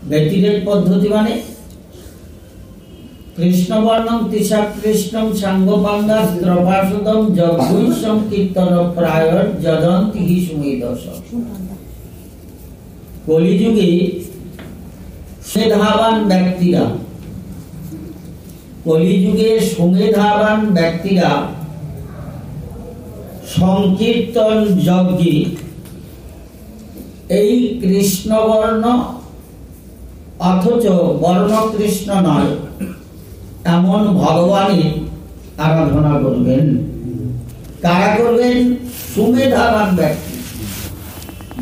ব্যতিরেক পদ্ধতি মানে কৃষ্ণবর্ণম তিসা কৃষ্ণম সাঙ্গপাঙ্গা দ্রপাসদম যজ্ঞৈ সংকীর্তন প্রায় যদন্তি হি সুমেধস। কলিযুগে সুমেধাবান ব্যক্তিরা সংকীর্তন যজ্ঞে এই কৃষ্ণবর্ণ অথচ বর্ণ কৃষ্ণ নয় এমন ভগবানের আরাধনা করবেন। কারা করবেন? সুমেধাবান ব্যক্তি,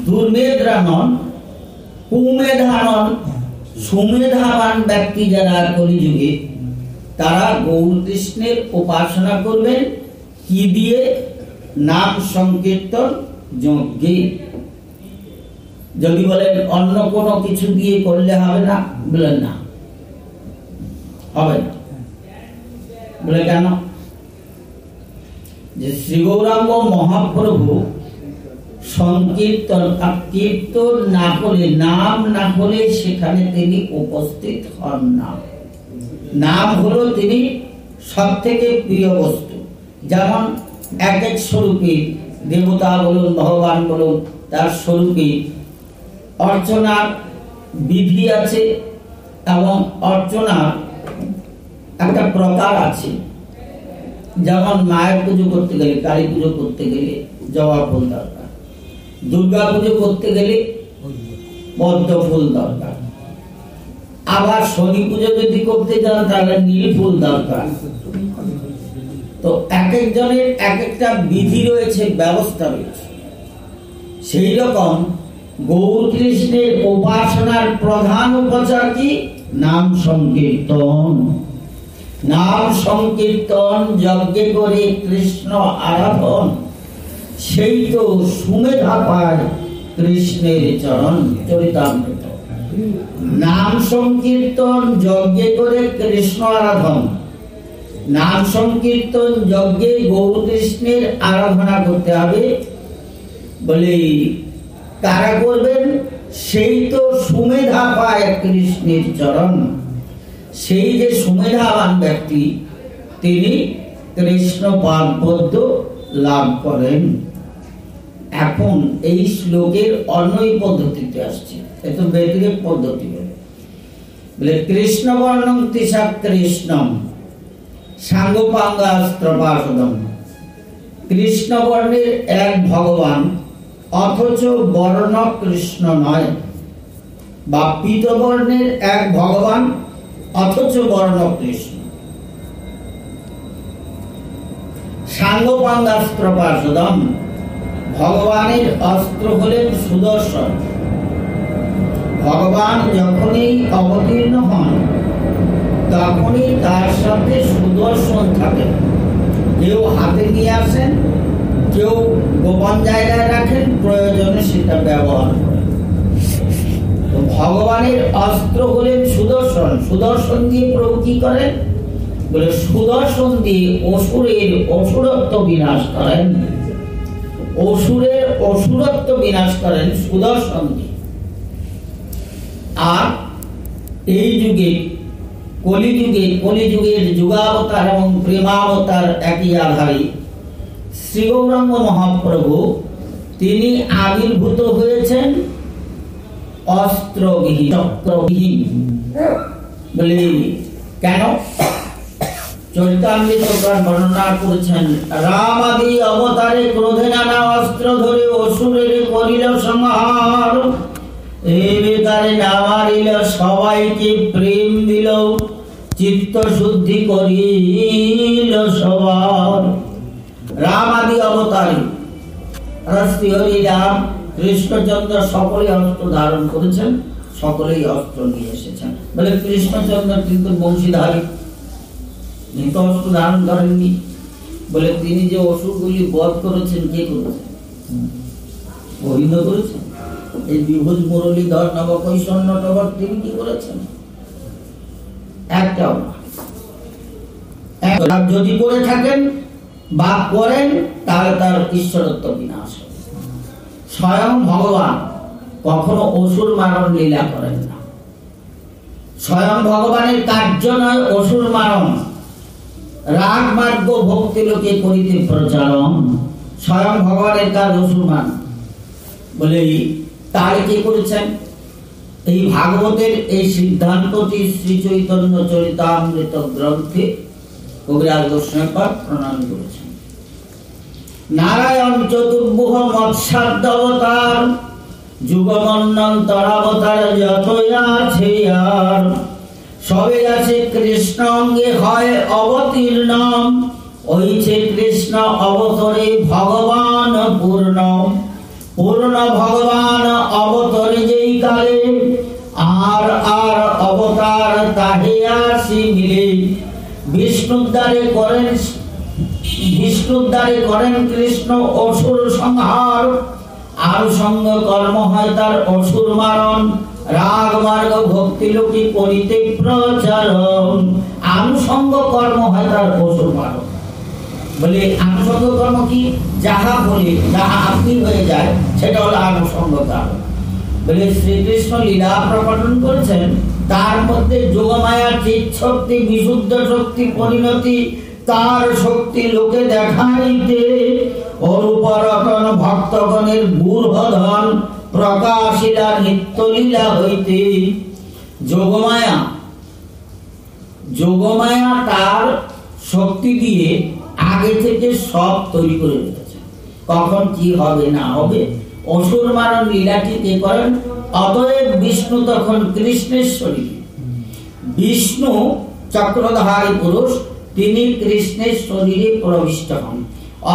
দুর্মেধরা নন, কুমেধা নন, সুমেধাবান ব্যক্তি যারা কলিযুগে, তারা গৌর কৃষ্ণের উপাসনা করবেন। কি দিয়ে? নাম সংকীর্তন যজ্ঞে। যদি বলেন অন্য কোনো কিছু দিয়ে করলে হবে না, বলেন না, হবে না। বলে কেন? যে শ্রী গৌরাঙ্গ মহাপ্রভু সংকীর্তন কীর্তন না হলে, নাম না হলে সেখানে তিনি উপস্থিত হন না। নাম হলো তিনি সব থেকে প্রিয় বস্তু। যেমন এক এক স্বরূপে দেবতা বলুন, ভগবান বলুন, তার স্বরূপে অর্চনার বিধি আছে এবং অর্চনার একটা প্রকার আছে। যেমন মায়ের পুজো করতে গেলে, কালী পুজো করতে গেলে জবা ফুল দরকার, দুর্গা পুজো করতে গেলে পদ্ম ফুল দরকার, আবার শনি পুজো যদি করতে যান তাহলে নীল ফুল দরকার। তো এক একজনের এক একটা বিধি রয়েছে, ব্যবস্থা রয়েছে। সেই রকম গৌর কৃষ্ণের উপাসনার প্রধান উপাচার কি? নাম সংকীর্তন। নাম সংকীর্তন যজ্ঞে করে কৃষ্ণ আরাধন, সেই তো সুমেধা পায় কৃষ্ণের চরণ চরিতামৃত। নাম সংকীর্তন যজ্ঞে করে কৃষ্ণ আরাধন, নাম সংকীর্তন যজ্ঞে গৌর কৃষ্ণের আরাধনা করতে হবে। বলে কারা করবেন? সেই তো সুমেধা পায় কৃষ্ণের চরণ। সেই যে সুমেধাবান ব্যক্তি, তিনি কৃষ্ণ পাদপদ্ম লাভ করেন। এখন এই শ্লোকের অন্যই পদ্ধতিতে আসছে, এত ব্যতিরেক পদ্ধতি। বলে কৃষ্ণ বর্ণম তিসা কৃষ্ণম সাঙ্গপাঙ্গাস্ত্রপাসদম। কৃষ্ণ বর্ণের এক ভগবান অথচ বর্ণ কৃষ্ণ নয়, বা পীতবর্ণের এক ভগবান অথচ বর্ণ কৃষ্ণ। সাঙ্গপাঙ্গাস্ত্রপাসদম, ভগবানের অস্ত্র হলেন সুদর্শন। ভগবান যখনই অবতীর্ণ হন তখনই তার সাথে সুদর্শন থাকে। কেউ হাতে নিয়ে আসেন, কেউ গোপন জায়গায় রাখেন, প্রয়োজনে সেটা ব্যবহার করেন। তো ভগবানের অস্ত্র হলেন সুদর্শন। সুদর্শন দিয়ে প্রভু কি করেন? বলে সুদর্শন দিয়ে অসুরের অসুরত্ব বিনাশ করেন। অসুরের অসুরত্ব বিনাশ করেন সুদর্শন দিয়ে। আর এই যুগে কলিযুগের যুগাবতার এবং প্রেমাবতার একই আধারী শ্রী গৌরাঙ্গ মহাপ্রভু, তিনি আবির্ভূত হয়েছেন অস্ত্রবিহীন, চক্রবিহীন। বলে কেন? চরিতামৃত বর্ণনা করেছেন, রাম আদি অবতারে ক্রোধে নানা অস্ত্র ধরে অসুরের করিল সংহার। এই বেকারে না মারিল সবাইকে প্রেম দিল, চিত্ত শুদ্ধি করিল সবার। রাম আদি অবতারে শ্রী হরি রাম কৃষ্ণচন্দ্র সকলেই অস্ত্র ধারণ করেছেন, সকলেই অস্ত্র নিয়ে এসেছেন। বলে কৃষ্ণচন্দ্র কিন্তু বংশীধারী, তো অস্ত্র ধারণ করেননি। বলে তিনি যে অসুরগুলি বধ করেছেন, কে করেছেন? গোবিন্দ করেছেন। এই বিভুজ মুরলীধর নবকৈষণ্য টবর তিনি কি করেছেন? একটাও না। যদি করে থাকেন বা করেন তাহলে তার ঈশ্বরত্ব বিনাশ হবে। স্বয়ং ভগবান কখনো অসুর মারণ লীলা করেন না। স্বয়ং ভগবানের কার্য নয় অসুর মারণ, রাগ মার্গ ভক্তি লোকে করিতে প্রচারণ। স্বয়ং ভগবানের কাজ অসুর মারণ বলে তার কি করেছেন? এই ভাগবতের এই সিদ্ধান্তটি শ্রী চৈতন্য চরিতামৃত গ্রন্থে কবিরাজ গোস্বামীপাদ প্রণয়ন করেছেন। নারায়ণ চতুর্ভুজ মৎস্যাদ্য অবতার, যুগমন্বন্তর অবতার যত আছে আর, সবে আছে কৃষ্ণ অঙ্গে হয় অবতীর্ণ, ওইছে কৃষ্ণ অবতরে ভগবান পূর্ণ। পূর্ণ ভগবান অবতরে যেই কালে, আর আর অবতার তাহে আসি মিলে। বিষ্ণুদ্বারে করেন কৃষ্ণ অসুর সংহার, আর সঙ্গ কর্ম হয় তার অসুর মারণ। রাগ মার্গ ভক্তি লোকে করিতে প্রচারণ, আনুষঙ্গ কর্ম হয় তার অসুর মারণ। বলে আনুষঙ্গ কর্ম কি? যাহা বলে যাহা আপনি হয়ে যায় সেটা হলো আনুষঙ্গ কর্ম। বলে শ্রীকৃষ্ণ লীলা প্রকটন করেছেন, তার মধ্যে যোগমায়া চিৎ শক্তি বিশুদ্ধ শক্তি পরিণতি, তার শক্তি লোকে দেখাইতে। অরূপরতন ভক্তগণের গূঢ়ধন, প্রকাশিলা নিত্য লীলা হইতে। যোগমায়া তার শক্তি দিয়ে আগে থেকে সব তৈরি করে রেখেছে, কখন কি হবে না হবে। অসুর মারণ লীলাটি কে করেন? অতএব বিষ্ণু তখন কৃষ্ণের শরীরে, বিষ্ণু চক্রধারী পুরুষ, তিনি কৃষ্ণের শরীরে প্রবিষ্ট হন।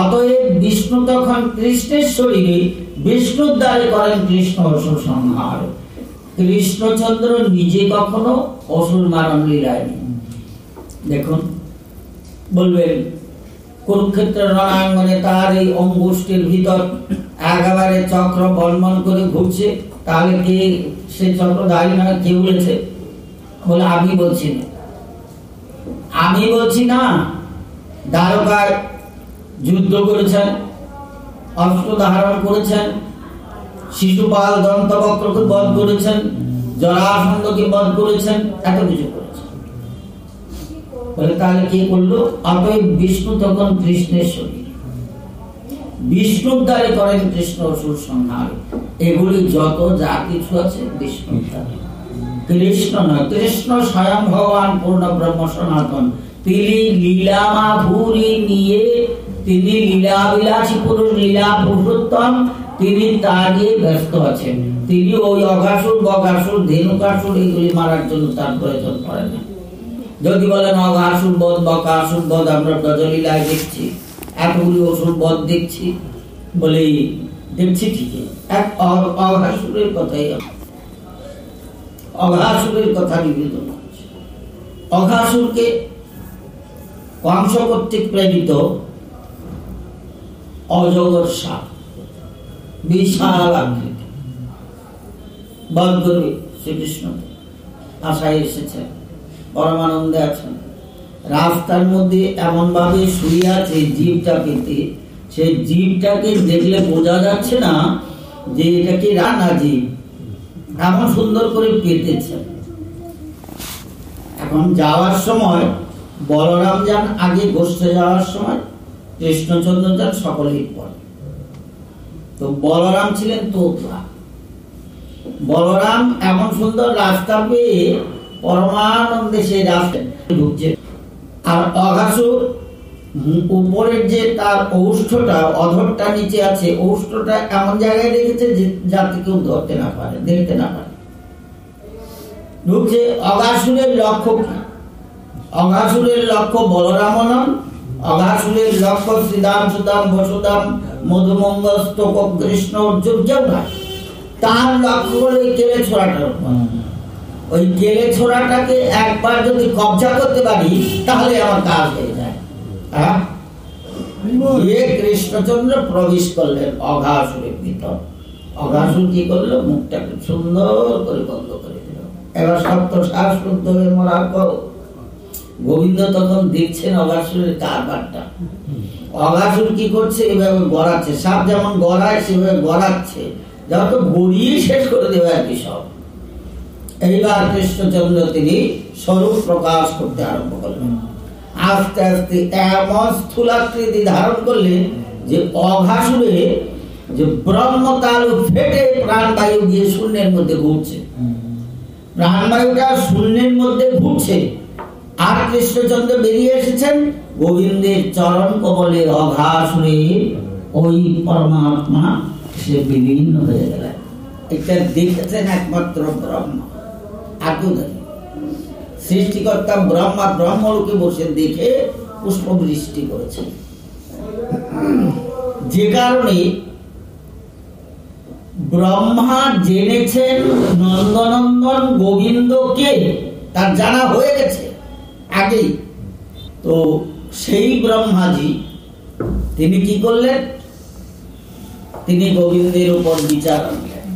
অতএব বিষ্ণু তখন কৃষ্ণের শরীরে, বিষ্ণুর দ্বারে করেন কৃষ্ণ অসুর সংহার। কৃষ্ণচন্দ্র নিজে কখনো অসুর মারণ লীলায় নেই। দেখুন, বলবেন কুরুক্ষেত্র রণাঙ্গনে তার এই অঙ্গুষ্ঠের ভিতর একেবারে চক্র বলমন করে ঘুরছে, তাহলে কে সে চক্রধারী মানে কে বলেছে? বলে আমি বলছি না। দ্বারকায় যুদ্ধ করেছেন, অস্ত্র ধারণ করেছেন, শিশুপাল দন্তবক্রকে বধ করেছেন, জরাসন্ধকে বধ করেছেন, এত কিছু করেছেন। বলে তাহলে কি করলো? অতএব বিষ্ণু তখন কৃষ্ণের শরীর, বিষ্ণুর দ্বারে করেন কৃষ্ণ অসুর সংহার। এগুলি যত যা কিছু আছে বিষ্ণুর দ্বারে, কৃষ্ণ নয়। কৃষ্ণ স্বয়ং ভগবান পূর্ণ ব্রহ্ম সনাতন। তিনি লীলা মাধুরী নিয়ে, তিনি লীলা বিলাসী পুরুষ, লীলা পুরুষোত্তম, তিনি তা নিয়ে ব্যস্ত আছেন। তিনি ওই অঘাসুর বঘাসুর ধেনুকাসুর এগুলি মারার জন্য তার প্রয়োজন পড়ে না। যদি বলেন অঘাসুর বধ বকাসুর বধ আমরা ব্রজলীলায় দেখছি, এতগুলি অসুর বধ দেখছি, বলে দেখছি ঠিকই, এক অঘাসুরের কথাই, অঘাসুরের কথা নিবেদন করছে। অঘাসুরকে কংস কর্তৃক প্রেরিত অজগর সাপ, বিশাল আকৃতি, বধ করবে শ্রীকৃষ্ণ আশায় এসেছেন, পরমানন্দে আছেন। রাস্তার মধ্যে এমন ভাবে শুয়ে আছে জীবটা পেতে, সেই জীবটাকে দেখলে বোঝা যাচ্ছে না যে এটা কি রানা জীব, এমন সুন্দর করে পেতেছে। এখন যাওয়ার সময় বলরাম যান আগে, গোষ্ঠে যাওয়ার সময় কৃষ্ণচন্দ্র যান সকলেই পরে। তো বলরাম ছিলেন তোতলা। বলরাম এমন সুন্দর রাস্তা পেয়ে পরমানন্দে সেই রাস্তায় ঢুকছে। আর অঘাসুর উপরের যে তার ঔষ্ঠটা, অধরটা নিচে আছে, ঔষ্ঠটা এমন জায়গায় রেখেছে যাতে কেউ ধরতে না পারে, দেখতে না পারে, ঢুকছে। অঘাসুরের লক্ষ্য কি? অঘাসুরের লক্ষ্য বলরাম নন, অঘাসুরের লক্ষ্য শ্রীদাম সুদাম বসুদাম মধুমঙ্গল স্তোক কৃষ্ণ অর্জুন কেউ নয়। তার লক্ষ্য হলো কেলে ছোড়াটার উপর। ওই কেলে ছোড়াটাকে একবার যদি কবজা করতে পারি তাহলে আমার কাজ হয়ে যায়। কৃষ্ণচন্দ্র প্রবেশ করলেন অঘাসুরের ভিতর। অঘাসুর কি করলো? মুখটাকে সুন্দর করে বন্ধ করে দিল। এবার সপ্ত শ্বাস রুদ্ধ হয়ে মরার পর গোবিন্দ তখন দেখছেন অঘাসুরের কারবারটা। অঘাসুর কি করছে? এভাবে গড়াচ্ছে, সাপ যেমন গড়ায় সেভাবে গড়াচ্ছে, যত গড়িয়ে শেষ করে দেবে আর কি সব। এইবার কৃষ্ণচন্দ্র তিনি স্বরূপ প্রকাশ করতে আরম্ভ করলেন। আস্তে আস্তে এমন স্থূলাকৃতি ধারণ করলেন যে অঘাসুরে যে ব্রহ্মতালু ফেটে প্রাণবায়ু গিয়ে শূন্যের মধ্যে ঘুরছে, প্রাণবায়ুটা শূন্যের মধ্যে ঘুরছে, আর কৃষ্ণচন্দ্র বেরিয়ে এসেছেন গোবিন্দের চরণ কমলে। অঘাসুরে ওই পরমাত্মা সে বিলীন হয়ে গেলেন। এটা দেখেছেন একমাত্র ব্রহ্মা, আর কেউ দেখেন। সৃষ্টিকর্তা ব্রহ্মা ব্রহ্মরূপে বসে দেখে পুষ্প বৃষ্টি করেছেন। যে কারণে ব্রহ্মা জেনেছেন নন্দনন্দন গোবিন্দকে, তার জানা হয়ে গেছে আগেই। তো সেই ব্রহ্মাজি তিনি কি করলেন, তিনি গোবিন্দের উপর বিচার আনলেন।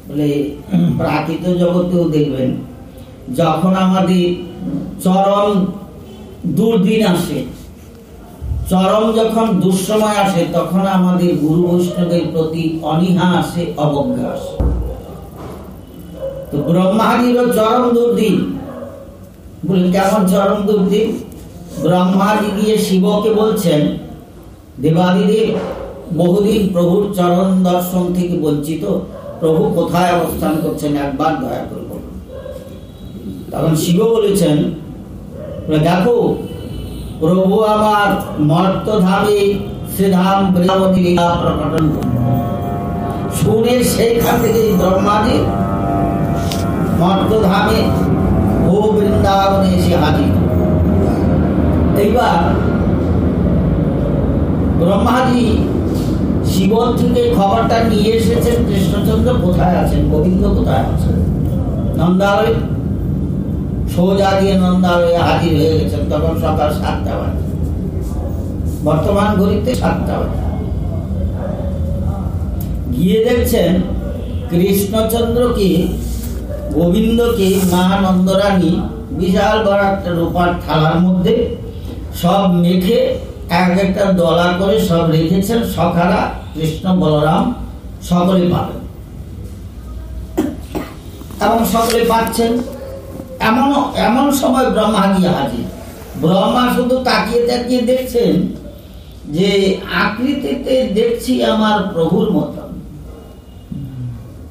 বলে প্রাকৃত জগতেও দেখবেন যখন আমাদের চরম দুর্দিন আসে, চরম যখন দুঃসময় আসে, তখন আমাদের গুরু বৈষ্ণবের প্রতি অনীহা আসে, অবজ্ঞা আসে। তো ব্রহ্মাজিরও চরম দুর্দিন। বলে কেমন চরম দুর্দিন? ব্রহ্মাজি গিয়ে শিবকে বলছেন, দেবাদিদেব বহুদিন প্রভুর চরণ দর্শন থেকে বঞ্চিত, প্রভু কোথায় অবস্থান করছেন একবার দয়া করে বলুন। তখন শিব বলেছেন, দেখো প্রভু আমার মর্তধামে শ্রীধাম বৃন্দাবনী লীলা প্রকটন করল। শুনে সেইখান থেকে ব্রহ্মাজি মর্তধামে ও বৃন্দাবনে এসে হাজির। এইবার ব্রহ্মাজি শিব থেকে খবরটা নিয়ে এসেছেন কৃষ্ণচন্দ্র কোথায় আছেন, গোবিন্দ কোথায় আছেন। নন্দালয় সোজা দিয়ে নন্দালয়ে হাজির হয়ে গেছেন। তখন সকাল 7টা বাজে, বর্তমান ঘড়িতে 7টা বাজে। গিয়ে দেখছেন কৃষ্ণচন্দ্রকে, গোবিন্দকে মা নন্দরানী বিশাল বড় একটা রূপার থালার মধ্যে সব মেখে এক একটা দলা করে সব রেখেছেন। সখারা কৃষ্ণ বলরাম সকলে পাবেন এবং সকলে পাচ্ছেন। এমন সময় ব্রহ্মা গিয়ে হাজির। ব্রহ্মা শুধু তাকিয়ে তাকিয়ে দেখছেন যে আকৃতিতে দেখছি আমার প্রভুর মতন,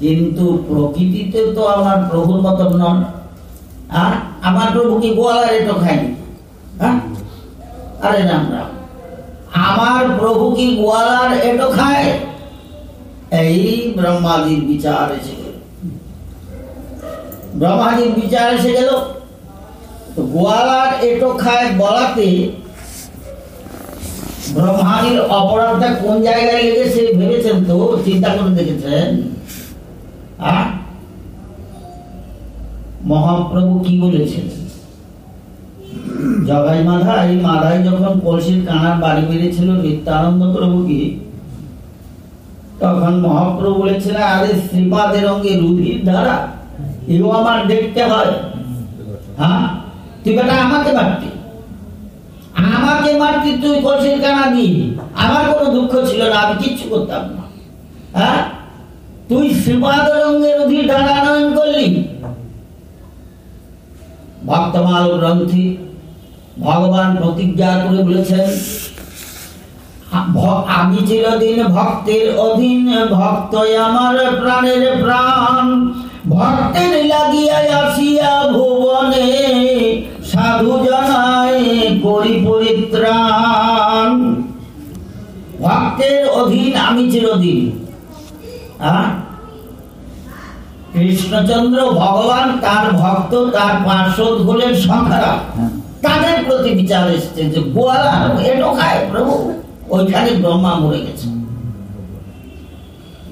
কিন্তু প্রকৃতিতে তো আমার প্রভুর মতন নন। আর আমার প্রভু কি গোয়ালার এটো খায়নি? হ্যাঁ, আরে রাম রাম, আমার প্রভু কি গোয়ালার এটো খায়? এই ব্রহ্মাজির বিচার এসে গেল। ব্রহ্মাজির বিচার এসে গেল। তো গোয়ালার এটো খায় বলাতে ব্রহ্মাজির অপরাধটা কোন জায়গায় লেগেছে ভেবেছেন তো? চিন্তা করে দেখেছেন? মহাপ্রভু কি বলেছেন? জগাই মাধাই, মাধাই যখন কলসির কানার বাড়ি বেড়েছিল নিত্যানন্দ প্রভুকে, তখন মহাপ্রভু বলেছিল, আরে শ্রীপাদের অঙ্গে রুধির ধারা, এও আমার দেখতে হয়। হ্যাঁ, তুই বেটা আমাকে মারতি, তুই কলসির কানা দিয়ে, আমার কোনো দুঃখ ছিল না, আমি কিচ্ছু করতাম না। হ্যাঁ, তুই শ্রীপাদের অঙ্গে রুধির ধারা নয়ন করলি। ভক্তমাল গ্রন্থে ভগবান প্রতিজ্ঞা করে বলেছেন, আমি চিরদিন ভক্তের অধীন, ভক্ত আমার প্রাণের প্রাণ, ভক্তের লাগিয়া আসিয়া ভুবনে, সাধু জনায় করি পরিত্রাণ। ভক্তের অধীন আমি চিরদিন। কৃষ্ণচন্দ্র ভগবান, তার ভক্ত, তার পার্শ্বদ হলেন সংখ্যারা, তাদের প্রতি বিচার এসছে যে গোয়ালা এটো খায় প্রভু। ওইখানে ব্রহ্মা মরে গেছেন।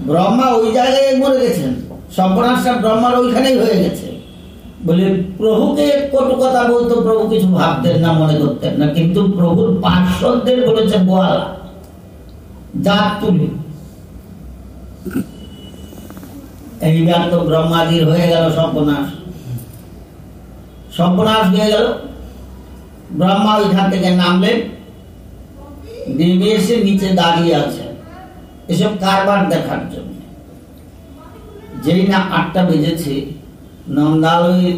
ব্রহ্মা ওই জায়গায় মরে গেছেন, সর্বনাশটা ব্রহ্মার ওইখানেই হয়ে গেছে। বলে প্রভুকে কটু কথা বলতো, প্রভু কিছু ভাবতেন না, মনে করতেন না, কিন্তু প্রভুর পার্শ্বদের বলেছে গোয়ালা, জাত তুলে। এইবার তো ব্রহ্মাজির হয়ে গেল সর্বনাশ, সর্বনাশ হয়ে গেল। ব্রহ্মা ওইখান থেকে নামলেন, নেমে এসে নিচে দাঁড়িয়ে আছেন এসব কারবার দেখার জন্য। যেই না 8টা বেজেছে, নন্দগাঁওয়ের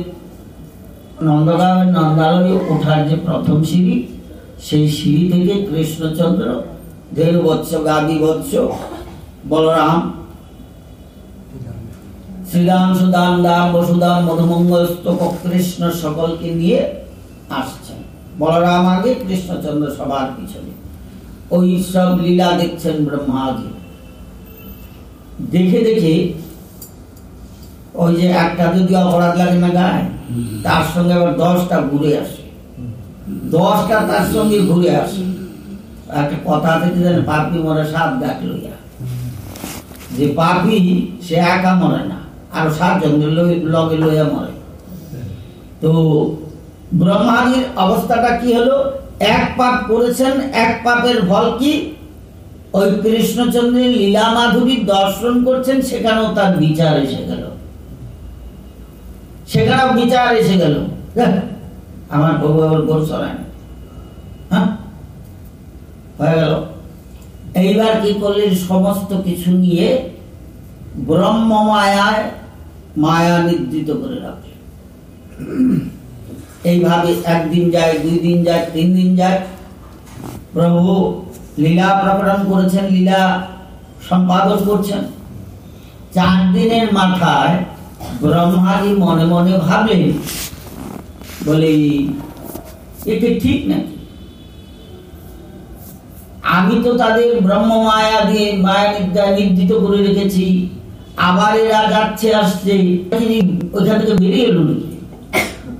নন্দালয়ে ওঠার যে প্রথম সিঁড়ি, সেই সিঁড়ি থেকে কৃষ্ণচন্দ্র, 1.5 বৎস গাদি বৎস বলরাম, শ্রীরাম, সুদাম, দাম, বসুদাম, মধুমঙ্গল, স্তবক কৃষ্ণ সকলকে নিয়ে আসছেন। বলরাম আগে, কৃষ্ণচন্দ্র সবার পিছনে। ওই সব লীলা দেখছেন ব্রহ্মাজি। দেখে দেখে ওই যে একটা যদি অপরাধ লাগে না গায়ে, তার সঙ্গে আবার 10টা ঘুরে আসে, 10টা তার সঙ্গে ঘুরে আসে। একটা কথা থেকে জানে, পাপি মরে 7 গাছ লইয়া। যে পাপি সে একা মরে না, আর 7 জনের লগে লইয়া মরে। তো ব্রহ্মাজির অবস্থাটা কি হলো? এক পাপ করেছেন, এক পাপের ফল কি? ওই কৃষ্ণচন্দ্রের লীলা মাধুরী দর্শন করছেন, সেখানেও তার বিচার এসে গেল, সেখানেও বিচার এসে গেল। আমার প্রভু আবার গোল চড়ায়, হ্যাঁ, হয়ে গেল। এইবার কি করলেন? সমস্ত কিছু নিয়ে ব্রহ্ম মায়ায় মায়া নিদ্রিত করে রাখলেন। এইভাবে 1 দিন যায়, 2 দিন যায়, 3 দিন যায়। প্রভু লীলা প্রকটন করেছেন, লীলা সম্পাদন করছেন। 4 দিনের মাথায় ব্রহ্মাজি মনে মনে ভাবলেন, বলে এটা ঠিক নাকি? আমি তো তাদের ব্রহ্ম মায়া দিয়ে মায়া নিদ্রায় নিদ্রিত করে রেখেছি, আবার এরা যাচ্ছে আসছে, ওইখান থেকে বেরিয়ে এলো নাকি?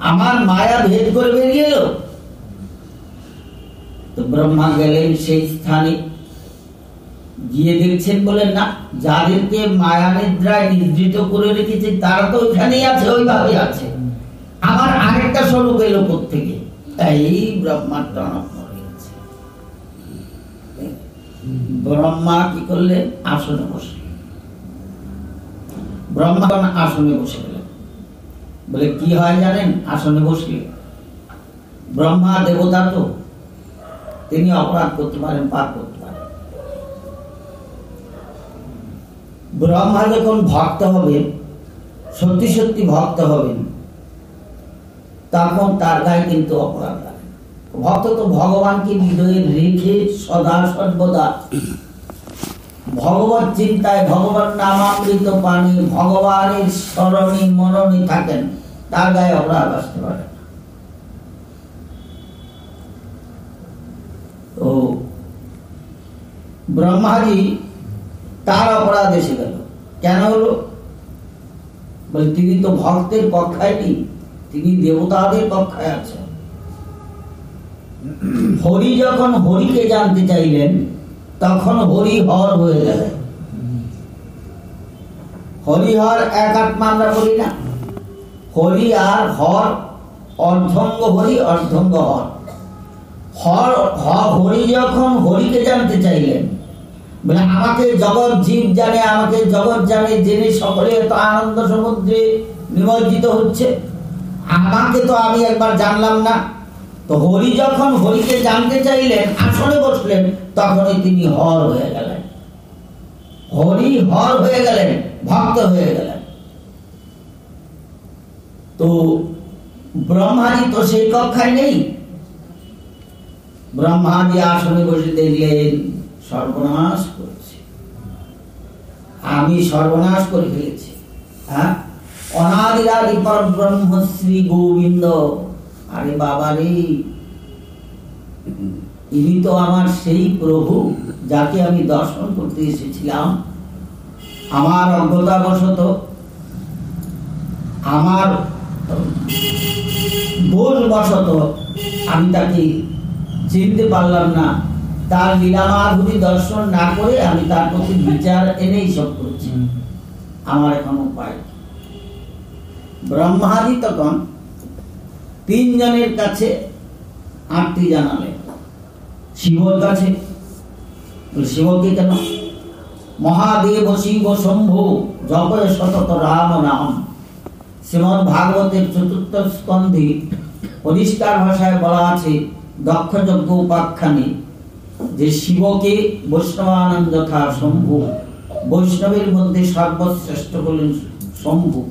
আমার মায়া ভেদ করে বেরিয়ে এলো। তো ব্রহ্মা গেলেন সেই স্থানে, গিয়ে দেখছেন, বলেন না, যাদেরকে মায়া নিদ্রায় নিদ্রিত করে রেখেছে তারা তো ওইখানেই আছে, ওইভাবে আছে। আমার আরেকটা স্বরূপ এলো কোত্থেকে? এই ব্রহ্মার টনক মরে গেছে। ব্রহ্মা কি করলেন? আসনে বসলেন। ব্রহ্মা আসনে বসে গেলেন। বলে কি হয় জানেন? আসনে বসলে ব্রহ্মা দেবতা, তো তিনি অপরাধ করতে পারেন, পাপ করতে পারেন। ব্রহ্মা যখন ভক্ত হবেন, সত্যি সত্যি ভক্ত হবেন, তখন তার গায়ে কিন্তু অপরাধ লাগে। ভক্ত তো ভগবানকে হৃদয়ে রেখে সদা সর্বদা ভগবত চিন্তায়, ভগবান নামামৃত পানি, ভগবানের স্মরণে মননে থাকেন, তার গায়ে অপরাধ আসতে পারে। তো ব্রহ্মাজি তার অপরাধ এসে গেল। কেন হলো? বলে তিনি তো ভক্তের কক্ষায় নেই, তিনি দেবতাদের কক্ষায় আছেন। হরি যখন হরিকে জানতে চাইলেন, তখন হরি হর হয়ে গেলেন। হরিহর এক আত্মা আমরা বলি না, হরি আর হর, অর্ধঙ্গ হরি, অর্ধঙ্গ হর। হরি যখন হরিকে জানতে চাইলেন, বলে আমাকে জগৎ জীব জানে, আমাকে জগৎ জানে, জেনে সকলে এত আনন্দ সমুদ্রে নিমজ্জিত হচ্ছে, আমাকে তো আমি একবার জানলাম না। তো হরি যখন হরিকে জানতে চাইলেন, আসনে বসলেন, তখনই তিনি হর হয়ে গেলেন। হরি হর হয়ে গেলেন, ভক্ত হয়ে গেলেন। তো ব্রহ্মাজি তো সেই কক্ষায় নেই। ব্রহ্মাজি আসনে বসে দেখলেন, সর্বনাশ করেছি, আমি সর্বনাশ করে ফেলেছি। হ্যাঁ, অনাদিরাদি পরব্রহ্ম শ্রী গোবিন্দ। আরে বাবা রে, ইনি তো আমার সেই প্রভু যাকে আমি দর্শন করতে এসেছিলাম। আমার অজ্ঞতাবশত, আমার দোষবশত আমি তাকে চিনতে পারলাম না। তার লীলা মাধুরী দর্শন না করে আমি তার প্রতি বিচার এনেই সব করছি। আমার এখন উপায়। ব্রহ্মাদি তখন 3 জনের কাছে আরতি জানালেন। শিবর কাছে। শিবকে কেন? মহাদেব শিব শম্ভু জপয় সতত রাম নাম। শ্রীমদ্ ভাগবতের 4th স্কন্ধে পরিষ্কার ভাষায় বলা আছে, দক্ষ যজ্ঞ উপাখ্যানে, যে শিবকে বৈষ্ণবানন্দ যথা শম্ভু, বৈষ্ণবের মধ্যে সর্বশ্রেষ্ঠ হলেন শম্ভু।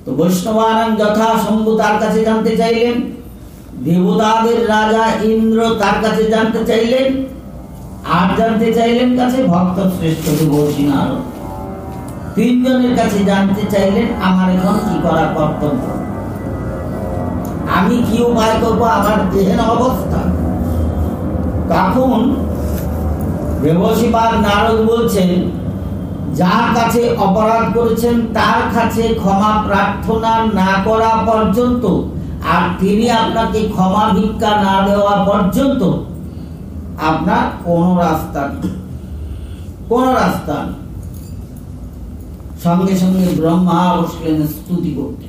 তো বৈষ্ণবানন্দ যথাসম্ভব তার কাছে জানতে চাইলেন, দেবতাদের রাজা ইন্দ্র তার কাছে জানতে চাইলেন, আর জানতে চাইলেন কাছে ভক্ত শ্রেষ্ঠ দেবর্ষি নারদ। তিনজনের কাছে জানতে চাইলেন আমার এখন কি করা কর্তব্য, আমি কি উপায় করবো, আমার দেহের অবস্থা। তখন দেবর্ষি নারদ বলছেন, যার কাছে অপরাধ করেছেন তার কাছে ক্ষমা প্রার্থনা না করা পর্যন্ত, আর তিনি আপনাকে ক্ষমা ভিক্ষা না দেওয়া পর্যন্ত আপনার কোন রাস্তা নেই, কোন রাস্তা নেই। সঙ্গে সঙ্গে ব্রহ্মা বসলেন স্তুতি করতে।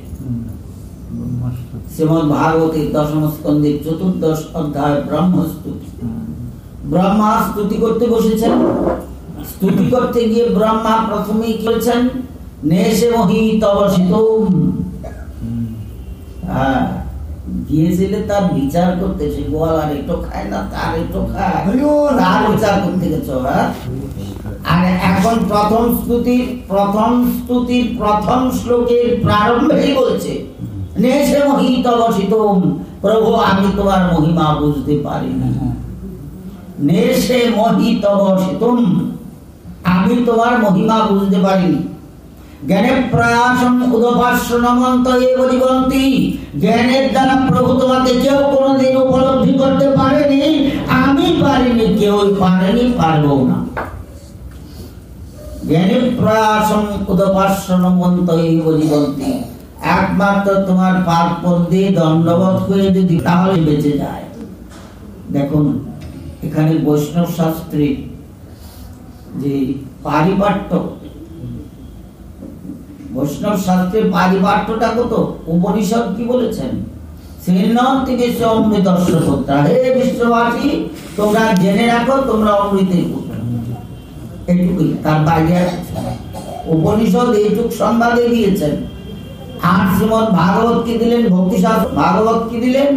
শ্রীমদ্ ভাগবতের দশম স্কন্ধের 14 অধ্যায় ব্রহ্মস্তুতি। ব্রহ্মা স্তুতি করতে বসেছেন। স্তুতি করতে গিয়ে ব্রহ্মা প্রথমেই কি বলছেন, নেশে মহি তবসিত। গিয়েছিলে তার বিচার করতে, সে গোয়াল আর একটু খায় না, তার একটু খায়, তার বিচার করতে গেছো। আর এখন প্রথম স্তুতির প্রথম শ্লোকের প্রারম্ভেই বলছে, নেশে মহি তবসিত, প্রভু আমি তোমার মহিমা বুঝতে পারিনি। নেশে মহি তবসিতুম, আমি তোমার মহিমা বুঝতে পারিনি। জ্ঞানের প্রয়াসম উদপাসনমন্ত এব জীবন্তি, জ্ঞানের দ্বারা প্রভু তোমাকে কেউ কোনোদিন উপলব্ধি করতে পারেনি, আমি পারিনি, কেউ পারেনি, পারবো না। জ্ঞানের প্রয়াসম উদপাসনমন্ত এব জীবন্তি, একমাত্র তোমার পাদ পদ্মে দণ্ডবত করে যদি তাহলে বেঁচে যায়। দেখুন এখানে বৈষ্ণব শাস্ত্রে যে পারিপাট্য, বৈষ্ণব শাস্ত্রের পারিপাট্যটা কত, উপনিষদ কি বলেছেন, শ্রীনন্তি বিশ্ব অমৃত পুত্রা, হে বিশ্ববাসী তোমরা জেনে রাখো তোমরা অমৃতের পুত্র। এইটুকুই, তার বাইরে উপনিষদ এইটুক সংবাদে দিয়েছেন। আর শ্রীমদ্ ভাগবত কি দিলেন, ভক্তি শাস্ত্র ভাগবত কি দিলেন,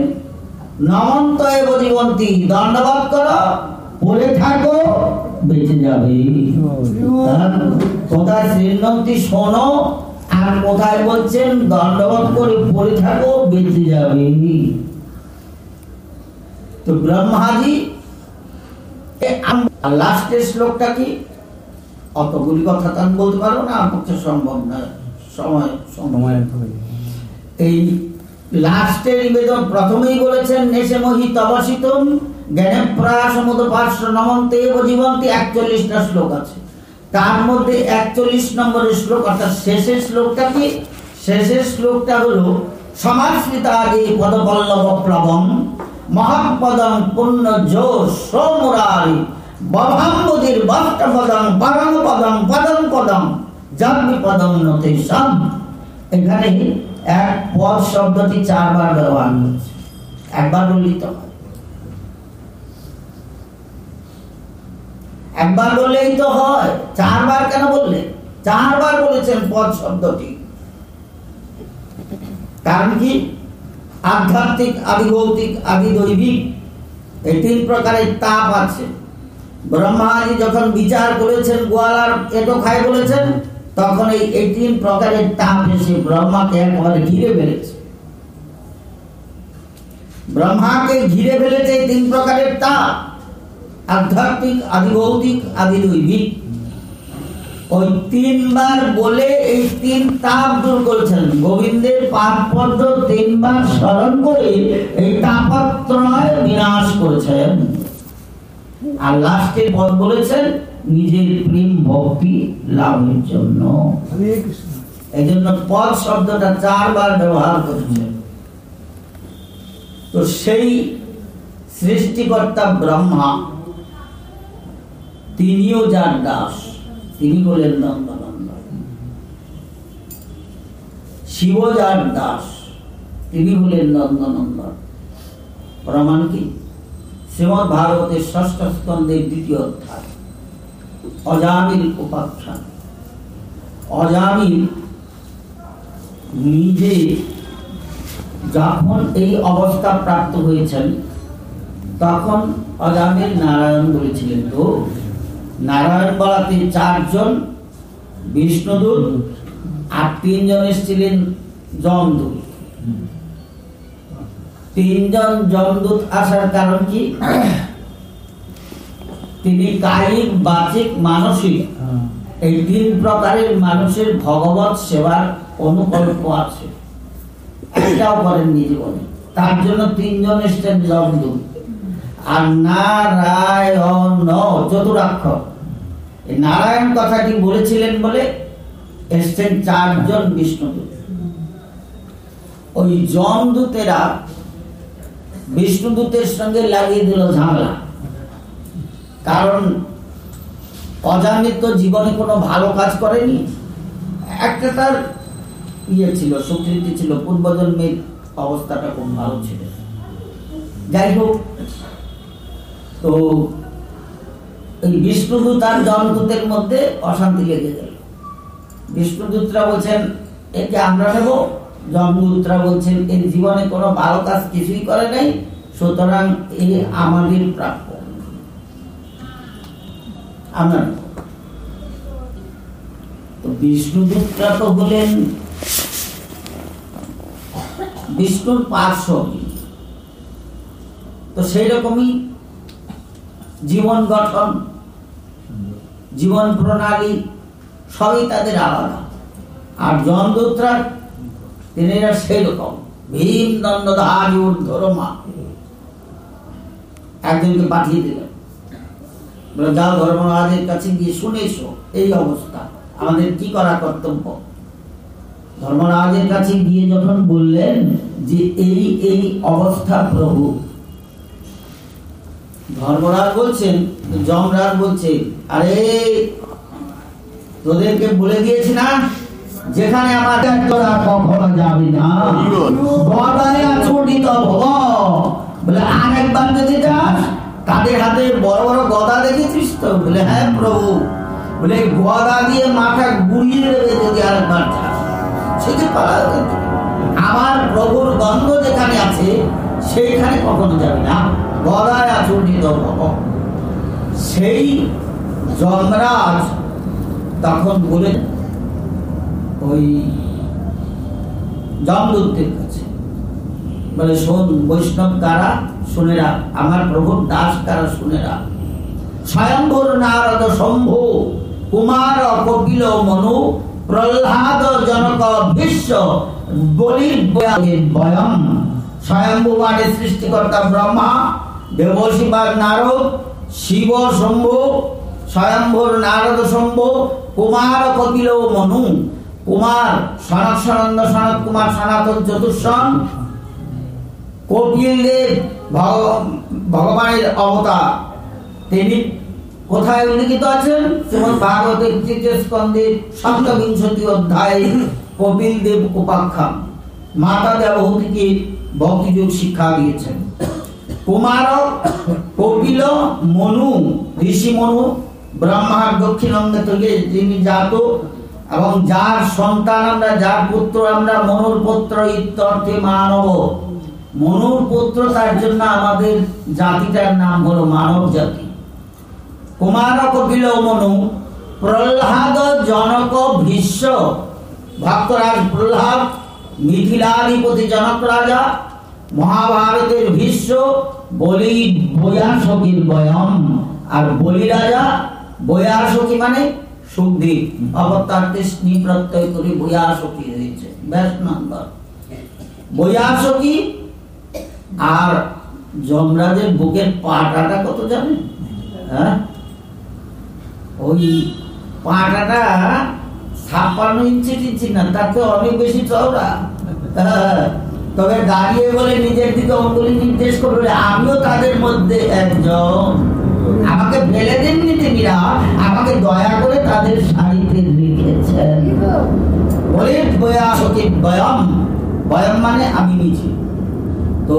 নমন্ত এব জীবন্তি, দণ্ডবত করো, পড়ে থাকো, বেঁচে যাবে। কোথায় শ্রীনন্তি শোনো, আর কোথায় বলছেন দণ্ডবত করে পড়ে থাকো, বেঁচে যাবে। তো ব্রহ্মাজি লাস্টের শ্লোকটা কি, অতগুলি কথা তো আমি বলতে পারবো না, আমার পক্ষে সম্ভব না, সময়। এই লাস্টের নিবেদন প্রথমেই বলেছেন নেশে মোহি তবসিতুম জ্ঞানে প্রাসমুদপাস্য নমন্তে এব জীবন্তি, 41টা শ্লোক আছে। তার মধ্যে 41 নম্বরের শ্লোক অর্থাৎ শেষের শ্লোকটা কি, শেষের শ্লোকটা হলো সমাশ্রিতাদি পদপল্লব প্লবম মহাপদম পুণ্য জোর সোমুরারি বভাম্বুদির বষ্টপদম পরম পদম পদম পদম জাগ্নি পদম নতে সম। এখানে এক পদ শব্দটি 4 বার ব্যবহার হচ্ছে, একবার বললেই তো হয়, একবার বললেই তো হয়, 4 বার কেন বললে, 4 বার বলেছেন পদ শব্দটি। কারণ কি, আধ্যাত্মিক, আদিভৌতিক, আদিদৈবিক এই 3 প্রকারের তাপ আছে। ব্রহ্মাজি যখন বিচার করেছেন, গোয়ালার এটো খায় বলেছেন, তখন এই 3 প্রকারের তাপ এসে ব্রহ্মাকে একবারে ঘিরে ফেলেছে। ব্রহ্মাকে ঘিরে ফেলেছে এই 3 প্রকারের তাপ, আধ্যাত্মিক, আদিভৌতিক, আদিদৈবিক। ওই 3 বার বলে এই 3 তাপ দূর করেছেন। গোবিন্দের পাদ পদ্ম 3 বার স্মরণ করে এই তাপত্রয় বিনাশ করেছেন। আর লাস্টের পদ বলেছেন নিজের প্রেম ভক্তি লাভের জন্য। এই জন্য পদ শব্দটা 4 বার ব্যবহার করেছেন। তো সেই সৃষ্টিকর্তা ব্রহ্মা, তিনিও যার দাস, তিনি বলেন নন্দনন্দন। শিব যার দাস, তিনি হলেন নন্দনন্দন। প্রমাণ কি, শ্রীমদ্ ভাগবতের 6ষ্ঠ স্কন্ধের 2য় অধ্যায় অজামিল উপাখ্যান। অজামিল নিজে যখন এই অবস্থা প্রাপ্ত হয়েছেন, তখন অজামিল নারায়ণ বলেছিলেন। তো নারায়ণ বলাতে 4 জন বিষ্ণুদূত আর 3 জন এসেছিলেন যমদূত। তিনজন যমদূত আসার কারণ কি? তিনি কায়িক, বাচিক, মানসিক এই তিন প্রকারের মানুষের ভগবত সেবার অনুকল্প আছে, এটাও করেননি জীবনে। তার জন্য তিনজন এসছেন যমদূত। আর নারায়ণ চতুরাক্ষর, এই নারায়ণ কথাটি বলেছিলেন বলে এসছেন চারজন বিষ্ণুদূত। ওই যমদূতেরা বিষ্ণুদূতের সঙ্গে লাগিয়ে দিল ঝামেলা। কারণ অজামিত জীবনে কোনো ভালো কাজ করেনি, একটা তার ছিল, সুকৃতি ছিল, পূর্বজন্মের অবস্থাটা খুব ভালো ছিল। যাই হোক, তো এই বিষ্ণুদূত আর যমদূতের মধ্যে অশান্তি লেগে গেল। বিষ্ণুদূতরা বলছেন একে আমরা নেব, যমদূতরা বলছেন এর জীবনে কোনো ভালো কাজ কিছুই করে নাই, সুতরাং এ আমাদের প্রাপ্য, আমরা। তো বিষ্ণুদূতরা তো বলেন বিষ্ণুর পার্শ্ব, তো সেই রকমই জীবন গঠন, জীবন প্রণালী সবই তাদের আলাদা। আর যমদূতরা তিনিরা সেই রকম ভীম দণ্ডধারী ঊর্ধ্বরমা। একজনকে পাঠিয়ে দিলেন, বলে যাও ধর্মরাজের কাছে গিয়ে শুনেছো এই অবস্থা, আমাদের কি করা কর্তব্য। ধর্মরাজের কাছে গিয়ে যখন বললেন যে এই এই অবস্থা প্রভু, ধর্মরাজ বলছেন, যমরাজ বলছে আরে তোদেরকে বলে দিয়েছি না যেখানে আমার তোরা কখনো যাবি না, গদায় আচরিত ভব। বলে আর একবার যদি যাস, তাদের হাতে বড় বড় গদা দেখেছিস তো? বলে হ্যাঁ প্রভু। বলে গদা দিয়ে মাথা গুড়িয়ে দেবে যদি আরেকবার যাস, সেটি পালা। আমার প্রভুর গন্ধ যেখানে আছে সেইখানে কখনো যাবি না, গদায় আচরিত ভব। সেই যমরাজ তখন বলে ওই যমদূতের কাছে, বলে শোন বৈষ্ণব কারা শুনে রাখ, আমার প্রভুর দাস কারা শুনে রাখ। স্বয়ম্ভুর নারদ শম্ভু কুমার কপিল মনু প্রহ্লাদ জনক ভীষ্ম বলির বয়ম। স্বয়ম্ভু মানে সৃষ্টিকর্তা ব্রহ্মা, দেবর্ষি বা নারদ, শিব শম্ভু, স্বয়ম্ভুর নারদ শম্ভু, কুমার কপিল মনু। কুমার সনক সনন্দ সনত কুমার সনাতন চতুর্শন, কপিল দেব ভগবানের অবতার। তিনি কোথায় উল্লিখিত আছেন? শ্রীমদ্ ভাগবতের তৃতীয় স্কন্ধের ৭বিংশতি অধ্যায়ে কপিল দেব উপাখ্যান মাতা দেবহূতিকে ভক্তিযোগ শিক্ষা দিয়েছেন। কুমার কপিল মনু, ঋষি মনু ব্রহ্মার দক্ষিণ অঙ্গে থেকে যিনি জাত এবং যার সন্তান আমরা, যার পুত্র আমরা, মনুর পুত্র ইত্যর্থে মানব। মনুর পুত্র, তার জন্য আমাদের জাতিটার নাম হলো মানব জাতি। কুমার কপিল মনু, প্রহ্লাদ জনক ভীষ্ম, ভক্তরাজ প্রহ্লাদ, মিথিলাধিপতি জনক রাজা, মহাভারতের ভীষ্ম, বলি বয়াসকির বয়ম। আর বলি রাজা, বয়াসকি মানে সুখদেব, অবতারকে স্নেহ প্রত্যয় করে বয়াসকি হয়েছে, ব্যাস নম্বর বয়াসকি। আর যমরাজের বুকের পাটাটা কত জানেন? হ্যাঁ, ওই পাটাটা ৫৬ ইঞ্চি না, তাতে অনেক বেশি চওড়া। তবে দাঁড়িয়ে বলে নিজের দিকে অঙ্গুলি নির্দেশ করবে, আমিও তাদের মধ্যে একজন, আমাকে ফেলে দেননি তিনিরা, আমাকে দয়া করে তাদের সারিতে রেখেছেন। বলে বয়াসকি বয়ম, বয়ম মানে আমি নিজে। তো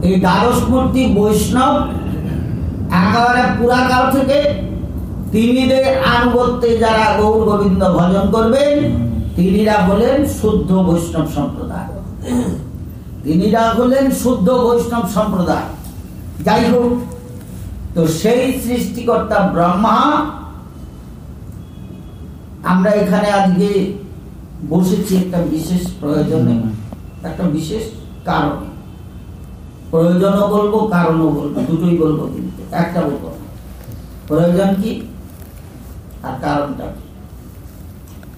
এই দ্বাদশ মূর্তি বৈষ্ণব একেবারে পুরাকাল থেকে তিনিদের আনুগত্যে যারা গৌর গোবিন্দ ভজন করবেন, তিনিরা হলেন শুদ্ধ বৈষ্ণব সম্প্রদায়। তিনিরা হলেন শুদ্ধ বৈষ্ণব সম্প্রদায়। যাই হোক, তো সেই সৃষ্টিকর্তা ব্রহ্মা আমরা এখানে আজকে বসেছি একটা বিশেষ প্রয়োজনে, একটা বিশেষ কারণে। প্রয়োজনও বলবো, কারণও বলবো, দুটোই বলবো, কিন্তু একটা বলবো না। প্রয়োজন কি আর কারণটা কি?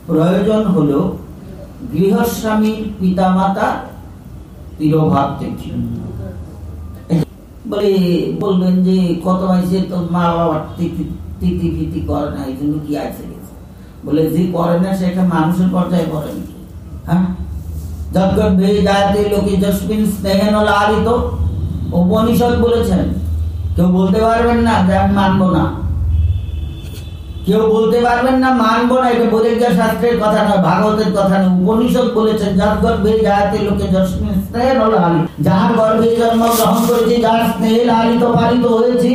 প্রয়োজন হলো গৃহস্বামীর পিতামাতা তিরোভাব থেকে। বলবেন যে কত মাসে তো মা বাবার তিথি ফিতি করে না, এই জন্য কি আছে? বলে যে করে না সেটা মানুষের পর্যায়ে করে নাকি? হ্যাঁ, যজ্ঞ ভেয়ে যাতে লোকে জসমিন স্নেহেন লালিত, উপনিষদ বলেছেন। কেউ বলতে পারবেন না যে আমি মানবো না, কেউ বলতে পারবেন না মানবো না। এটা বৈরাগ্য শাস্ত্রের কথা নয়, ভাগবতের কথা নয়, উপনিষদ বলেছেন। যার গর্ভে যাতে লোকে জসমিন স্নেহেন লালিত, যার গর্ভে জন্ম গ্রহণ করেছি, যার স্নেহে লালিত পালিত হয়েছি,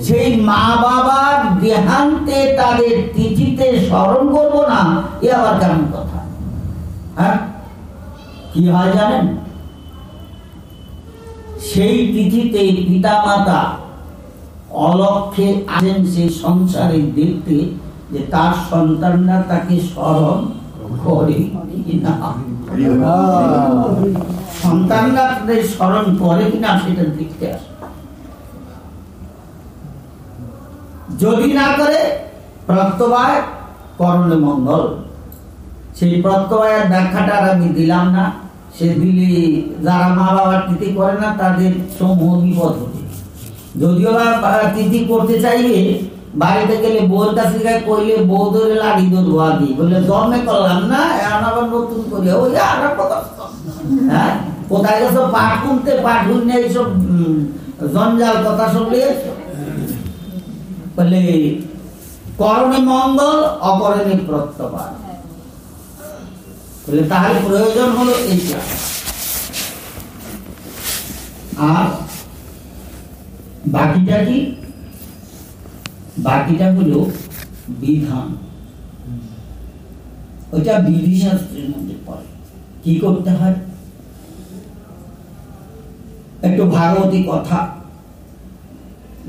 সেই মা বাবার দেহান্তে তাদের তিথিতে স্মরণ করবো না, এ আবার কেমন কথা? হ্যাঁ, কি হয় জানেন? সেই তিথিতে পিতা মাতা অলক্ষে আসেন সেই সংসারে দেখতে যে তার সন্তানরা তাকে স্মরণ করে কিনা, সন্তানরা তাদের স্মরণ করে কিনা সেটা দেখতে আসে। যদি না করে প্রত্যবায় করণে মঙ্গল। সেই প্রত্যয়ের ব্যাখ্যাটা আমি দিলাম না, সে দিলে যারা মা বাবার তিথি করে না তাদের সমূহ বিপদ হবে। যদিও বা তিথি করতে চাইবে, বাড়িতে গেলে বউর কাছে কইলে বউ ধরে লাড়ি ধরবো আগে, বলে জন্মে করলাম না, এখন আবার নতুন করে ওই আর হ্যাঁ, কোথায় গেছো পাঠ শুনতে, পাঠ শুনে এইসব জঞ্জাল কথা শুনলে বলে করণে মঙ্গল, অপরণে প্রত্যবাদ। তাহলে প্রয়োজন হলো এইটা। আর বাকিটা কি? বাকিটা হলো বিধান। ওইটা বিধি শাস্ত্রের মধ্যে পড়ে। কি করতে হয়? একটু ভাগবতী কথা,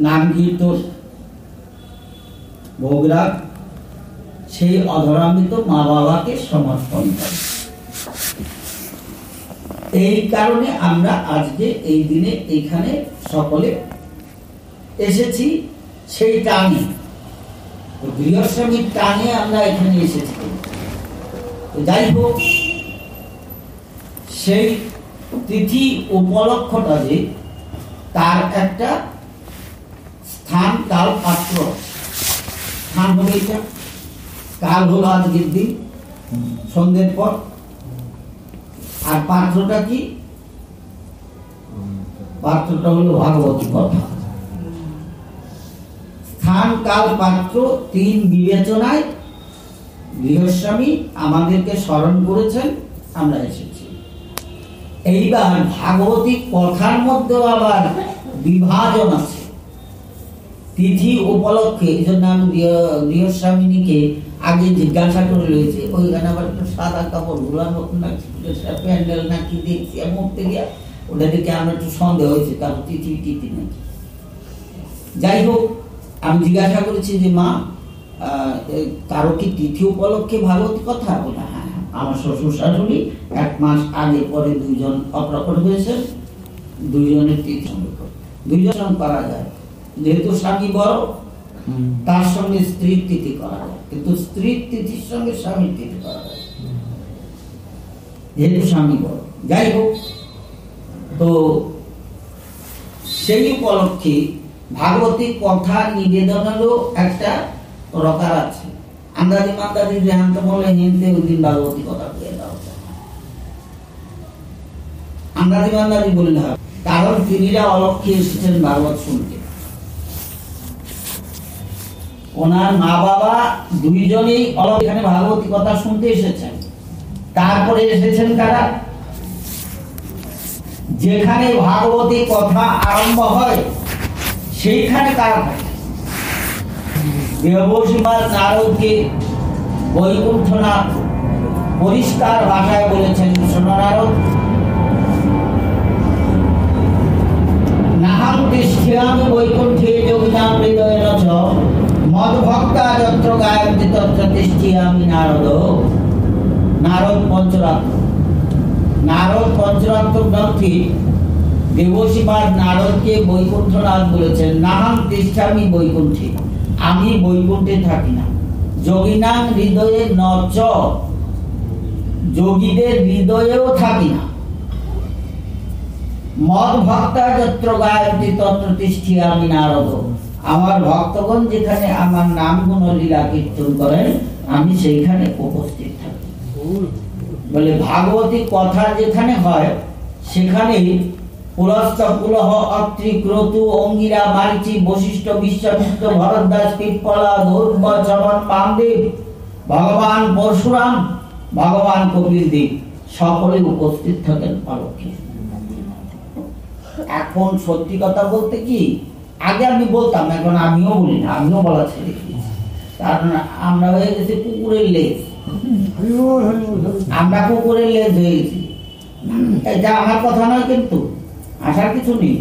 নাম কীর্তন, ভোগরাগ, সেই অধরামৃত মা বাবাকে সমর্পণ করে। এই কারণে আমরা আজকে এই দিনে এইখানে সকলে এসেছি, সেই টানে, গৃহস্বামীর টানে আমরা এখানে এসেছি। যাই হোক, সেই তিথি উপলক্ষটা যে তার একটা স্থান, কাল, পাত্র। স্থান হলো এটা, কাল হলো আজকের দিন সন্ধ্যের পর, আর পাত্রটা কি? পাত্রটা হলো ভাগবতী কথা। স্থান, কাল, পাত্র তিন বিবেচনায় গৃহস্বামী আমাদেরকে স্মরণ করেছেন, আমরা এসেছি। এইবার ভাগবতী কথার মধ্যেও আবার বিভাজন আছে তিথি উপলক্ষে। এই জন্য আমি গৃহস্বামিনীকে আগে জিজ্ঞাসা করে রয়েছে, ওইখানে আবার একটু সাদা কাপড় ঝুলানো প্যান্ডেল নাকি দেখছি মুখতে গিয়ে, ওটা দেখে আমার একটু সন্দেহ হয়েছে, কারণ তিথি তিথি নাকি। যাই হোক, আমি জিজ্ঞাসা করেছি যে মা, কারো কি তিথি উপলক্ষে ভাগবতী কথা? বলে হ্যাঁ, আমার শ্বশুর শাশুড়ি 1 মাস আগে পরে 2জন অপ্রকট হয়েছে, 2জনের তিথি দুইজন করা যায়। যেহেতু স্বামী বড়, তার সঙ্গে স্ত্রীর তিথি করা যায়, কিন্তু স্ত্রীর তিথির সঙ্গে স্বামীর তিথি করা যায়, যেহেতু স্বামী বড়। যাই হোক, তো সেই উপলক্ষে ভাগবতী কথা নিবেদনেরও একটা প্রকার আছে। আন্দাজি মান্দাজি রেহান্ত বলে হিন্দে ওই দিন ভাগবতী কথা পেয়ে দেওয়া, আন্দাজি মান্দাজি বলে না, কারণ তিনিরা অলক্ষে এসেছেন ভাগবত শুনতে। ওনার মা বাবা দুইজনেই এখানে ভাগবতী কথা শুনতে এসেছেন। তারপরে এসেছেন কারা? যেখানে ভাগবতী কথা আরম্ভ হয় সেইখানে কারা থাকে? দেবর্ষি নারদকে বৈকুণ্ঠনাথ পরিষ্কার ভাষায় বলেছেন, শোনো নারদ, নাহং তিষ্ঠিয়ামি বৈকুণ্ঠে যোগিনাম হৃদয়েন চ মদ ভক্তা যত্র গায়ন্তি তত্র তিষ্ঠিয়ামি নারদ। নারদ পঞ্চরাত্র। নারদ পঞ্চরাত্র গ্রন্থে দেবশিবাদ নারদকে বৈকুণ্ঠনাথ বলেছেন, নাহাং তিষ্ঠামি বৈকুণ্ঠে, আমি বৈকুণ্ঠে থাকি না। যোগিনাং হৃদয়ে নচ, যোগীদের হৃদয়েও থাকি না। মদ ভক্তা যত্র গায়ন্তি তত্র তিষ্ঠি আমি নারদ, আমার ভক্তগণ যেখানে আমার নাম গুণ লীলা কীর্তন করেন আমি সেইখানে উপস্থিত থাকি। বলে ভাগবতী কথা যেখানে হয় সেখানে পুলস্ত পুলহ অত্রি ক্রতু অঙ্গিরা মারিচি বশিষ্ঠ বিশ্বামিত্র ভরদ্বাজ পিপ্পলা ধূর্ব চরণ পাণ্ডেব ভগবান পরশুরাম ভগবান কপিল দেব সকলে উপস্থিত থাকেন পালকে। এখন সত্যি কথা বলতে কি, আগে আমি বলতাম, এখন আমিও বলি না, আমিও বলা ছেড়ে দিয়েছি। কারণ আমরা হয়ে গেছি কুকুরের লেজ, আমরা কুকুরের লেজ হয়ে গেছি। এটা আমার কথা নয়, কিন্তু আসার কিছু নেই।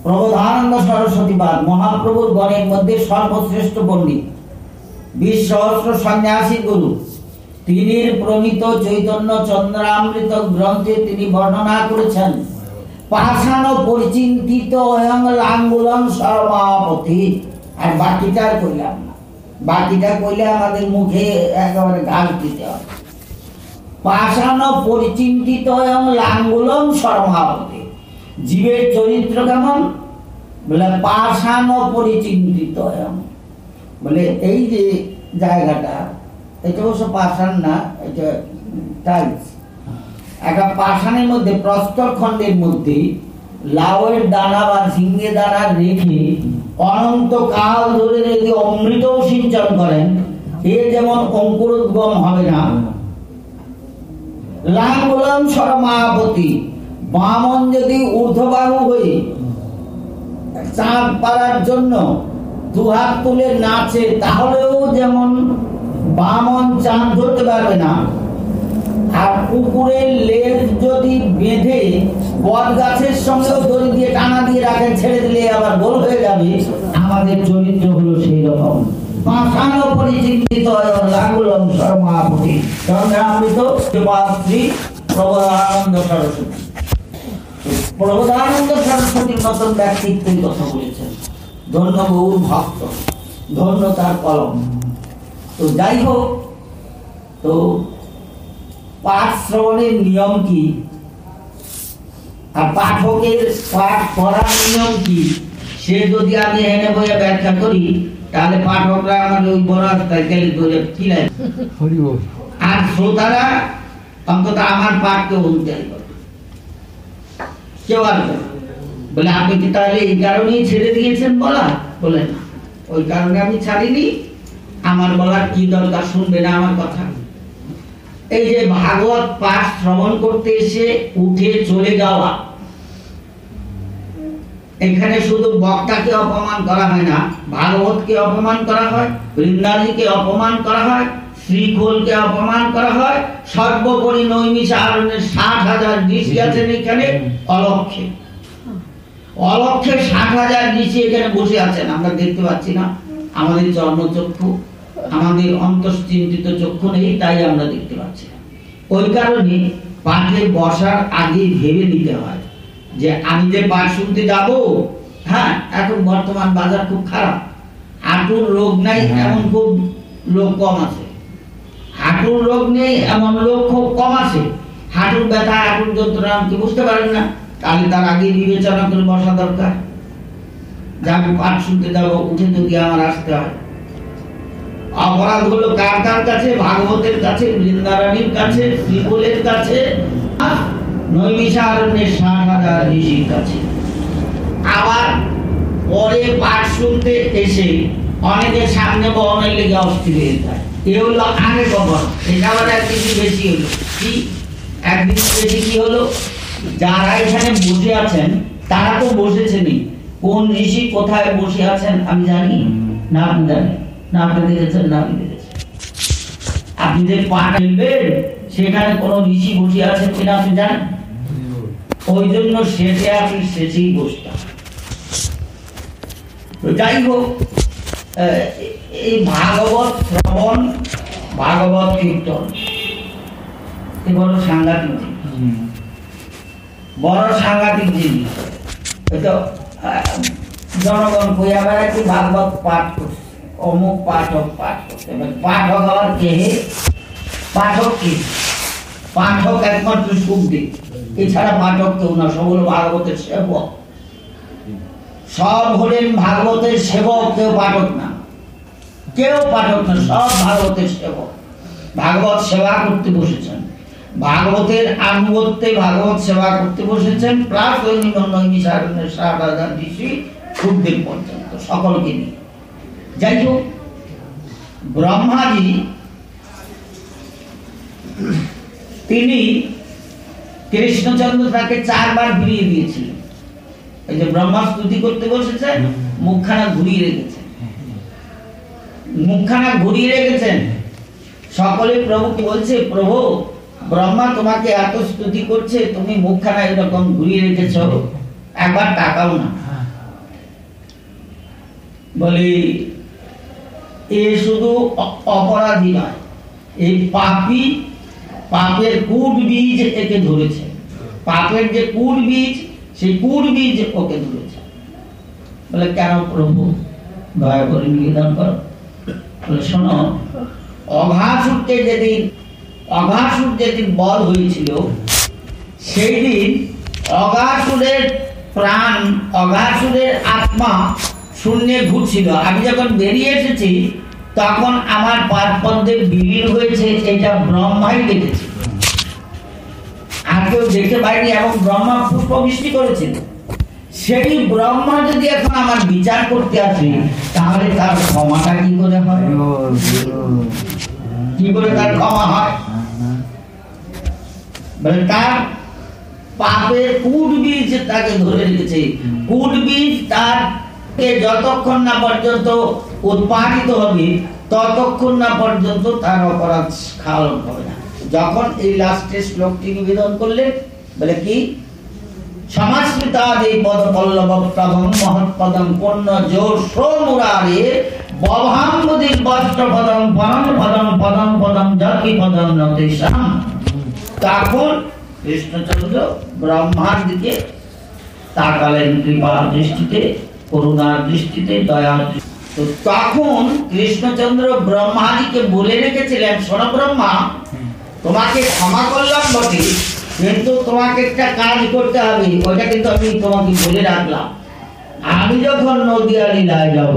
প্রবোধানন্দ সরস্বতীবাদ মহাপ্রভুর গণের মধ্যে সর্বশ্রেষ্ঠ পণ্ডিত, 20 সহস্র সন্ন্যাসী গুরু, তিনি প্রণীত চৈতন্য চন্দ্রামৃত গ্রন্থে তিনি বর্ণনা করেছেন, পাষাণ পরিচিন্তিত অয়ং লাঙ্গুলং সর্বাপতি। আর বাকিটা কইলাম না, বাকিটা কইলে আমাদের মুখে একেবারে গাল দিতে হবে। পাষাণ পরিচিন্তিত অয়ং লাঙ্গুলং সর্বাপতি, জীবের চরিত্র কেমন বলে পাষাণ পরিচিন্তিত অয়ং, বলে এই যে জায়গাটা এটা অবশ্য পাষাণ না, এটা টাইলস। একটা পাষাণের মধ্যে প্রস্তর খণ্ডের মধ্যে লাউয়ের দানা বা ঝিঙ্গে দানা রেখে অনন্ত কাল ধরে রেখে অমৃত সিঞ্চন করেন, এ যেমন অঙ্কুরোদ্গম হবে না। লাঙ্গুলম সরমাপতি, বামন যদি ঊর্ধ্ববাহু হয়ে চাঁদ পাড়ার জন্য দুহাত তুলে নাচে তাহলেও যেমন বামন চাঁদ ধরতে পারবে না। আর কুকুরের লেজ যদি বেঁধে বট গাছের সঙ্গেও দড়ি দিয়ে টানা দিয়ে রাখেন, ছেড়ে দিলে আবার গোল হয়ে যাবে, আমাদের চরিত্র হলো সেই রকম। পাষাণ পরিচিন্তিত লাঙ্গুলম সরমাপতি, চন্দ্রামৃত শ্রী প্রবোধানন্দ সরস্বতী। প্রবোধানন্দ সরস্বতীর মতন ব্যক্তিত্বের কথা বলেছেন, ধন্য গৌর ভক্ত, ধন্য তার কলম। তো যাই হোক, তো পাঠ শ্রবণের নিয়ম কি আর পাঠকের পাঠ পড়ার নিয়ম কি, সে যদি আমি এনে বইয়ে ব্যাখ্যা করি তাহলে পাঠকরা আমাকে ওই বড় রাস্তায় গেলে ধরে কি লাগে, আর শ্রোতারা অন্তত আমার পাঠকে অনুযায়ী করে কেউ আর বলে আপনি কি তাহলে এই কারণেই ছেড়ে দিয়েছেন বলা, বলে না, ওই কারণে আমি ছাড়িনি, আমার বলার কি দরকার, শুনবে না আমার কথা। এই যে ভাগবত পাঠ শ্রবণ করতে এসে উঠে চলে যাওয়া, এখানে শুধু বক্তাকে অপমান করা হয় না, ভাগবতকে অপমান করা হয়, বৃন্দাজিকে অপমান করা হয়, শ্রীখোলকে অপমান করা হয়, সর্বোপরি নৈমিষারণ্যের 60,000 ঋষি আছেন এখানে অলক্ষে, অলক্ষে 60,000 ঋষি এখানে বসে আছেন, আমরা দেখতে পাচ্ছি না, আমাদের চর্মচক্ষু, আমাদের অন্তশ্চিন্তিত চক্ষু নেই, তাই আমরা দেখতে পাচ্ছি না। ওই কারণে পাঠে বসার আগে ভেবে নিতে হয় যে আমি যে পাঠ শুনতে যাব, হ্যাঁ এখন বর্তমান বাজার খুব খারাপ, হাঁটুর রোগ নাই এমন খুব লোক কম আছে, হাঁটুর রোগ নেই এমন লোক খুব কম আছে, হাঁটুর ব্যথা হাঁটুর যন্ত্রণা কি বুঝতে পারেন না, তাহলে তার আগে বিবেচনা করে বসা দরকার যে আমি পাঠ শুনতে যাবো, উঠে যদি আমার আসতে হয়। অপরাধ হলো কার কার কাছে, ভাগবতের কাছে, বৃন্দারানীর কাছে, শ্রীখোলের কাছে, নৈমিষারণ্যের 60,000 ঋষির কাছে। আবার পরে পাঠ শুনতে এসে অনেকের সামনে বহনের লেগে অস্থির হয়ে যায়, এ হলো আগে খবর। এটা আবার একদিন বেশি হলো কি, একদিন বেশি কি হলো, যারা এখানে বসে আছেন তারা তো বসেছেনই, কোন ঋষি কোথায় বসে আছেন আমি জানি না, আপনি জানেন না, আপনি দেখেছেন না, আমি দেখেছি। আপনি যে পাঠ ফেলবেন সেখানে কোন ঋষি বসে আছেন কিনা আপনি জানেন, ওই জন্য শেষে আপনি শেষেই বসতাম। যাই হোক, এই ভাগবত শ্রবণ, ভাগবত কীর্তন বড় সাংঘাতিক জিনিস, বড় সাংঘাতিক জিনিস। তো জনগণ কইয়া বেড়ায় কি ভাগবত পাঠ করছে, অমুক পাঠক পাঠ করছে। পাঠক হওয়ার কে? পাঠক কি? পাঠক একমাত্র সুখদেব, এছাড়া পাঠক কেউ না, সব হলো ভাগবতের সেবক। সব হলেন ভাগবতের সেবক, কেউ পাঠক না, কেউ পাঠক না, সব ভাগবতের সেবক। ভাগবত সেবা করতে বসেছেন, ভাগবতের আনুগত্যে ভাগবত সেবা করতে বসেছেন, প্রায় নৈমিষারণ্যের 60,000 ঋষি সুখদেব পর্যন্ত, সকলকে নিয়ে। যাই হোক, ব্রহ্মাজি তিনি কৃষ্ণচন্দ্র তাকে 4 বার ঘুরিয়ে দিয়েছিলেন। এই যে ব্রহ্মা স্তুতি করতে বসেছে, মুখখানা ঘুরিয়ে রেখেছেন, মুখখানা ঘুরিয়ে রেখেছেন। সকলে প্রভুকে বলছে, প্রভু ব্রহ্মা তোমাকে এত স্তুতি করছে, তুমি মুখখানা এরকম ঘুরিয়ে রেখেছ, একবার তাকাও না। বলি এ শুধু অপরাধী নয়, এই পাপী, পাপের কূট বীজ একে ধরেছে, পাপের যে কূট বীজ, সেই কূট বীজ ওকে ধরেছে। বলে কেন প্রভু, দয়া করে নিবেদন করো। বলে শোনো, অঘাসুর যেদিন বধ হয়েছিল, সেই দিন অঘাসুরের প্রাণ, অঘাসুরের আত্মা শূন্যে ঘুরছিল। আমি যখন বেরিয়ে এসেছি তখন আমার পাদপদ্মে বিলীন হয়েছে, এটা ব্রহ্মাই দেখেছে, আর কেউ দেখতে পায়নি। এবং ব্রহ্মা পুষ্প বৃষ্টি করেছিল। সেই ব্রহ্মা যদি এখন আমার বিচার করতে আসে, তাহলে তার ক্ষমাটা কি করে হয়? কি করে তার ক্ষমা হয়? বলে তার পাপের কূট বীজ তাকে ধরে রেখেছে। কূট বীজ তার যতক্ষণ না পর্যন্ত উৎপাদিত হবে, ততক্ষণ না পর্যন্ত তার অপরাধ স্খলন হবে না। যখন এই লাস্টের শ্লোকটি নিবেদন করলেন, বলে কি, সমাস্মৃতাদে পদ পল্লব প্রভং মহৎপদং পুণ্য জোর সোমুরারে বভাম্বুদির বস্ত্র পদং পরম পদং পদং পদং জাতি পদং নতেশাম। তখন কৃষ্ণচন্দ্র ব্রহ্মার দিকে তাকালেন কৃপার দৃষ্টিতে, করুণার দৃষ্টিতে, দয়ার দৃষ্টিতে। তো তখন কৃষ্ণচন্দ্র ব্রহ্মাজিকে বলে রেখেছিলেন, শোনো ব্রহ্মা, তোমাকে ক্ষমা করলাম বটে, কিন্তু তোমাকে একটা কাজ করতে হবে, ওইটা কিন্তু আমি তোমাকে বলে রাখলাম। আমি যখন নদিয়া লীলায় যাব,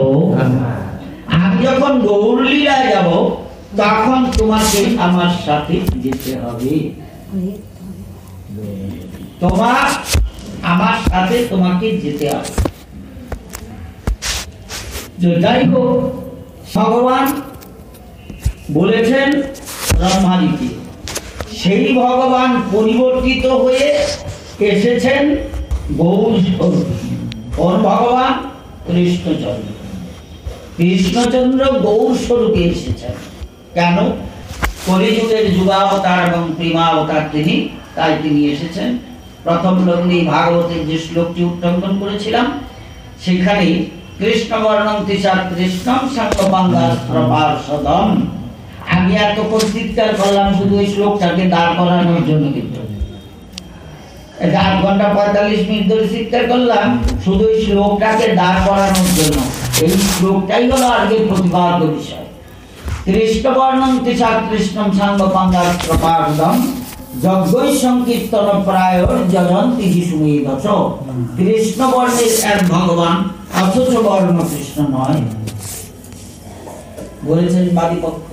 আমি যখন গৌর লীলায় যাব, তখন তোমাকে আমার সাথে যেতে হবে। তোমার আমার সাথে তোমাকে যেতে হবে। যাই হোক, ভগবান বলেছেন ব্রহ্মাজিকে, সেই ভগবান পরিবর্তিত হয়ে এসেছেন গৌর স্বরূপে। কোন ভগবান? কৃষ্ণচন্দ্র। কৃষ্ণচন্দ্র গৌর স্বরূপে এসেছেন। কেন? কলিযুগের যুগাবতার এবং প্রেমাবতার তিনি, তাই তিনি এসেছেন। প্রথম লগ্নে ভাগবতের যে শ্লোকটি উত্তোলন করেছিলাম, সেখানে কৃষ্ণ বর্ণং তিসার কৃষ্ণম সাঙ্গপাঙ্গাস্ত্র পার্ষদম। আমি এতক্ষণ চিৎকার করলাম শুধু এই শ্লোকটাকে দাঁড় করানোর জন্য, কিন্তু 8 ঘন্টা 45 মিনিট ধরে চিৎকার করলাম শুধু এই শ্লোকটাকে দাঁড় করানোর জন্য। এই শ্লোকটাই হলো আজকের প্রতিপাদ্য বিষয়। কৃষ্ণ বর্ণং তিসার কৃষ্ণম সাঙ্গপাঙ্গাস্ত্র পার্ষদম যজ্ঞই সংকীর্তন প্রায় যজন্তি যিশুমেধস। কৃষ্ণ বর্ণের এক ভগবান, অথচ বর্ণ কৃষ্ণ নয়, বলেছেন বাদীপক্ষ।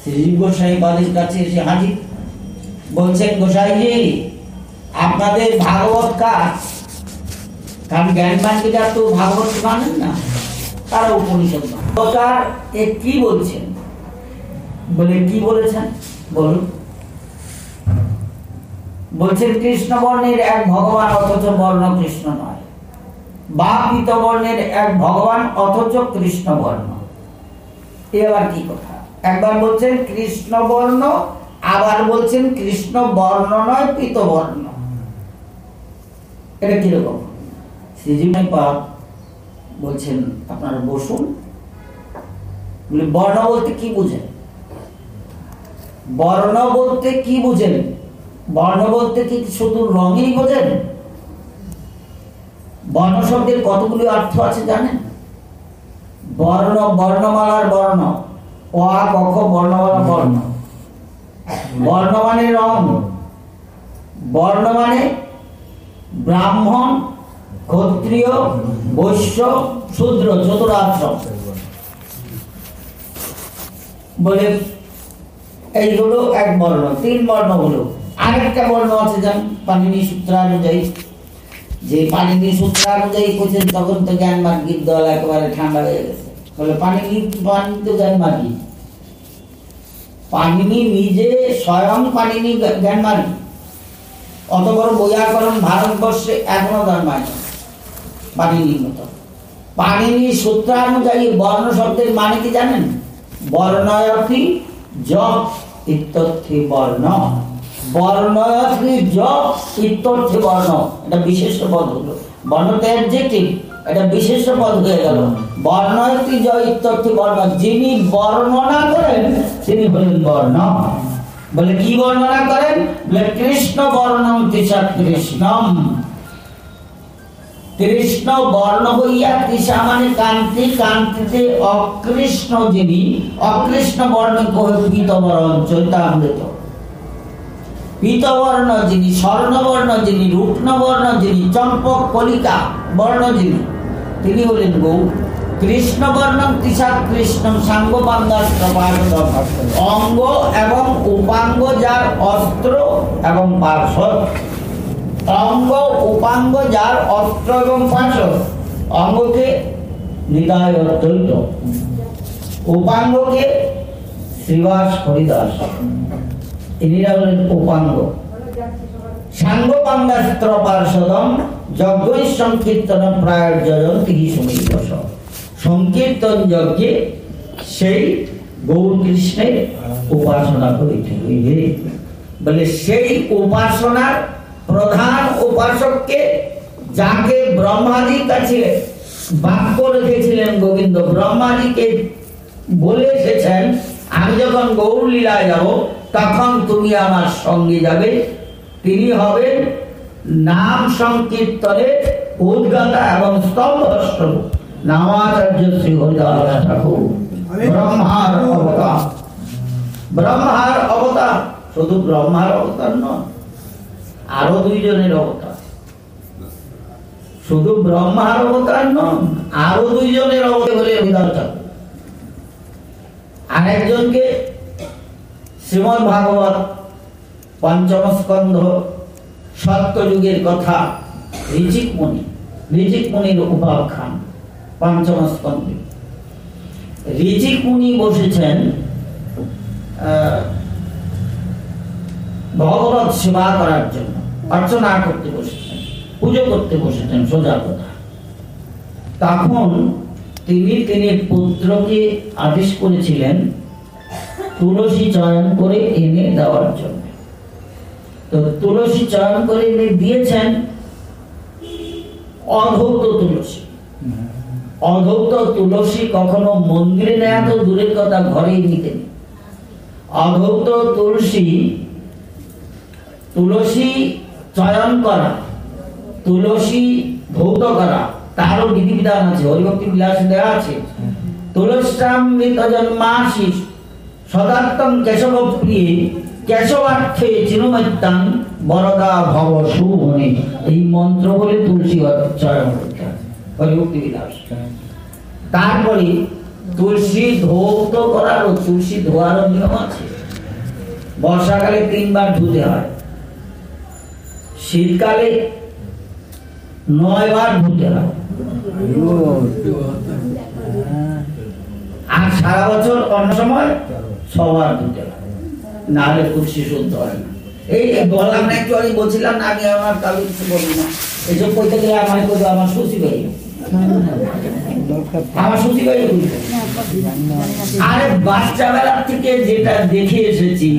শ্রী গোসাই বাদীর কাছে এসে হাজির, বলছেন গোসাইজি, আপনাদের ভাগবত কাজ, কারণ জ্ঞান বান্ডিরা তো ভাগবত মানেন না, তারা উপনিষদ মানে। কি বলছেন? বলে কি বলেছেন বলুন। বলছেন কৃষ্ণ বর্ণের এক ভগবান, অথচ বর্ণ কৃষ্ণ নয়, বা পীত বর্ণের এক ভগবান, অথচ কৃষ্ণ বর্ণ। এবার কি কথা? একবার বলছেন কৃষ্ণ বর্ণ, আবার বলছেন কৃষ্ণ বর্ণ নয়, পীত বর্ণ। এটা কিরকম? শ্রীজি বলছেন আপনারা বসুন। বর্ণ বলতে কি বুঝেন? বর্ণ বলতে কি বুঝেন? বর্ণ বলতে কি শুধু রঙই বোঝেন? বর্ণ শব্দের কতগুলি অর্থ আছে জানেন? বর্ণ, বর্ণমালার বর্ণ, অ আ ক খ বর্ণমালা বর্ণ। বর্ণ মানে রং, বর্ণ মানে ব্রাহ্মণ, ক্ষত্রিয়, বৈশ্য, শূদ্র, চতুরাশ্রম বলে এইগুলো এক বর্ণ। 3 বর্ণ হলো। আরেকটা বর্ণ আছে যেমন পাণিনি সূত্রানুযায়ী, যে পাণিনি সূত্রানুযায়ী করছেন তখন তো জ্ঞান মার্গীর দল একেবারে ঠান্ডা হয়ে গেছে। বলে পাণিনি তো জ্ঞান মার্গী, পাণিনি নিজে স্বয়ং পাণিনি জ্ঞান মার্গী। অত বড় বৈয়াকরণ ভারতবর্ষে এখনো জন্মায়নি পাণিনির মতো। পাণিনি সূত্রানুযায়ী বর্ণ শব্দের মানে কি জানেন? বর্ণয়তি যপ ইত্যর্থে বর্ণ, বর্ণয়তি যপ ইত্যর্থে বর্ণ। এটা বিশেষ পদ হলো, বর্ণটা অ্যাডজেক্টিভ, এটা বিশেষ পদ হয়ে গেল। বর্ণয়তি য ইত্যর্থে বর্ণ, যিনি বর্ণনা করেন তিনি হলেন বর্ণ। বলে কি বর্ণনা করেন? বলে কৃষ্ণ বর্ণম তিসা কৃষ্ণম, কৃষ্ণ বর্ণ হইয়া, তৃষা মানে কান্তি, কান্তিতে অকৃষ্ণ যিনি, অকৃষ্ণ বর্ণ পীতবরণ চৈতামৃত, পীতবর্ণ যিনি, স্বর্ণবর্ণ যিনি, রূপনবর্ণ যিনি, চম্পক কলিকা বর্ণ যিনি, তিনি হলেন গৌর। কৃষ্ণ বর্ণম তৃষা কৃষ্ণম সাঙ্গপাঙ্গাস্ত্র, অঙ্গ এবং উপাঙ্গ যার অস্ত্র এবং পার্শ্বদ। অঙ্গ উপাঙ্গ যার অস্ত্র এবং পার্শ্বদ। অঙ্গকে নিতাই অদ্বৈত, উপাঙ্গকে শ্রীবাস হরিদাস, ইনিরা হলেন উপাঙ্গ। সাঙ্গপাঙ্গাস্ত্র পার্শ্বদম যজ্ঞই সংকীর্তন প্রায় জয়ন্তী সুমিত। সংকীর্তন যজ্ঞে সেই গৌর কৃষ্ণের উপাসনা করিতে হইবে। বলে সেই উপাসনার প্রধান উপাসককে, যাকে ব্রহ্মাদির কাছে বাক্য রেখেছিলেন গোবিন্দ, ব্রহ্মাদিকে বলে এসেছেন আমি যখন গৌর লীলায় যাব তখন তুমি আমার সঙ্গে যাবে, তিনি হবেন নাম সংকীর্তনের উদ্গাতা এবং স্তম্ভস্বরূপ নামাচার্য শ্রী হরিদাস ঠাকুর। ব্রহ্মার অবতার, ব্রহ্মার অবতার, শুধু ব্রহ্মার অবতার নয়, আরো 2 জনের অবতার। শুধু ব্রহ্মার অবতার নয়, আরো 2 জনের অবতার বলে হরিদাস ঠাকুর। আরেকজনকে শ্রীমদ ভাগবত পঞ্চম স্কন্ধ সত্যযুগের কথা ঋচিক মুনি, ঋচিক মুনির উপাখ্যান পঞ্চম স্কন্ধে। ঋচিক মুনি বসেছেন ভগবত সেবা করার জন্য, অর্চনা করতে বসেছেন, পুজো করতে বসেছেন, সোজা কথা। তখন তিনি পুত্রকে আদেশ করেছিলেন তুলসী চয়ন করে এনে দেওয়ার জন্য। তো তুলসী চয়ন করে এনে দিয়েছেন, অধৌত তুলসী। অধৌত তুলসী কখনো মন্দিরে নেয়া তো দূরের কথা, ঘরেই নিতেন। অধৌত তুলসী, তুলসী চয়ন করা, তুলসী ধৌত করা, তারও বিধিবিধান আছে, হরিভক্তি বিলাসে দেওয়া আছে। তুলস্যামৃত জন্মাসি সদাত্তম কেশব প্রিয়ে কেশবার্থে চিরমৈত্যাং বরদা ভব শুভনে। এই মন্ত্র বলে তুলসী চয়ন করতে হয়, হরিভক্তি বিলাস। তারপরে তুলসী ধৌত করার ও তুলসী ধোয়ারও নিয়ম আছে। বর্ষাকালে 3 বার ধুতে হয়, শীতকালে 9 বার ধুতে হয়, আর সারা বছর অন্য সময় 6 বার ধুতে হয়, না হলে তুলসী শুদ্ধ হয় না। এই বললাম না একটু আগে, বলছিলাম না আমি আমার কাউকে কিছু বলি না, এইসব কইতে গেলে আমার কইতে আমার সুচি ভাই, আমার সুচি ভাই। আরে বাচ্চা বেলার থেকে যেটা দেখে এসেছি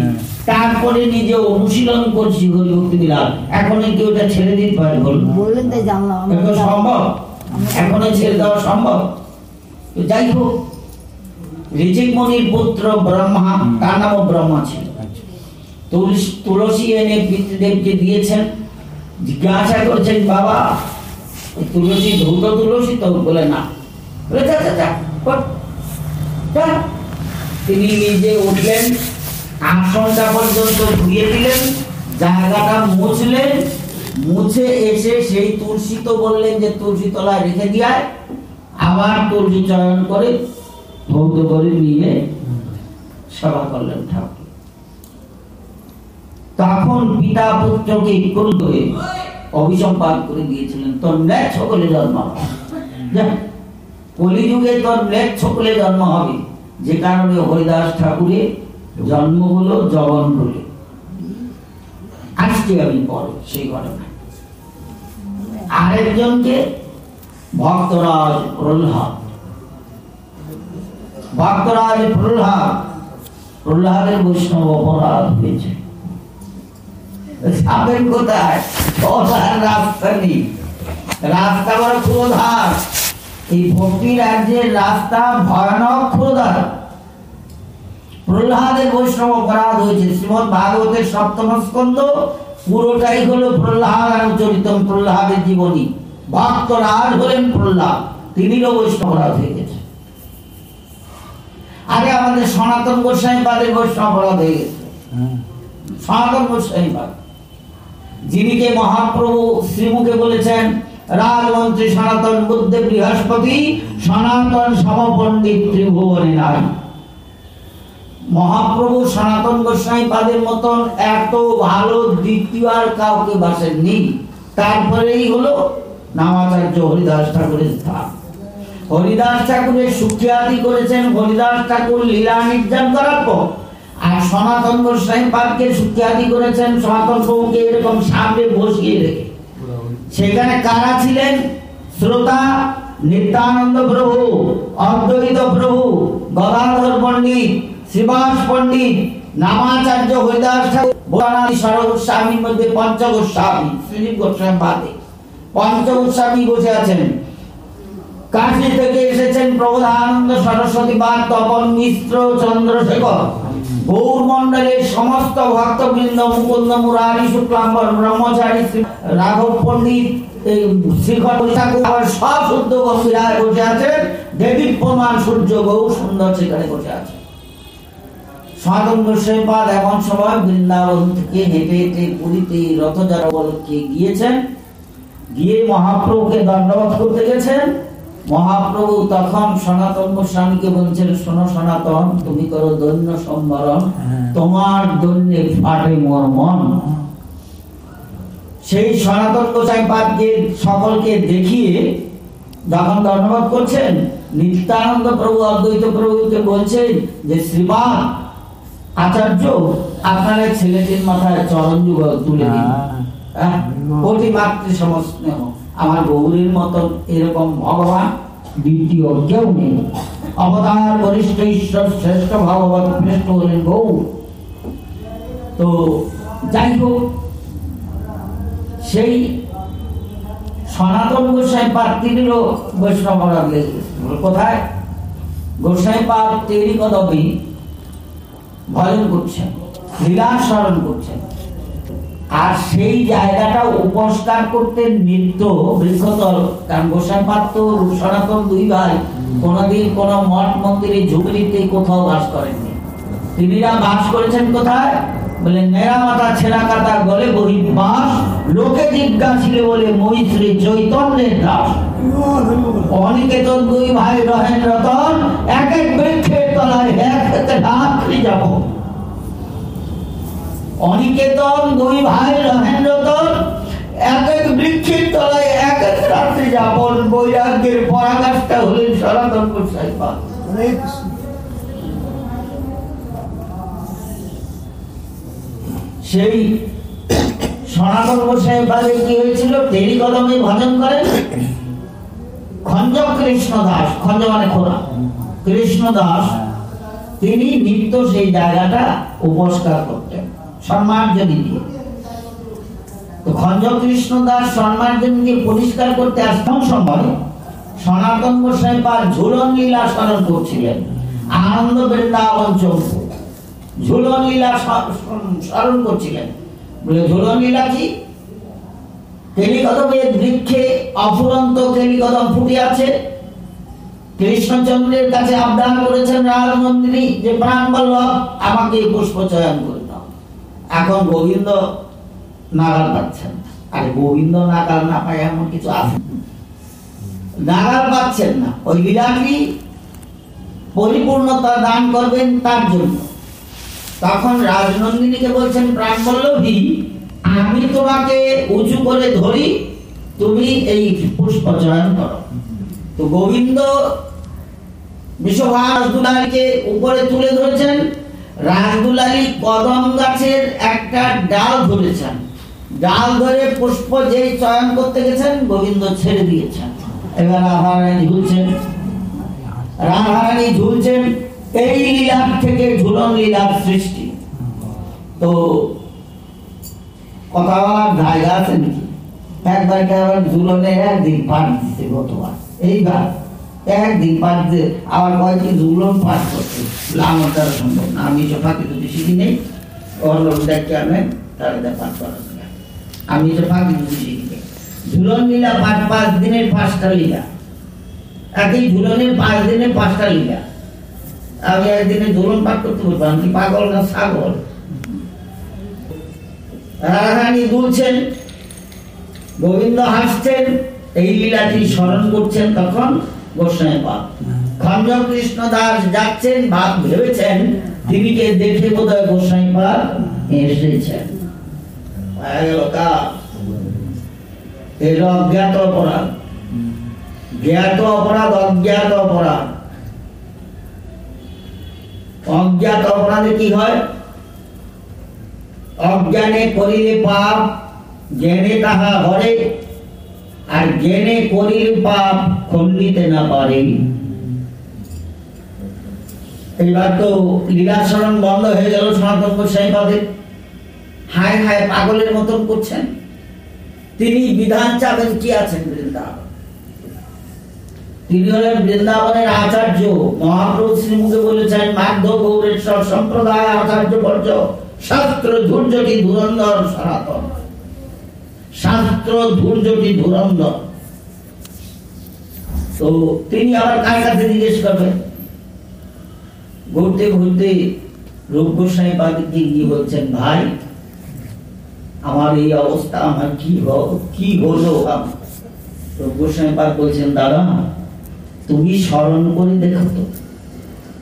তারপরে নিজে অনুশীলন করছি হরিভক্তি বিলাস। এখন কি ওটা ছেড়ে দিতে পারে? বললেন তাই জানলাম, এটা সম্ভব? এখন ছেড়ে দেওয়া সম্ভব? যাই হোক, ঋচিক মুনির পুত্র ব্রহ্মা, তার নামও ব্রহ্মা ছিল। তুলসী এনে পিতৃদেবকে দিয়েছেন। জিজ্ঞাসা করছেন, বাবা তুলসী ধৌত তুলসী তো? বলে না। তিনি নিজে উঠলেন, আসনটা পর্যন্ত ধুয়ে দিলেন, জায়গাটা মুছলেন, মুছে এসে সেই তুলসী তো বললেন যে তুলসী তলায় রেখে দিয়ায়, আবার তুলসী চয়ন করে ধৌত করে নিয়ে সেবা করলেন ঠাকুর। তখন পিতা পুত্রকে ক্রুদ্ধ হয়ে অভিসম্পাদ করে দিয়েছিলেন, তোর ন্যায় সকলে জন্ম হবে, কলিযুগে তোর ন্যায় সকলে জন্ম হবে। যে কারণে হরিদাস ঠাকুরের জন্ম হলো জগন বলে। আজকে আমি পড়ো সেই ঘটনা। আরেকজনকে ভক্তরাজ প্রহ্লাদ, প্রহ্লাদের বৈষ্ণব অপরাধ হয়েছে। যাবেন কোথায়? রাস্তা নেই, রাস্তা বড় ক্ষুরধার। এই ভক্তি রাজ্যের রাস্তা ভয়ানক ক্ষুরধার। প্রহ্লাদের বৈষ্ণব অপরাধ হয়েছে। শ্রীমদ ভাগবতের সপ্তম স্কন্ধ পুরোটাই হলো প্রহ্লাদ চরিতম, প্রহ্লাদের জীবনী। ভক্তরাজ হলেন প্রহ্লাদ, তিনিও বৈষ্ণব অপরাধ হয়ে গেছে। আগে আমাদের সনাতন গোস্বামী পাদের বৈষ্ণব অপরাধ হয়ে গেছে। সনাতন গোস্বামী পাদ, যিনিকে মহাপ্রভু শ্রীমুখে বলেছেন, রাজমন্ত্রী সনাতন বুদ্ধে বৃহস্পতি, সনাতন সমপণ্ডিত ত্রিভুবনে নাই। মহাপ্রভু সনাতন গোস্বামী পাদের মতন এত ভালো দ্বিতীয় আর কাউকে বাসেননি। তারপরেই হলো নামাচার্য হরিদাস ঠাকুরের স্থান। হরিদাস ঠাকুরের সুখ্যাতি করেছেন হরিদাস ঠাকুর লীলা নির্যান করার পর, আর সনাতন গোস্বামী পাদকে সুখ্যাতি করেছেন সনাতন প্রভুকে এরকম সামনে বসিয়ে রেখে। সেখানে কারা ছিলেন? শ্রোতা নিত্যানন্দ প্রভু, অদ্বৈত প্রভু, গদাধর পণ্ডিত, শ্রীবাস পণ্ডিত, নামাচার্য হরিদাস ঠাকুর, গোস্বামীর মধ্যে পঞ্চগোস্বামী, শ্রীজীব গোস্বামী বাদে পঞ্চগোস্বামী বসে আছেন। কাশী থেকে এসেছেন প্রবোধানন্দ সরস্বতী বাদ, তপন মিশ্র, চন্দ্রশেখর। গৌর মন্ডলের সমস্ত ভক্তবৃন্দ, মুকুন্দ মুরারি, শুক্লাম্বর ব্রহ্মচারী, রাঘব পণ্ডিত, শ্রীখর ঠাকুর, সব শুদ্ধ গম্ভীরায় বসে আছেন। দেবীর প্রমাণ সূর্য গৌর সুন্দর সেখানে বসে আছে। সনাতন গোস্বামী পাদ এমন সময় বৃন্দাবন থেকে হেঁটে হেঁটে পুরীতে রথযাত্রা উপলক্ষে গিয়েছেন। গিয়ে মহাপ্রভুকে দণ্ডবোধ করতে গেছেন। মহাপ্রভু তখন সনাতন গোস্বামীকে বলছেন, শোনো সনাতন, তুমি করো দৈন্য সম্বরণ, তোমার দৈন্যে ফাটে মোর মন। সেই সনাতন গোস্বামী পাদকে সকলকে দেখিয়ে যখন দণ্ডবোধ করছেন, নিত্যানন্দ প্রভু অদ্বৈত প্রভুকে বলছেন যে, শ্রীপাদ আচার্য, আপনার ছেলেটির মাথায় চরণ যুগল তুলে দিন। কোটি মাতৃ সমস্নেহ, আমার গৌরীর মতন এরকম ভগবান দ্বিতীয় কেউ নেই। অবতার বরিষ্ঠ ঈশ্বর শ্রেষ্ঠ ভগবত শ্রেষ্ঠ হলেন গৌর। তো যাই হোক, সেই সনাতন গোস্বামী পাদ তিনিরও বৈষ্ণব অপরাধ লেগে গেছে। কোথায়? গোস্বামী পাদ তেরি কদমে ভজন করছেন, লীলা স্মরণ করছেন। আর সেই জায়গাটা উপস্কার করতে নিত্য বৃক্ষতল। কারণ গোস্বামী পাদ তো সনাতন দুই ভাই কোনদিন কোন মঠ মন্দিরে ঝুঁকড়িতে কোথাও বাস করেননি। তিনিরা বাস করেছেন কোথায়? বলে নেড়া মাথা ছেঁড়া কাটা গলে বহির্বাস, লোকে জিজ্ঞাসিলে বলে মই শ্রী চৈতন্যের দাস। অনিকেতন দুই ভাই রহেন রতন, এক এক বৃক্ষের তলায় এক হাতে রাত্রি যাব। অনিকেতন দুই ভাই রহেন রতন, এক এক বৃক্ষের তলায় এক এক রাত্রি যাপন। বৈরাগ্যের পরাকাষ্ঠা হলেন সনাতন গোস্বামী পাদ। সেই সনাতন গোস্বামী পাদের কি হয়েছিল? তেরি কদমে ভজন করেন। খঞ্জ কৃষ্ণ দাস, খঞ্জ মানে খোলা, কৃষ্ণ দাস, তিনি নিত্য সেই জায়গাটা উপস্কার করতেন সম্মার্জনী দিয়ে। তো খঞ্জ কৃষ্ণ দাস সম্মার্জনী দিয়ে পরিষ্কার করতে আসতাম সময় সনাতন গোস্বামী পাদ ঝুলন লীলা স্মরণ করছিলেন। আনন্দ বৃন্দাবন চৌক ঝুলন লীলা স্মরণ করছিলেন। বলে ঝুলন লীলা কি? কেলিকদমের বৃক্ষে অফুরন্ত কেলিকদম ফুটে আছে। কৃষ্ণচন্দ্রের কাছে আবদার করেছেন রাজনন্দিনী যে প্রাণ বল্লভ আমাকে পুষ্প চয়ন করে দাও। এখন গোবিন্দ নাগাল পাচ্ছেন। আর গোবিন্দ নাগাল না পায় এমন কিছু আছে? নাগাল পাচ্ছেন না। ওই লীলাটি পরিপূর্ণতা দান করবেন তার জন্য। তখন রাজনন্দিনীকে বলছেন প্রাণ বল্লভী, আমি তোমাকে উঁচু করে ধরি, তুমি এই পুষ্প চয়ন করো। তো গোবিন্দ বিশ্বভাস রাজদুলালীকে উপরে তুলে ধরেছেন। রাজদুলালী কদম গাছের একটা ডাল ধরেছেন। ডাল ধরে পুষ্প যেই চয়ন করতে গেছেন গোবিন্দ ছেড়ে দিয়েছেন। এবার রাধারানী ঝুলছেন। রাধারানী ঝুলছেন। এই লীলার থেকে ঝুলন লীলার সৃষ্টি। তো কথা বলার জায়গা আছে নাকি? একবার ঝুলনে একদিন পাঠ দিতে গতবার, এইবার একদিন পাঠ দিয়ে আবার কয়েকটি ঝুলন পাঠ করছে। আমার দ্বারা সম্ভব না, আমি তো ফাঁকি যদি শিখি নেই, ওর লোক দেখতে আনেন তাহলে পাঠ করা যায়। আমি তো ফাঁকি যদি শিখি নেই। ঝুলন লীলা 5 দিনের 5টা লীলা। একই ঝুলনের 5 দিনে 5টা লীলা। আমি একদিনে ঝুলন পাঠ করতে বলবো? আমি পাগল না ছাগল? রাধারানী দুলছেন, গোবিন্দ হাসছেন, এই লীলাটি স্মরণ করছেন। তখন গোস্বামীপাদ খঞ্জ কৃষ্ণ দাস যাচ্ছেন, ভাব ভেবেছেন তিনিকে দেখে বোধহয় গোস্বামীপাদ এসেছেন। এর অজ্ঞাত অপরাধ, জ্ঞাত অপরাধ, অজ্ঞাত অপরাধ। অজ্ঞাত অপরাধে কি হয়? অজ্ঞানে করিলে পাপ, জ্ঞানে তাহা হরে, আর জ্ঞানে করিলে পাপ খণ্ডিতে না পারে। এইবার তো লীলাচরণ বন্ধ হয়ে গেল সনাতন গোস্বামীপাদের। হায় হায় পাগলের মতন করছেন। তিনি বিধান চাবেন কি আছেন বৃন্দাবন? তিনি হলেন বৃন্দাবনের আচার্য। মহাপ্রভু শ্রীমুখে বলেছেন মাধব গৌরেশ্বর সম্প্রদায় আচার্য বর্জ, শাস্ত্র ধৈর্যটি ধুরন্ধর সনাতন। শাস্ত্র ধৈর্যটি ধুরন্ধর। তো তিনি আবার কার কাছে জিজ্ঞেস করবেন? ঘুরতে ঘুরতে রূপ গোস্বামীপাদকে গিয়ে বলছেন, ভাই আমার এই অবস্থা, আমার কি হলো? রূপ গোস্বামীপাদ বলছেন, দাদা তুমি স্মরণ করে দেখো তো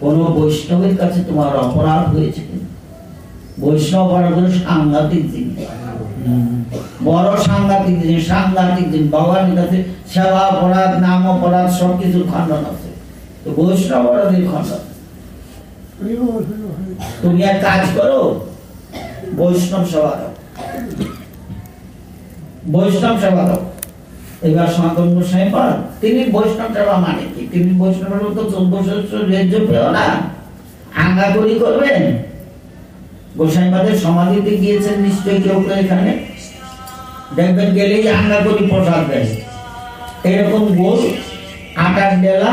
কোন বৈষ্ণবের কাছে তোমার অপরাধ হয়েছে? বৈষ্ণব অপরাধ সাংঘাতিক জিনিস, বড় সাংঘাতিক জিনিস, সাংঘাতিক জিনিস। ভগবানের কাছে সেবা অপরাধ, নাম অপরাধ সবকিছুর খণ্ডন আছে, তো বৈষ্ণব অপরাধের খণ্ডন। তুমি এক কাজ করো, বৈষ্ণব সেবা দাও, বৈষ্ণব সেবা দাও। এবার সনাতন গোস্বামীপাদ তিনি বৈষ্ণব সেবা মানে কি? তিনি বৈষ্ণবের মতো 1400 রেজ্য পেও না, আঙ্গাকড়ি করবেন। গোস্বামীপাদের সমাধিতে গিয়েছেন নিশ্চয়ই কেউ কেউ, এখানে দেখবেন গেলেই আঙ্গাকড়ি প্রসাদ দেয়। এরকম গোল আটার ডেলা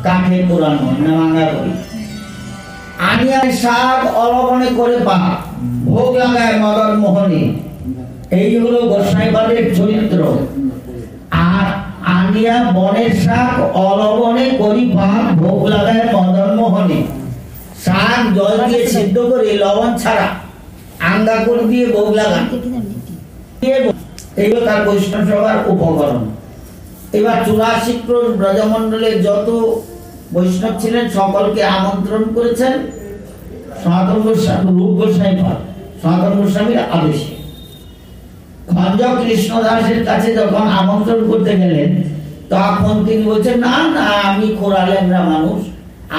কাঠে পোড়ানো নাম আঙ্গাকড়ি। আনিয়ার শাক অলবনে করে পা ভোগ লাগায় মদন মোহনে। এই হলো গোস্বামীপাদের চরিত্র। আর আনিয়া বনের শাক অলবনে করি পাক ভোগ লাগায় মদন মোহনে। শাক জল দিয়ে সিদ্ধ করে লবণ ছাড়া আঙ্গাকড়ি দিয়ে ভোগ লাগান। এইগুলো তার বৈষ্ণব সভার উপকরণ। এবার 84 ক্রোশ ব্রজমণ্ডলের যত বৈষ্ণব ছিলেন সকলকে আমন্ত্রণ করেছেন সনাতন গোস্বামী, রূপ গোস্বামীপাদ সনাতন গোস্বামীর আদেশে। খঞ্জ কৃষ্ণ দাসের কাছে যখন আমন্ত্রণ করতে গেলেন তখন তিনি বলছেন, না না আমি খোরালেমরা মানুষ,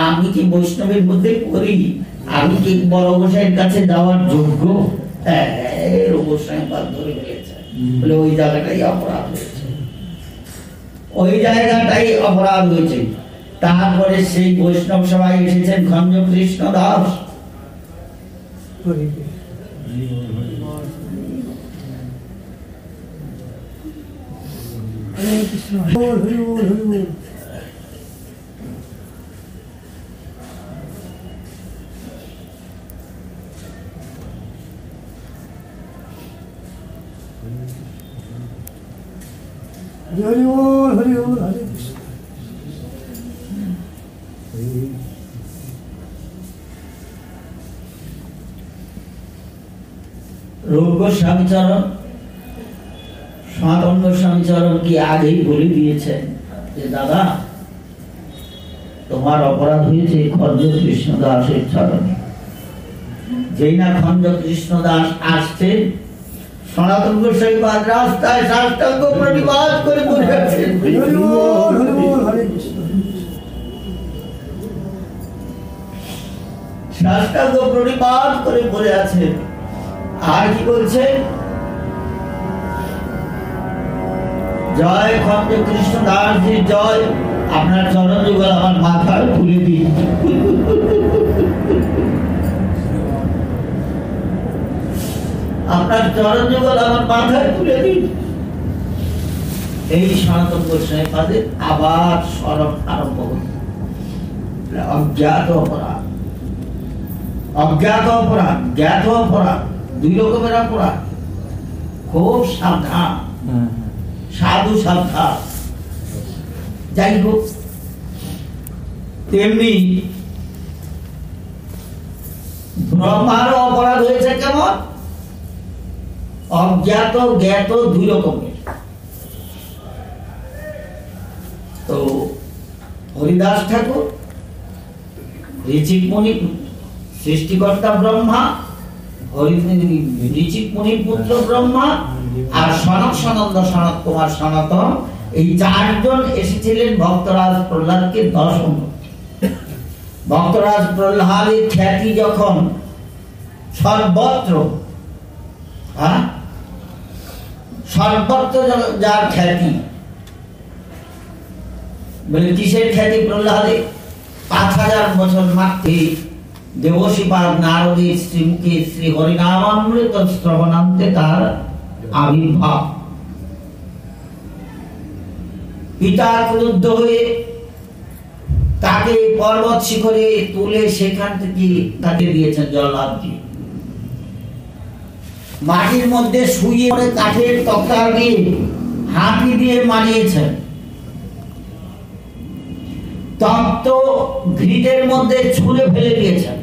আমি কি বৈষ্ণবের মধ্যে করি? আমি কি বড় গোসাইয়ের কাছে যাওয়ার যোগ্য? গোস্বামীপাদ ধরে ফেলেছে, বলে ওই জায়গাটাই অপরাধ হয়েছে, ওই জায়গাটাই অপরাধ হয়েছে। তারপরে সেই বৈষ্ণব সভায় এসেছেন খঞ্জ কৃষ্ণ দাস। হরি বল, হরি বল, হরে কৃষ্ণ। রূপ গোস্বামীচরণ সনাতন গোস্বামীচরণ কি আগেই বলে দিয়েছেন যে দাদা তোমার অপরাধ হয়েছে খঞ্জ কৃষ্ণদাসের চরণে। যেই না খঞ্জ কৃষ্ণদাস আসছে, সনাতন গোস্বামী রাস্তায় সাষ্টাঙ্গ প্রণিপাত করে বসে আছেন। হরি বল, হরি বল, হরে কৃষ্ণ। সাষ্টাঙ্গ প্রণিপাত করে বলে আছেন। আর কি বলছে? জয় খঞ্জ কৃষ্ণ দাসজি জয়, আপনার চরণ যুগল আমার মাথায় তুলে দিন। আপনার চরণ যুগল আমার মাথায় তুলে দিন। এই সনাতন গোস্বামী পাদের আবার স্মরণ আরম্ভ হল। অজ্ঞাত অপরাধ, অজ্ঞাত অপরাধ, জ্ঞাত অপরাধ, দুই রকমের অপরাধ। খুব সাবধান, সাধু সাবধান। যাই হোক, তেমনি ব্রহ্মারও অপরাধ হয়েছে কেমন? অজ্ঞাত জ্ঞাত দুই রকমের। তো হরিদাস ঠাকুর, ঋচিক মুনি সৃষ্টিকর্তা ব্রহ্মা, ঋচিক মুনির পুত্র ব্রহ্মা, আর সনক সনন্দ সনত কুমার সনাতন, এই চারজন এসেছিলেন ভক্তরাজ প্রহ্লাদকে দর্শন করতে। ভক্তরাজ প্রহ্লাদের খ্যাতি যখন সর্বত্র, সর্বত্র যার খ্যাতি, বলে কিসের খ্যাতি প্রহ্লাদে? 5000 বছর মাত্রে দেবশীপাদ নারদের শ্রীমুখে শ্রী হরিনামামৃত শ্রবণান্তে তার আবির্ভাব। পিতা ক্রুদ্ধ হয়ে তাকে পর্বত শিখরে তুলে সেখান থেকে তাকে দিয়েছেন জল্লাদ দিয়ে। মাটির মধ্যে শুয়ে পড়ে কাঠের তক্তা দিয়ে হাতি দিয়ে মারিয়েছেন। তপ্ত ঘৃতের মধ্যে ছুঁড়ে ফেলে দিয়েছেন।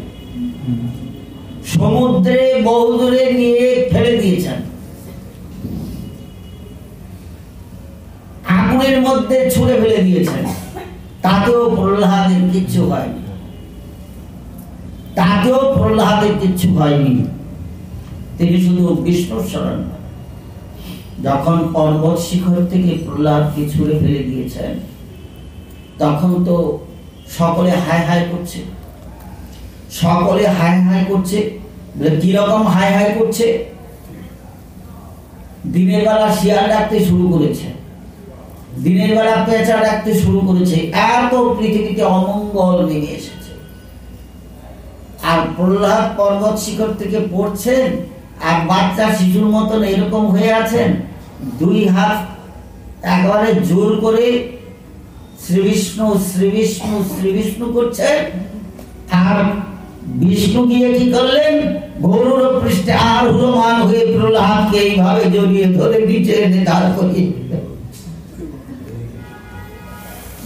সমুদ্রে বহুদূরে নিয়ে ফেলে দিয়েছেন। আগুনের মধ্যে ছুঁড়ে ফেলে দিয়েছেন। তাতেও প্রহ্লাদের কিচ্ছু হয়নি। তাতেও প্রহ্লাদের কিচ্ছু হয়নি। তিনি শুধু বিষ্ণুর শরণ। যখন পর্বত শিখর থেকে প্রহ্লাদকে ছুঁড়ে ফেলে দিয়েছেন, তখন তো সকলে হাই হাই করছে। সকলে হাই হাই করছে। কিরকম হাই হাই করছে? দিনের বেলা শিয়াল ডাকতে শুরু করেছে, দিনের বেলা পেঁচা ডাকতে শুরু করেছে। এত পৃথিবীতে অমঙ্গল নেমে এসেছে। আর প্রহ্লাদ পর্বত শিখর থেকে পড়ছেন, আর বাচ্চা শিশুর মতন এরকম হয়ে আছেন, দুই হাত একেবারে জোর করে শ্রী বিষ্ণু শ্রী বিষ্ণু শ্রী বিষ্ণু করছেন। আর বিষ্ণু গিয়ে কি করলেন? গরুর পৃষ্ঠে আরোহমান হয়ে প্রহ্লাদকে এইভাবে জড়িয়ে ধরে নিচে এনে দাঁড় করিয়ে দিলেন।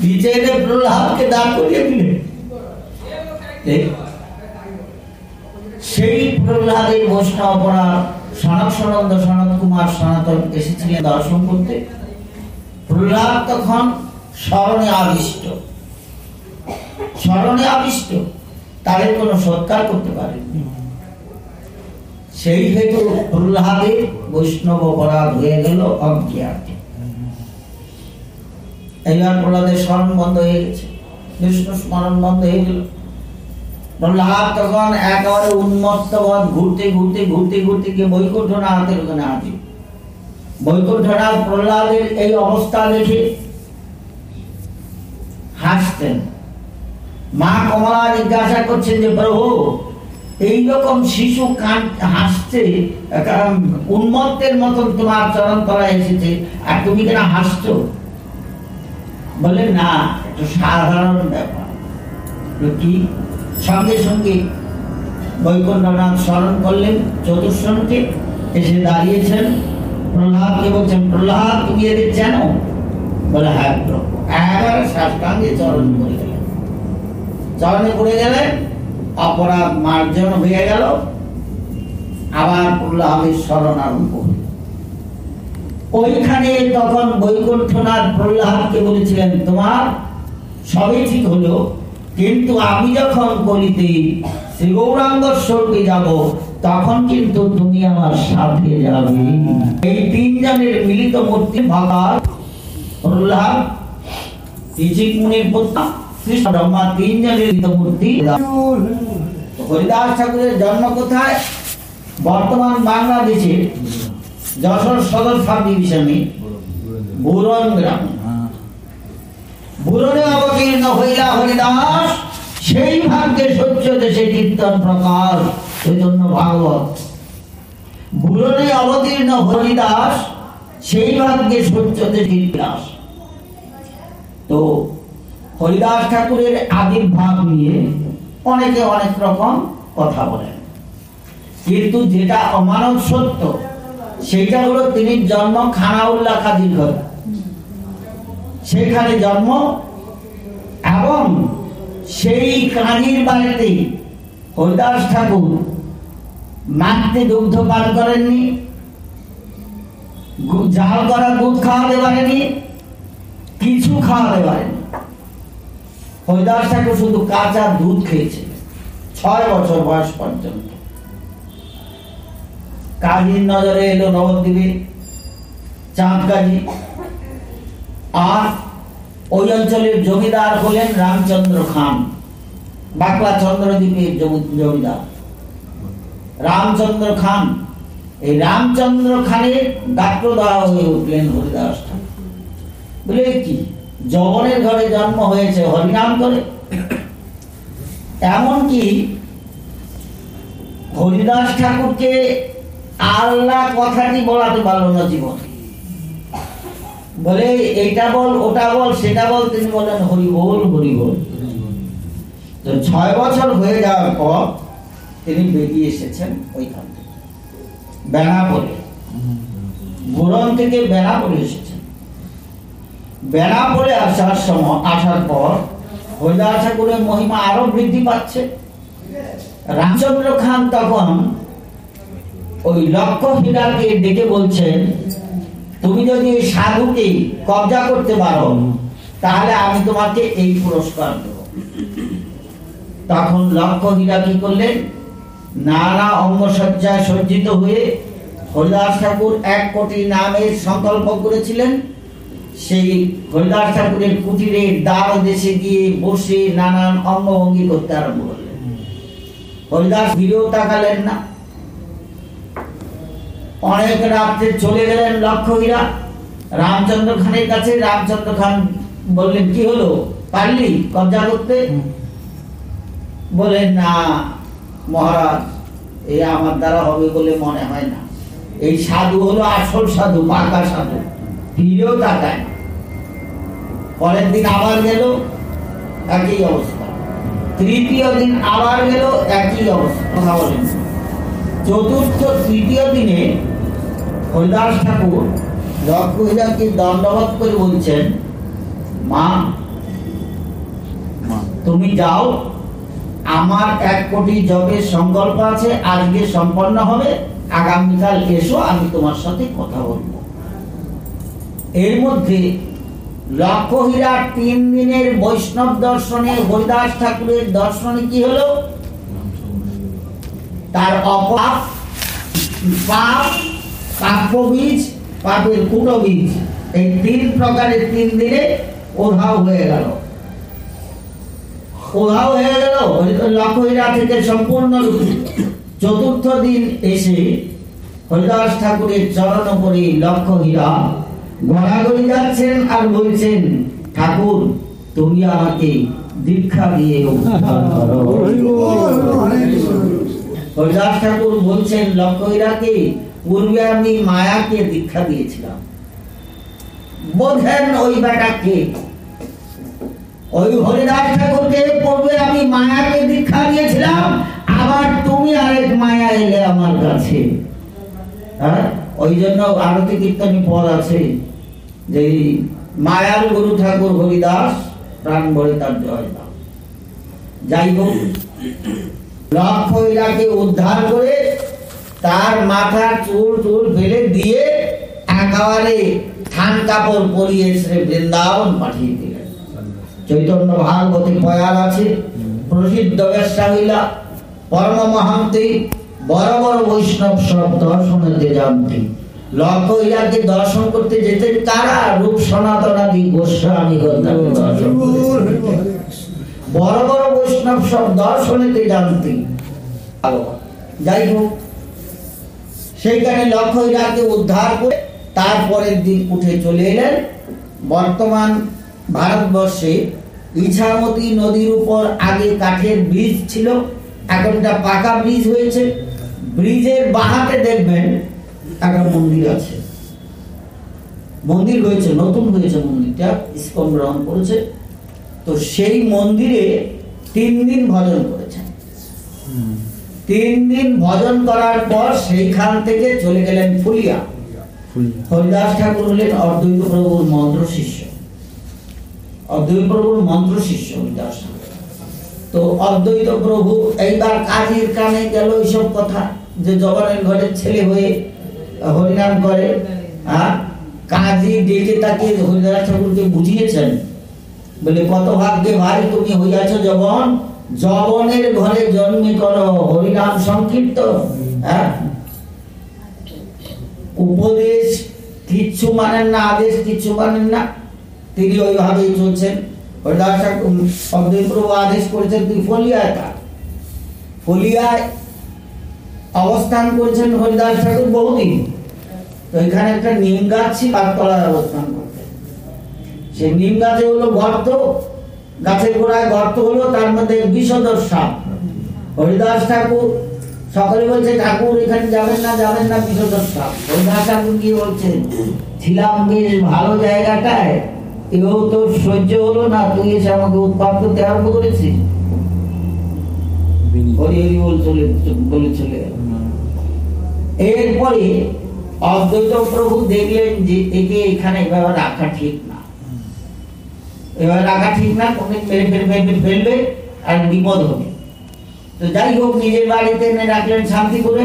নিচে এনে প্রহ্লাদকে দাঁড় করিয়ে দিলেন। সেই প্রহ্লাদের বৈষ্ণব অপরাধ সনক সনন্দ সনত কুমার সনাতন এসেছিলেন দর্শন করতে। প্রহ্লাদ তখন স্মরণে আবিষ্ট, স্মরণে আবিষ্ট, তাদের কোনো সৎকার করতে পারেননি। সেই হেতু প্রহ্লাদের বৈষ্ণব অপরাধ হয়ে গেল অজ্ঞাতে। এইবার প্রহ্লাদের স্মরণ বন্ধ হয়ে গেছে, বিষ্ণু স্মরণ বন্ধ হয়ে গেল। প্রহ্লাদ তখন একেবারে উন্মত্ত ঘুরতে ঘুরতে ঘুরতে ঘুরতে গিয়ে বৈকুণ্ঠনাথের ওখানে হাজির। বৈকুণ্ঠনাথ প্রহ্লাদের এই অবস্থা দেখে হাসতেন। মা কমলা জিজ্ঞাসা করছেন যে প্রভু, এইরকম শিশু হাসছে, কারণ উন্মত্তের মতন তোমার চরণ তলায় এসেছে, আর তুমি কেন হাসছো? বলে না, এটা সাধারণ ব্যাপার। কি? সঙ্গে সঙ্গে বৈকুণ্ঠনাথ স্মরণ করলেন, চতুর্শনকে এসে দাঁড়িয়েছেন। প্রহ্লাদ প্রহ্লাদকে বলছেন, প্রহ্লাদ তুমি এদের জানো? বলে হ্যাঁ প্রভু। একবারে সাষ্টাঙ্গে চরণে পড়ে গেলেন। চরণে পড়ে গেলেন, অপরাধ মার্জন হয়ে গেল। আবার প্রহ্লাদের শরণ আরম্ভ হল। ওইখানে তখন বৈকুণ্ঠনাথ প্রহ্লাদকে বলেছিলেন, তোমার সবই ঠিক হলো, কিন্তু আমি যখন কলিতে শ্রী গৌরাঙ্গ স্বর্গে যাব, তখন কিন্তু তুমি আমার সাথে যাবে। এই তিনজনের মিলিত মূর্তি ভগবান প্রহ্লাদ, ঋষিক মুনির পুত্র শ্রী ব্রহ্মা, তিনজনের মিলিত মূর্তি। হরিদাস ঠাকুরের জন্ম কোথায়? বর্তমান বাংলাদেশে যশোর সদর সাব ডিভিশনে বুরন গ্রামে। বুরনে অবতীর্ণ হইলা হরিদাস, সেই ভাগ্যে সত্য দেশে কীর্তন প্রকাশ চৈতন্য ভাগবত। বুরনে অবতীর্ণ হরিদাস, সেই ভাগ্যে সত্য দেশে ইতিহাস। তো হরিদাস ঠাকুরের আবির্ভাব নিয়ে অনেকে অনেক রকম কথা বলেন, কিন্তু যেটা অমানব সত্য সেইটা হলো তিনি জন্ম খানাউল্লাহ কাজীর ঘরে, সেখানে জন্ম। এবং সেই কাজীর বাড়িতে হরিদাস ঠাকুর মাতৃ দুগ্ধ পান করেননি, জাল করা দুধ খাওয়াতে পারেনি, কিছু খাওয়াতে পারেনি। হরিদাস ঠাকুর শুধু কাঁচা দুধ খেয়েছে 6 বছর বয়স পর্যন্ত। কাজীর নজরে এলো নবদ্বীপের চাঁদ কাজী, আর ওই অঞ্চলের জমিদার হলেন রামচন্দ্র খান, বাকলা চন্দ্রদ্বীপের জমিদার রামচন্দ্র খান। এই রামচন্দ্র খানের ডাক্তার দেওয়া হয়ে উঠলেন হরিদাস ঠাকুর। বলে কি জগনের ঘরে জন্ম হয়েছে, হরিনাম করে। এমনকি হরিদাস ঠাকুরকে আল্লাহ কথাটি বলাতে পারলো না জীবন। বলে এইটা বল, ওটা বল, সেটা বল, তিনি বলেন হরি বল, হরি বল। তো 6 বছর হয়ে যাওয়ার পর তিনি বেরিয়ে এসেছেন ওইখান থেকে, বেনাপোলে, বুরন থেকে বেনাপোলে এসেছেন। বেনাপোলে আসার পর হরিদাস ঠাকুরের মহিমা আরো বৃদ্ধি পাচ্ছে। রামচন্দ্র খান তখন ওই লক্ষ্য হীরাকে ডেকে বলছেন, তুমি যদি সাধুকে কবজা করতে পারো তাহলে আমি তোমাকে এই পুরস্কার দেব। তখন লক্ষ্য হীরা কি করলেন, নানা অঙ্গসজ্জায় সজ্জিত হয়ে হরিদাস ঠাকুর 1 কোটি নামের সংকল্প করেছিলেন। সেই হরিদাস ঠাকুরের কুটিরের দ্বার দেশে গিয়ে বসে নানান অঙ্গভঙ্গি করতে আরম্ভ করলেন। হরিদাস ফিরেও তাকালেন না। অনেক রাত্রে চলে গেলেন লক্ষ্য হীরা রামচন্দ্র খানের কাছে। রামচন্দ্র খান বললেন, কি হলো, পারলি কবজা করতে? বলেন, না মহারাজ, এই আমার দ্বারা হবে বলে মনে হয় না। এই সাধু হলো আসল সাধু, পাকা সাধু, ফিরেও তাকায় না। পরের দিন আবার গেল, একই অবস্থা। তৃতীয় দিন আবার গেল, একই অবস্থা, কথা বলেন। চতুর্থ তৃতীয় দিনে হরিদাস ঠাকুর লক্ষ্য হীরাকে দণ্ডবোধ করে বলছেন, মা তুমি যাও, আমার 1 কোটি যজ্ঞের সংকল্প আছে, আজকে সম্পন্ন হবে, আগামীকাল এসো, আমি তোমার সাথে কথা বলবো। এর মধ্যে লক্ষ্য হীরা 3 দিনের বৈষ্ণব দর্শনে, হরিদাস ঠাকুরের দর্শনে কি হলো, তার অপাপ, পাপ, পাপ বীজ, পাপের কুটো বীজ, এই 3 প্রকারের 3 দিনে ওধাও হয়ে গেল। ওধাও হয়ে গেল লক্ষ্য হীরা থেকে সম্পূর্ণ। চতুর্থ দিন এসে হরিদাস ঠাকুরের চরণ পড়ে লক্ষ্য হীরা গড়াগড়ি যাচ্ছেন আর বলছেন, ঠাকুর তুমি আমাকে দীক্ষা দিয়ে উদ্ধার করো। হরিদাস ঠাকুর বলছেন লক্ষ্য হীরাকে, পূর্বে আমি মায়াকে দীক্ষা দিয়েছিলাম, বোঝেন ওই বেটাকে। ওই হরিদাস ঠাকুরকে পূর্বে আমি মায়াকে দীক্ষা দিয়েছিলাম, আবার তুমি আরেক মায়া এলে আমার কাছে। ওই জন্য আরতি কীর্তনী পদ আছে যে মায়ার গুরু ঠাকুর হরিদাস প্রাণ ভরে তার জয় দাও। যাই হোক, লক্ষইরাকে উদ্ধার করে তার মাথার চুল ফেলে দিয়ে একেবারে থান কাপড় পরিয়ে শ্রী বৃন্দাবন পাঠিয়ে দিলেন। চৈতন্য ভাগবতে পয়ার আছে, প্রসিদ্ধ বেশ্যাহিলা পরম মহান্তি বড় বড় বৈষ্ণব সব দর্শনেতে জানতি। লক্ষইরাকে দর্শন করতে যেতেন কারা? রূপ সনাতনাদি গোস্বামী দর্শন বড় বড় বৈষ্ণব সব দর্শনেতে জানতি। যাই হোক, সেইখানে লক্ষইরাকে উদ্ধার করে তারপরের দিন উঠে চলে এলেন। বর্তমান ভারতবর্ষে ইছামতি নদীর উপর আগে কাঠের ব্রিজ ছিল, এখন একটা পাকা ব্রিজ হয়েছে। ব্রিজের বাহাতে দেখবেন একটা মন্দির আছে, মন্দির হয়েছে, নতুন হয়েছে মন্দিরটা, ইসকন গ্রহণ করেছে। তো সেই মন্দিরে 3 দিন ভজন করেছেন। 3 দিন ভজন করার পর সেইখান থেকে চলে গেলেন ফুলিয়া। হরিদাস ঠাকুর হলেন অদ্বৈত প্রভুর মন্ত্র শিষ্য, অদ্বৈত প্রভুর মন্ত্র শিষ্য হরিদাস ঠাকুর। তো অদ্বৈত প্রভু এইবার কাজীর কানে গেল এইসব কথা, যে জবানের ঘরের ছেলে হয়ে হরিনাম করে। কাজী ডেকে তাকে হরিদাস ঠাকুরকে বুঝিয়েছেন, বলে কত ভাগ্যে ভাই তুমি হইয়াছ জবন, জবনের ঘরে জন্মে করো হরিনাম সংকীর্তন। উপদেশ কিচ্ছু মানেন না, আদেশ কিচ্ছু মানেন না, তিনি ওইভাবেই চলছেন। হরিদাস ঠাকুর অদ্বৈত প্রভু আদেশ করেছেন তুই ফলিয়ায় থাক। ফলিয়ায় অবস্থান করেছেন হরিদাস ঠাকুর বহুদিন। তো এখানে একটা নিম গাছ ছিল, তলায় অবস্থান করতেন। সেই নিম গাছে হলো গর্ত, গাছের গোড়ায় গর্ত হলো, তার মধ্যে বিষধর সাপ। হরিদাস ঠাকুর সকলে বলছে ঠাকুর এখানে যাবেন না, বিষধর সাপ। হরিদাস ঠাকুর কি বলছেন, ছিলাম বেশ ভালো জায়গাটায়, এও তো সহ্য হলো না, তুই এসে আমাকে উৎপাদ করতে আরম্ভ করেছিস। হরি হরি বলে চলে গেল। এরপরে অদ্বৈত প্রভু দেখলেন যে একে এখানে এভাবে রাখা ঠিক না, এভাবে রাখা ঠিক না, কোনদিন ফেলবে আর বিপদ হবে। তো যাই হোক, নিজের বাড়িতে এনে রাখলেন শান্তি করে।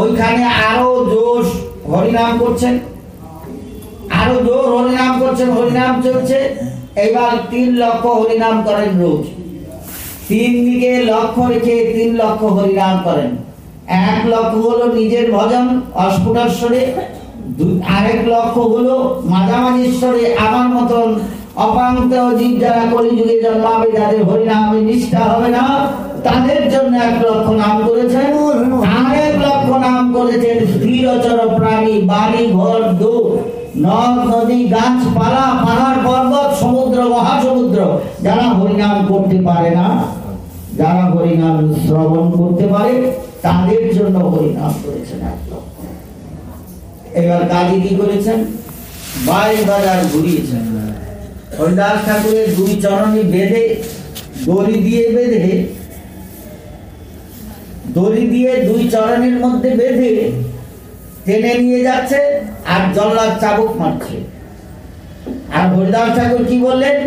ওইখানে আরো জোশ হরিনাম করছেন, আরো জোর হরিনাম করছেন, হরিনাম চলছে। এবার 3 লক্ষ হরিনাম করেন রোজ। 3 দিকে লক্ষ্য রেখে 3 লক্ষ হরিনাম করেন। 1 লক্ষ হলো নিজের ভজন অস্ফুটস্বরে, 1 লক্ষ হলো মাঝামাঝি স্তরে আমার মতন অপান্ত জীব যারা কলিযুগে জন্মাবে, যাদের হরিনামে নিষ্ঠা হবে না, তাদের জন্য 1 লক্ষ নাম করেছেন। 1 লক্ষ নাম করেছেন স্থিরচর প্রাণী, বাড়ি ঘর দূর, নদ নদী গাছপালা পাহাড় পর্বত সমুদ্র মহাসমুদ্র, যারা হরিনাম করতে পারে না, যারা হরিনাম শ্রবণ করতে পারে, তাদের জন্য হরিনাম করেছেন 1 লক্ষ। এবার কাজী কি করেছেন, 22 বাজার ঘুরিয়েছেন। হরিদাস ঠাকুরের 2 চরণে বেঁধে, দড়ি দিয়ে 2 চরণের মধ্যে বেঁধে টেনে নিয়ে যাচ্ছে, আর জল্লাদ চাবুক মারছে। আর হরিদাস ঠাকুর কি বললেন,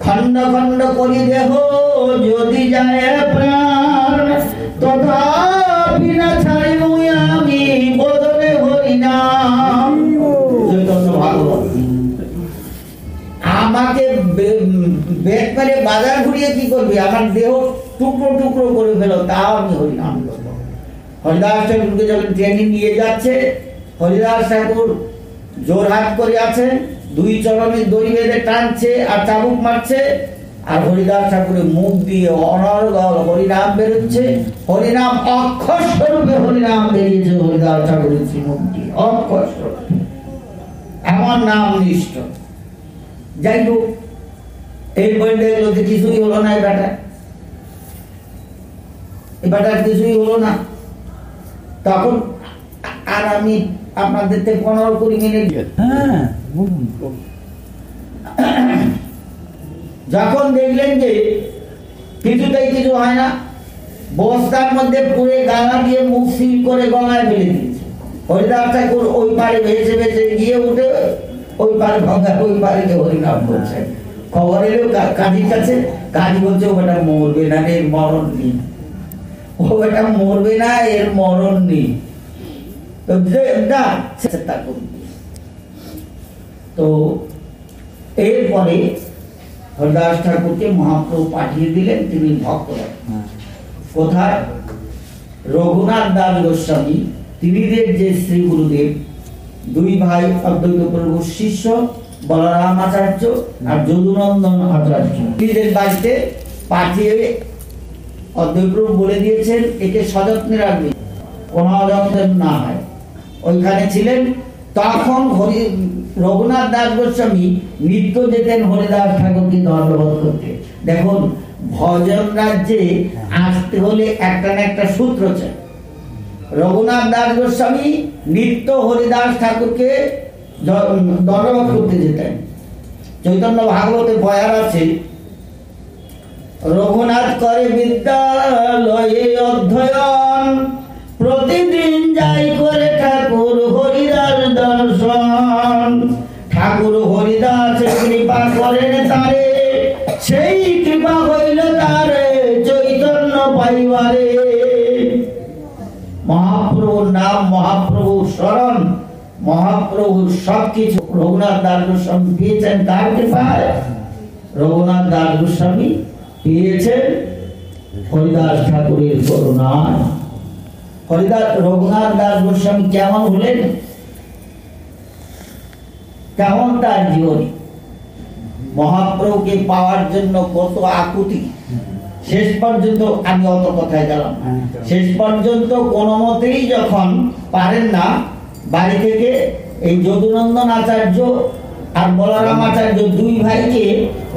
খন্ড খন্ড করি দেহ যদি যায় প্রাণ, তথাপি না ছাড়িব আমি বদলে হরিনাম। চৈতন্য ভাগবত। আমাকে বেদ মেরে বাজার ঘুরিয়ে কি করবি, আমার দেহ টুকরো টুকরো করে ফেলো, তাও আমি হরিনাম করবো। হরিদাস ঠাকুরকে যখন ট্রেনে নিয়ে যাচ্ছে, হরিদাস ঠাকুর জোরহাট করে আছেন, 2 চরণে দড়ি বেঁধে টানছে আর চাবুক মারছে। আর হরিদাস ঠাকুরের মুখ দিয়ে অনর্গল হরিনাম বেরোচ্ছে। হরিনাম অক্ষর স্বরূপে হরিনাম বেরিয়েছে হরিদাস ঠাকুরের মুখ দিয়ে, অক্ষর স্বরূপে, এমন নাম নিষ্ঠ। যাই হোক, এই বইটা এগুলোতে কিছুই হলো না, এই বেটার কিছুই হলো না। তখন আর আমি আপনাদের 15-20 মিনিট যখন দেখলেন যে কিছুতেই কিছু হয় না, বস্তার মধ্যে পুরে গালা দিয়ে মুখ সিল করে গলায় ফেলে দিয়েছে। হরিদাস ঠাকুর ওই পারে ভেসে ভেসে গিয়ে উঠে ওই পারে ভাঙা ওই পারে গিয়ে হরিনাম করছেন। খবর এলো কাজীর কাছে, কাজী বলছে ও বেটা মরবে না, এর মরণ নেই, ও বেটা মরবে না, এর মরণ নেই। তো এরপরে হরিদাস ঠাকুরকে মহাপ্রভু পাঠিয়ে দিলেন, তিনি ভক্ত কোথায়? রঘুনাথ দাস গোস্বামী তিনিদের যে শ্রী গুরুদেব, দুই ভাই অদ্বৈত প্রভুর শিষ্য বলরাম আচার্য আর যদুনন্দন আচার্য, তিনিদের বাড়িতে পাঠিয়ে অদ্বৈত প্রভু বলে দিয়েছেন একে সযত্নে রাখবে, কোনো অযত্ন না হয়। ওইখানে ছিলেন। তখন রঘুনাথ দাস গোস্বামী নিত্য যেতেন হরিদাস ঠাকুরকে দণ্ডবোধ করতে। দেখুন, ভজন রাজ্যে আসতে হলে একটা না একটা সূত্র চাই। রঘুনাথ দাস গোস্বামী নিত্য হরিদাস ঠাকুরকে দণ্ডবোধ করতে যেতেন। চৈতন্য ভাগবতে বয়ার আছে, রঘুনাথ করে বিদ্যালয়ে অধ্যয়ন, প্রতিদিন যাই করে ঠাকুর হরিদাস দর্শন। ঠাকুর হরিদাস কৃপা করেন তারে, সেই কৃপা হইল তারে চৈতন্য পাইবারে। মহাপ্রভুর নাম, মহাপ্রভুর শরণ, মহাপ্রভুর সবকিছু রঘুনাথ দাস গোস্বামী পেয়েছেন। তার কৃপায় রঘুনাথ দাস গোস্বামী পেয়েছেন হরিদাস ঠাকুরের করুণায়। রঘুনাথ দাস গোস্বামী কেমন হলেন, কেমন তার জীবনী? মহাপ্রভুকে পাওয়ার জন্য কত আকুতি। শেষ পর্যন্ত আমি অত কথায় গেলাম, শেষ পর্যন্ত কোনো মতেই যখন পারেন না, বাড়ি থেকে এই যদুনন্দন আচার্য আর বলরাম আচার্য দুই ভাইকে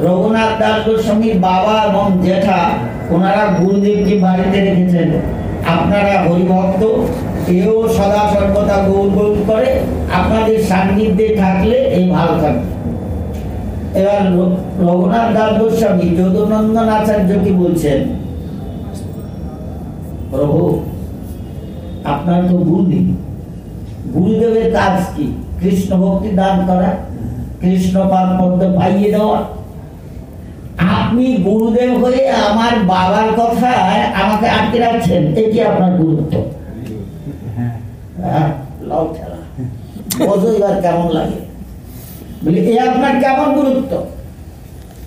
রঘুনাথ দাস গোস্বামীর বাবা এবং জেঠা ওনারা গুরুদেবকে বাড়িতে রেখেছেন। আপনারা হরিভক্ত, এও সদা সর্বদা গৌর গৌর করে, আপনাদের সান্নিধ্যে থাকলে এই ভালো থাকবে। এবার রঘুনাথ দাস গোস্বামী যদুনন্দন আচার্যকে বলছেন, প্রভু আপনার তো বুদ্ধি, গুরুদেবের কাজ কি? কৃষ্ণ ভক্তি দান করা, কৃষ্ণ পাদ পদ্ম পাইয়ে দেওয়া। আপনি গুরুদেব হয়ে আমার বাবার কথায় আমাকে আটকে রাখছেন, এটি আপনার গুরুত্ব। এবার কেমন লাগে বলি, এ আপনার কেমন গুরুত্ব?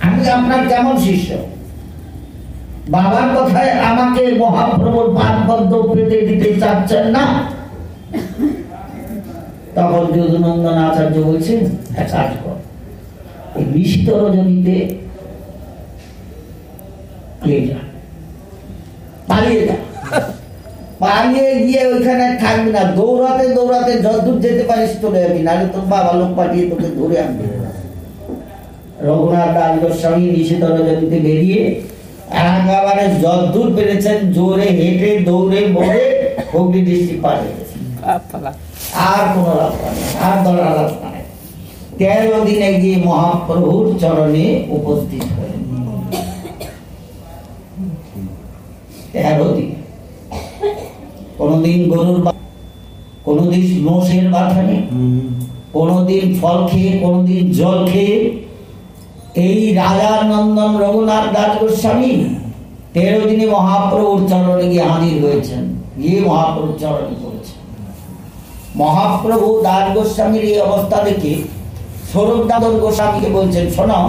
আমি আপনার কেমন শিষ্য? বাবার কথায় আমাকে মহাপ্রভুর পাদ পদ্ম পেতে দিতে চাচ্ছেন না। তখন যদুনন্দন আচার্য বলছেন, এক কাজ কর, এই নিশিত রজনীতে পালিয়ে যা, পালিয়ে গিয়ে ওইখানে থাকবি না, দৌড়াতে দৌড়াতে যতদূর যেতে পারিস চলে যাবি, নাহলে তোর বাবা লোক পাঠিয়ে তোকে ধরে আনবে। রঘুনাথ দাস গোস্বামী নিশিত রজনীতে বেরিয়ে একেবারে যতদূর পেরেছেন জোরে হেঁটে দৌড়ে মোড়ে হুগলি ডিস্ট্রিক্ট পাঠিয়ে গেছেন। আর কোন রাস্তা নেই, আর ধরার রাস্তা নেই। 13 দিনে গিয়ে মহাপ্রভুর চরণে উপস্থিত হলেন। 13 দিন, কোনদিন গরুর, কোনদিন মোষের বাথানে, কোনদিন ফল খেয়ে, কোনদিন জল খেয়ে, এই রাজার নন্দন রঘুনাথ দাস গোস্বামী 13 দিনে মহাপ্রভুর চরণে গিয়ে হাজির হয়েছেন, গিয়ে মহাপ্রভুর চরণে পড়েছেন। মহাপ্রভু দাস গোস্বামীর এই অবস্থা দেখে স্বরূপ দাদর গোস্বামীকে বলছেন, শোনো,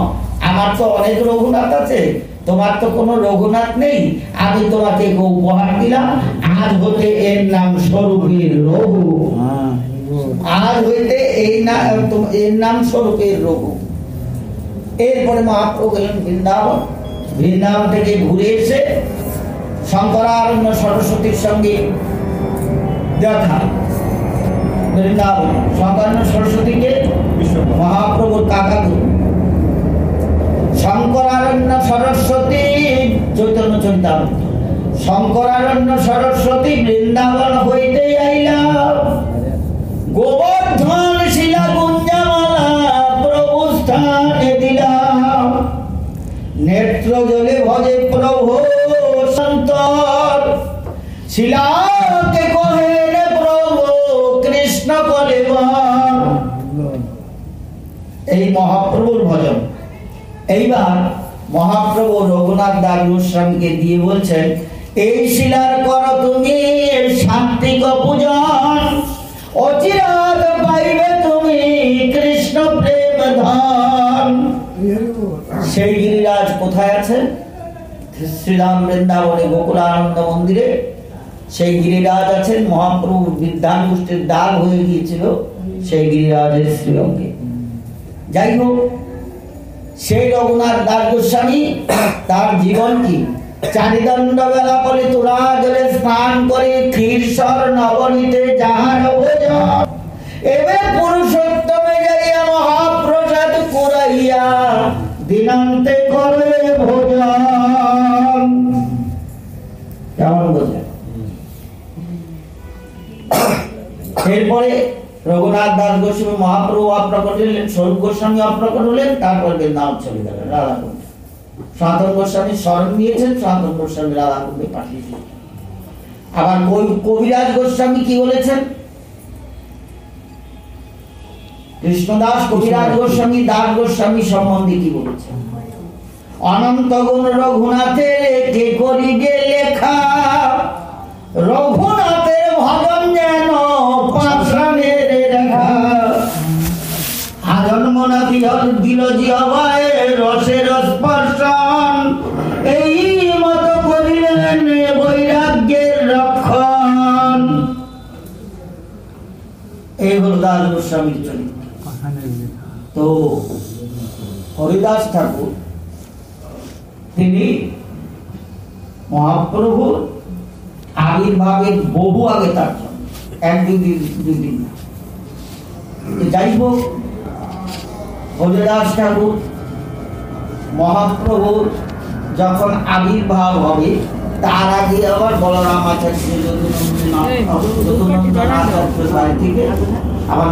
আমার তো অনেক রঘুনাথ আছে, তোমার তো কোনো রঘুনাথ নেই, আমি তোমাকে উপহার দিলাম, আজ হতে এর নাম স্বরূপের রঘু। আজ হইতে এর নাম স্বরূপের রঘু। এরপরে মহাপ্রভু গেলেন বৃন্দাবন। বৃন্দাবন থেকে ঘুরে এসে শঙ্করারণ্য সরস্বতীর সঙ্গে দেখা। বৃন্দাবন শঙ্করারণ্য সরস্বতীকে মহাপ্রভুর কাকা গুরু। শঙ্করারণ্য সরস্বতী চৈতন্য চরিতামৃত। শঙ্করারণ্য সরস্বতী বৃন্দাবন হইতে আইলা, গোবর্ধন শিলা গুঞ্জমালা প্রভু স্থানে দিলাম। নেত্র জলে ভজে প্রভু সন্তর, শিলাকে কহে প্রভু কৃষ্ণ এই মহাপ্রভুর ভজন। এইবার মহাপ্রভু রঘুনাথ দাস গোস্বামীকে দিয়ে বলছেন, এই শিলার কর তুমি শান্তিক পূজন, অচিরাত পাইবে তুমি কৃষ্ণ প্রেম ধন। সেই গিরিরাজ কোথায় আছেন? শ্রীরাম বৃন্দাবনে গোকুলানন্দ মন্দিরে সেই গিরিরাজ আছেন। মহাপ্রভু বিদ্যান গোষ্ঠীর দাগ হয়ে গিয়েছিল সেই গিরিরাজের শ্রীঅঙ্গে। যাই হোক, সেই রঘুনাথ দাস গোস্বামী তার জীবন কি, চারিদণ্ড বেলা বলে তোরা জলে স্নান করে ক্ষীরসর নবনীতে যাহার ভোজন, এবার পুরুষোত্তমে যাইয়া মহাপ্রসাদ কুড়াইয়া দিনান্তে করে ভোজন। কেমন বোঝেন? এরপরে রঘুনাথ দাস গোস্বামী মহাপ্রভু অপ্রকট হলেন, স্বরূপ গোস্বামী অপ্রকট হলেন, তারপর বৃন্দাবন চলে গেলেন রাধাকুণ্ডে। সনাতন গোস্বামী স্মরণ নিয়েছেন, সনাতন গোস্বামী রাধাকুণ্ডে পাঠিয়েছেন। আবার কবিরাজ গোস্বামী কি বলেছেন? কৃষ্ণদাস কবিরাজ গোস্বামী দাস গোস্বামী সম্বন্ধে কি বলেছেন? অনন্ত গুণ রঘুনাথের কে করিবে লেখা, রঘুনাথের ভজন যেন পাষাণের রেখা, আজন্ম না দিল জিহ্বায় রসের স্পর্শন, এই মতো করিলেন বৈরাগ্যের রক্ষণ। এই হল দাস গোস্বামীর চরিত্র। তো হরিদাস ঠাকুর তিনি মহাপ্রভুর আবির্ভাবের বহু আগে, তার জন্য এক দুদিন না। যাই হোক, হরিদাস ঠাকুর মহাপ্রভুর যখন আবির্ভাব হবে তার আগে আবার বলরাম আচার্য থেকে আবার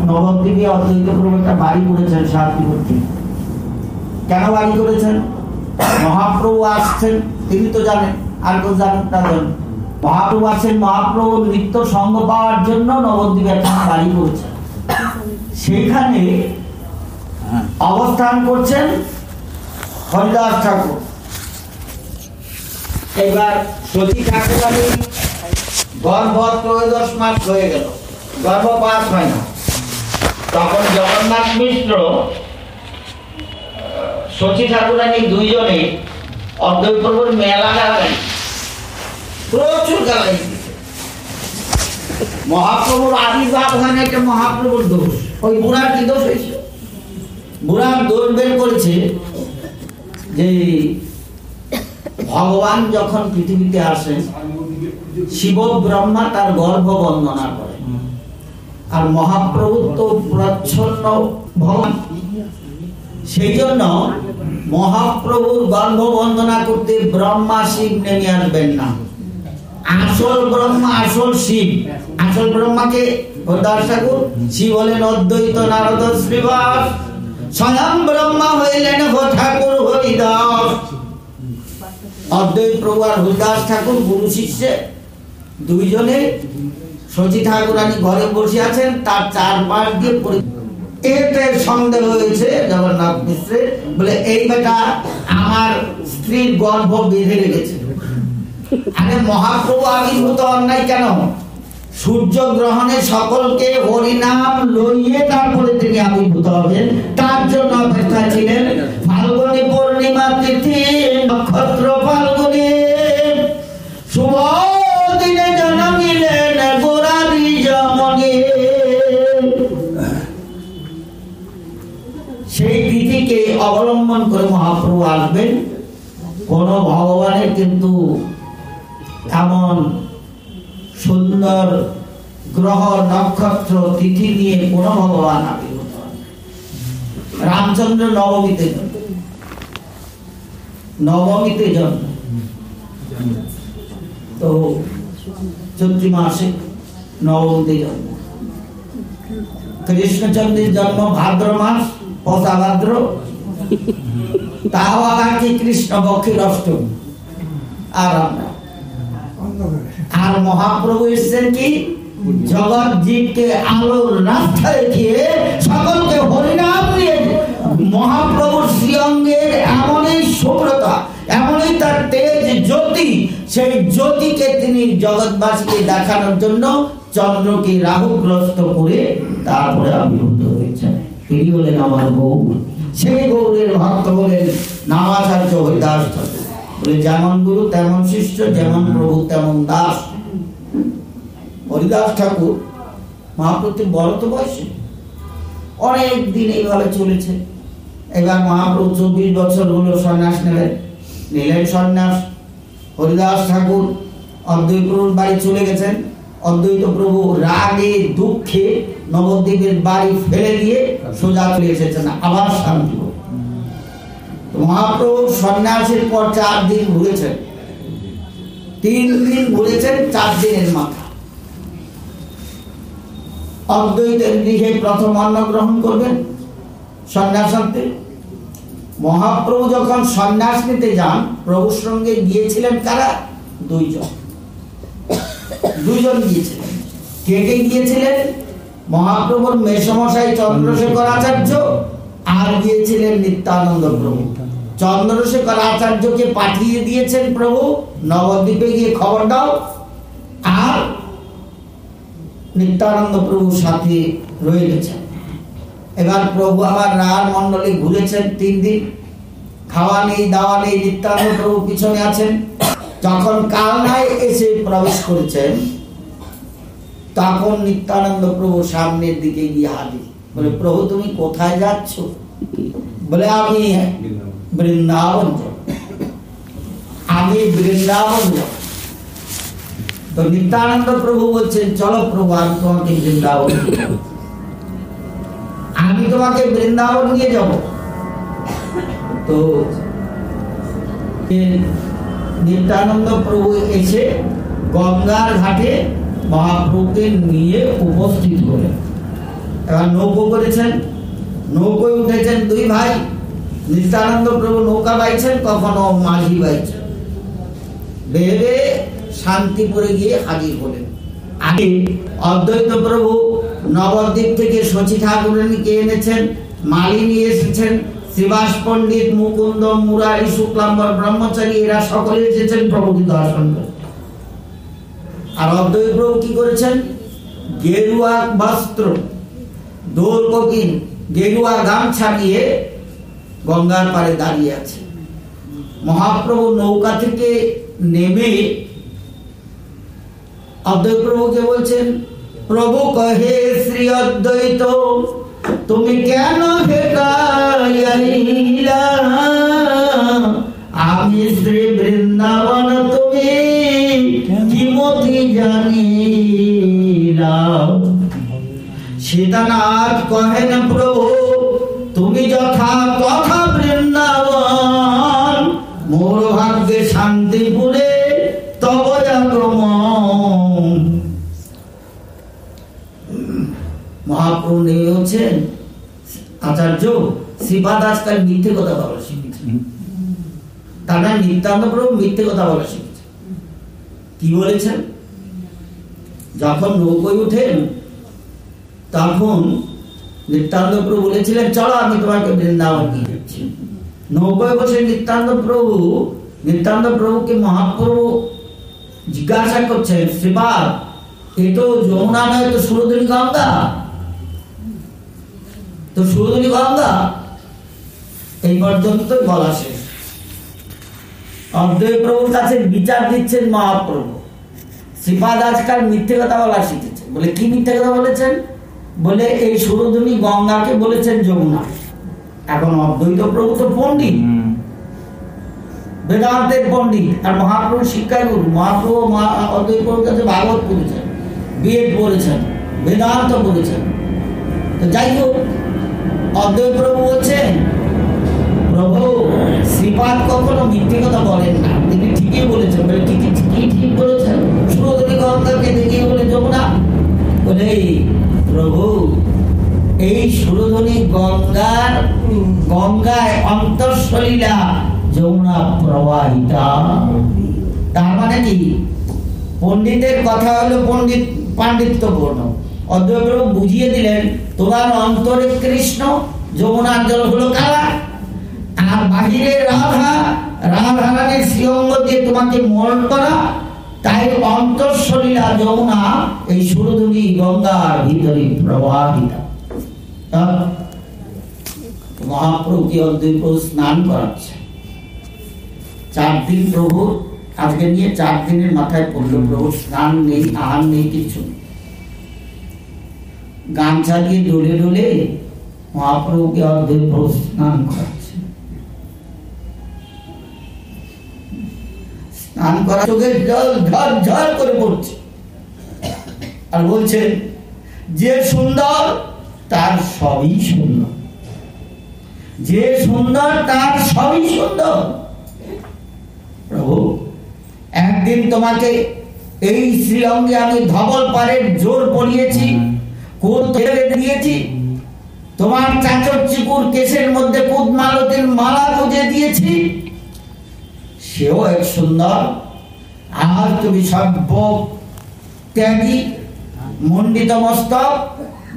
নবদ্বীপে অদ্বৈত প্রভু একটা বাড়ি করেছেন শান্তিপুরী। কেন বাড়ি করেছেন? মহাপ্রভু আসছেন, তিনি তো জানেন, আর কেউ জানেন না। মহাপ্রভু আসছেন, মহাপ্রভুর নিত্য সঙ্গ পাওয়ার জন্য নবদ্বীপে একটা বাড়ি করেছেন। সেইখানে অবস্থান করছেন হরিদাস ঠাকুর। এবার সতী ঠাকুরানী গর্ভ 13 মাস হয়ে গেল, গর্ভপাত হয় না। তখন জগন্নাথ মিশ্র সতী ঠাকুরানী দুইজনে অদ্বৈত প্রভুর মেলা গালাগালি, প্রচুর গালাগালি দিচ্ছে। মহাপ্রভুর আবির্ভাব হয় না, এটা মহাপ্রভুর দোষ। ওই বুড়ার কি দোষ হয়েছে? বুড়ার দোষ বের করেছে যে ভগবান যখন পৃথিবীতে আসেন, শিব ব্রহ্মা তার গর্ভ বন্দনা করেন, আর মহাপ্রভু তো প্রচ্ছন্ন ভগবান। সেই জন্য মহাপ্রভুর গর্ভ বন্দনা করতে ব্রহ্মা শিব নেমে আসবেন না। আসল ব্রহ্মা, আসল শিব। আসল ব্রহ্মাকে হরিদাস ঠাকুর শিব হলেন অদ্বৈত নারদ শ্রীবাস, স্বয়ং ব্রহ্মা হইলেন ঠাকুর হরিদাস। অদ্বৈত প্রভু আর হরিদাস ঠাকুর গুরু শিষ্যে দুইজনে সতী ঠাকুরানী ঘরে বসে আছেন, তার চারপাশ দিয়ে এতে সন্দেহ হয়েছে জগন্নাথ মিশ্রের, বলে এই বেটা আমার স্ত্রীর গর্ভ বেঁধে রেখেছে। আরে মহাপ্রভু আবির্ভূত অন্যায় কেন? সূর্য গ্রহণে সকলকে হরিনাম লইয়ে তারপরে তিনি আবির্ভূত হবেন, তার জন্য অপেক্ষা ছিলেন। ফাল্গুনী পূর্ণিমা তিথি, নক্ষত্র ফাল্গুনী, শুভ দিনে জন্মিলেন গোরারি জমনে। সেই তিথিকে অবলম্বন করে মহাপ্রভু আসবেন। কোন ভগবানের কিন্তু এমন সুন্দর গ্রহ নক্ষত্র তিথি নিয়ে কোন ভগবান আবির্ভূত হন। রামচন্দ্র নবমীতে জন্ম, তো চৈত্র মাসে নবমীতে জন্ম। কৃষ্ণচন্দ্রের জন্ম ভাদ্র মাস, পৌষা ভাদ্র, তাও আবার কি কৃষ্ণ পক্ষের অষ্টমী। আর মহাপ্রভু এসেছেন কি জগৎ জীবকে আলোর রাস্তা দেখিয়ে সকলকে হরিনাম নিয়ে তেজ জ্যোতি, সেই জ্যোতিকে তিনি জগৎবাসীকে দেখানোর জন্য চন্দ্রকে রাহুগ্রস্ত করে তারপরে আবির্ভূত হয়েছেন। তিনি হলেন আমার গৌর। সেই গৌরের ভক্ত হলেন নামাচার্য হরিদাস ঠাকুর। বলে যেমন গুরু তেমন শিষ্য, যেমন প্রভু তেমন দাস। হরিদাস ঠাকুর মহাপ্রভু বড় তো বয়সে, অনেক দিন এইভাবে চলেছে। এবার মহাপ্রভু 24 বছর হলো সন্ন্যাস নিলেন সন্ন্যাস। হরিদাস ঠাকুর অদ্বৈত প্রভুর বাড়ি চলে গেছেন। অদ্বৈত প্রভু রাগে দুঃখে নবদ্বীপের বাড়ি ফেলে দিয়ে সোজা চলে এসেছেন আবার শান্তিপুর। মহাপ্রভু সন্ন্যাসের পর 4 দিন ঘুরেছেন, 3 দিন ঘুরেছেন, 4 দিনের মাথা অদ্বৈতের গৃহে প্রথম অন্ন গ্রহণ করবেন সন্ন্যাসান্তে। মহাপ্রভু যখন সন্ন্যাস নিতে যান, প্রভুর সঙ্গে গিয়েছিলেন কারা? 2 জন গিয়েছিলেন। কে কে গিয়েছিলেন? মহাপ্রভুর মেসমশাই চন্দ্রশেখর আচার্য আর গিয়েছিলেন নিত্যানন্দ প্রভু। চন্দ্রশেখর আচার্যকে পাঠিয়ে দিয়েছেন প্রভু, নবদ্বীপে গিয়ে খবর দাও। আর নিত্যানন্দ প্রভুর সাথে রয়ে গেছেন। এবার প্রভু আবার রার মন্ডলে ঘুরেছেন 3 দিন, খাওয়া নেই দাওয়া নেই, নিত্যানন্দ প্রভু পিছনে আছেন। যখন কালনায় এসে প্রবেশ করেছেন, তখন নিত্যানন্দ প্রভু সামনের দিকে গিয়ে হাজির। বলে প্রভু তুমি কোথায় যাচ্ছ? বলে আমি বৃন্দাবন যাব। আমি বৃন্দাবন যাব। তো নিত্যানন্দ প্রভু বলছেন চলো প্রভু আমি তোমাকে বৃন্দাবন, আমি তোমাকে বৃন্দাবন নিয়ে যাব। তো নিত্যানন্দ প্রভু এসে গঙ্গার ঘাটে মহাপ্রভুকে নিয়ে উপস্থিত হলেন। এবার নৌকো করেছেন, নৌকোয় উঠেছেন 2 ভাই। নিত্যানন্দ প্রভু নৌকা বাইছেন, কখনো মাঝি বাইছেন। ভেবে শান্তিপুরে গিয়ে হাজির হলেন। আগে অদ্বৈত প্রভু নবদ্বীপ থেকে শচী ঠাকুরানীকে এনেছেন, মালিনী এসেছেন, শ্রীবাস পণ্ডিত, মুকুন্দ, মুরারি, শুক্লাম্বর ব্রহ্মচারী, এরা সকলে এসেছেন প্রভুকে দর্শন করতে। আর অদ্বৈত প্রভু কি করেছেন? গেরুয়া বস্ত্র, দোল কোকিন, গেরুয়া গামছা নিয়ে গঙ্গার পাড়ে দাঁড়িয়ে আছে। মহাপ্রভু নৌকা থেকে নেমে অদ্বৈত প্রভুকে বলছেন, প্রভু কহে শ্রী অদ্বৈত তুমি কেন হেটাইলা? আমি শ্রী বৃন্দাবন তুমি কি মতি জানিলা? সীতানাথ কহেন প্রভু তুমি যথা তথা বৃন্দাবন, মোর ভাগ্যে শান্তিপুরে তব আগমন। মহাপ্রভু নেমে হচ্ছেন, আচার্য শ্রীপাদ আজকাল মিথ্যে কথা বলা শিখেছে। তারা নিত্যানন্দ প্রভু মিথ্যে কথা বলা শিখেছে। কি বলেছেন? যখন নৌকোয় উঠেন তখন নিত্যানন্দ প্রভু বলেছিলেন চলো আমি তোমাকে বৃন্দাবন নিয়ে যাচ্ছি। নৌকোয় বসে নিত্যানন্দ প্রভুকে মহাপ্রভু জিজ্ঞাসা করছেন, শ্রীপাদ এ তো যমুনা নয়, তো সুরধনী গঙ্গা, তো সুরধনী গঙ্গা। এই পর্যন্ত বলা শেষ। অদ্বৈত প্রভুর কাছে বিচার দিচ্ছেন মহাপ্রভু। শ্রীপাদ আজকাল মিথ্যে কথা বলা শিখেছে। বলে কি মিথ্যে কথা বলেছেন? বলে এই সুরধনী গঙ্গাকে বলেছেন যমুনা। এখন অদ্বৈত প্রভু তো পণ্ডিত, বেদান্তের পণ্ডিত, আর মহাপ্রভু শিক্ষায় গুরু। মহাপ্রভু অদ্বৈত প্রভুর কাছে ভাগবত পড়েছেন, বিএড পড়েছেন, বেদান্ত পড়েছেন। তো যাই হোক, অদ্বৈত প্রভু বলছেন প্রভু শ্রীপাদ কখনো মিথ্যে কথা বলেন না, তিনি ঠিকই বলেছেন। বলে ঠিক বলেছেন, সুরধনী গঙ্গাকে দেখিয়ে বলে যমুনা। বলে প্রভু এই সুরধনী গঙ্গায় অন্তঃসলীলা যমুনা প্রবাহিতা। তার মানে কি? পণ্ডিতের কথা হলো পাণ্ডিত্যপূর্ণ। অদ্বৈত প্রভু বুঝিয়ে দিলেন তোমার অন্তরে কৃষ্ণ, যমুনার জল হলো কালা। আর বাহিরে রাধা, রাধা রানীর শ্রীঅঙ্গ দিয়ে তোমাকে মোহন করা, তাই অন্তঃসলীলা যমুনা এই সুরধুনী গঙ্গার ভিতরে প্রবাহিত। মহাপ্রভু কি অদ্বৈত প্রভু স্নান করাচ্ছে 4 দিন। প্রভু আজকে নিয়ে 4 দিনের মাথায় পড়লো, প্রভু স্নান নেই, আহার নেই, কিছু নেই। গামছা দিয়ে ডলে ডলে মহাপ্রভুকে অদ্বৈত প্রভু স্নান করাচ্ছে। স্নান করা চোখের জল ঝর ঝর করে পড়ছে, আর বলছেন যে সুন্দর তার সবই সুন্দর, যে সুন্দর তার সবই সুন্দর। প্রভু একদিন তোমাকে এই শ্রীঅঙ্গে আমি ধবল পারের জোর পরিয়েছি, কোল ছেড়ে দিয়েছি, তোমার চাচর চিকুর কেশের মধ্যে কুদমালতির মালা গুঁজে দিয়েছি, সেও এক সুন্দর। আর তুমি সর্ব ত্যাগী মণ্ডিত মস্তক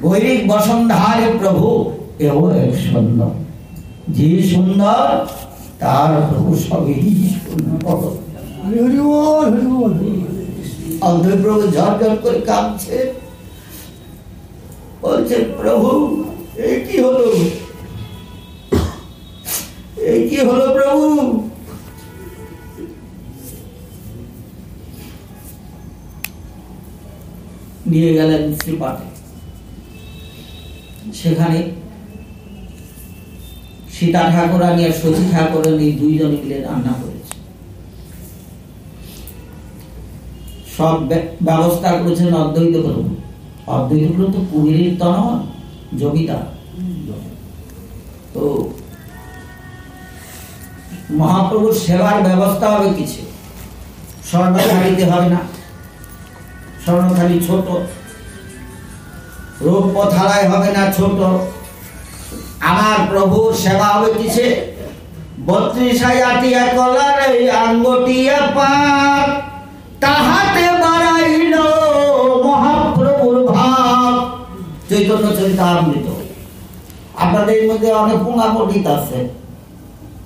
গৈরিক বসন্ধারে প্রভু, এও এক সুন্দর। যে সুন্দর তার প্রভু সবই সুন্দর। অদ্বৈত প্রভু ঝরঝর করে কাঁদছে, বলছে প্রভু এই কি হলো, এই কি হলো প্রভু। নিয়ে গেলেন শ্রীপাঠে। সেখানে সীতা ঠাকুরানী আর সতী ঠাকুরানী 2 জন মিলে রান্না করেছে, সব ব্যবস্থা করেছেন অদ্বৈত প্রভু। অদ্বৈত প্রভু তো কুবেরের তনয় জমিদার, তো মহাপ্রভুর সেবার ব্যবস্থা হবে কিছু, স্বর্ণথালিতে হবে না, স্বর্ণথালি ছোট, রৌপ্য থালায় হবে না, ছোট। আমার প্রভুর সেবা হবে কিসে? 32 কলার এই আঙ্গটিয়া পাক, তাহাতে বাড়াইল মহাপ্রভুর ভাব। চৈতন্য চরিতামৃত। আপনাদের মধ্যে অনেক পুঙ্গা পণ্ডিত আছে,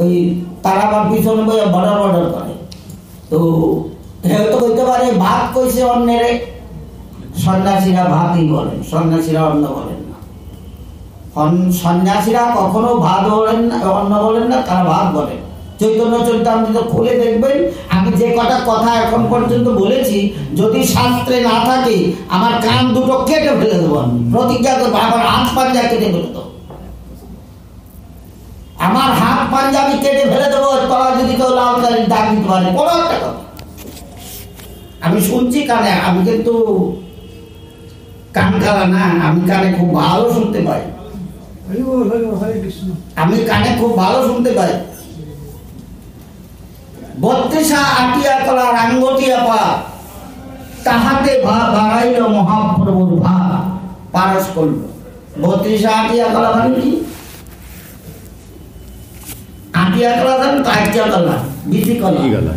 ওই তারাবার পিছনে বইয়া বর্ডার বর্ডার করে, তো হয়তো কইতে পারে ভাত কইছে অন্যেরে, সন্ন্যাসীরা ভাতই বলেন, সন্ন্যাসীরা অন্ন বলেন না। সন্ন্যাসীরা কখনো ভাত বলেন না, অন্ন বলেন না, তারা ভাত বলেন। চৈতন্য চরিতামৃত খুলে দেখবেন, আমি যে কটা কথা এখন পর্যন্ত বলেছি যদি শাস্ত্রে না থাকে আমার কান দুটো কেটে ফেলে দেবো, আমি প্রতিজ্ঞা করবো, আমার হাত পাঞ্জা কেটে ফেলে দেবো, আমার হাত পাঞ্জা আমি কেটে ফেলে দেবো, তলা যদি কেউ লাল গাড়ির দাগ দিতে পারে, কোনো একটা কথা। আমি শুনছি কানে, আমি কিন্তু কান খালা না, আমি কানে খুব ভালো শুনতে পাই, আমি কানে খুব ভালো শুনতে পাই। 32 কলার আঙ্গটিয়া পা, তাহাতে বাড়াইল মহাপ্রভুর ভাব। পারস করল 32 কলা মানে কি? 8 কলা জানেন তো? 8 কলা বিচি কলা,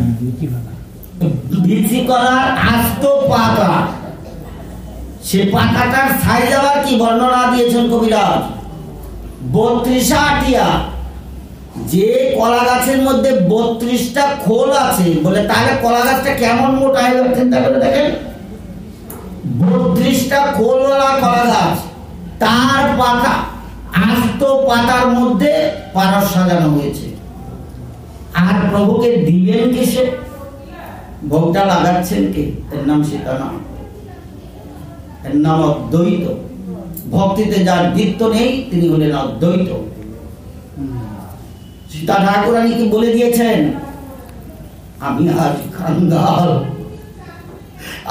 বিচি কলার আস্ত পাতা, সে পাতাটার সাইজ আবার কি বর্ণনা দিয়েছেন কবিরাজ। 32 যে কলা গাছের মধ্যে 32টা খোল আছে বলে, তাহলে কলা গাছটা কেমন মোটা হয় চিন্তা করে দেখেন। 32টা খোলওয়ালা কলা গাছ, তার পাতা, আস্ত পাতার মধ্যে পারস সাজানো হয়েছে। আর প্রভুকে দিলেন কিসে? ভোগটা লাগাচ্ছেন কে? এর নাম সীতানাম, এর নাম অদ্বৈত। ভক্তিতে যার দ্বিত্ব নেই তিনি হলেন অদ্বৈত। সীতা ঠাকুরানী কি বলে দিয়েছেন, আমি আজ কাঙ্গাল,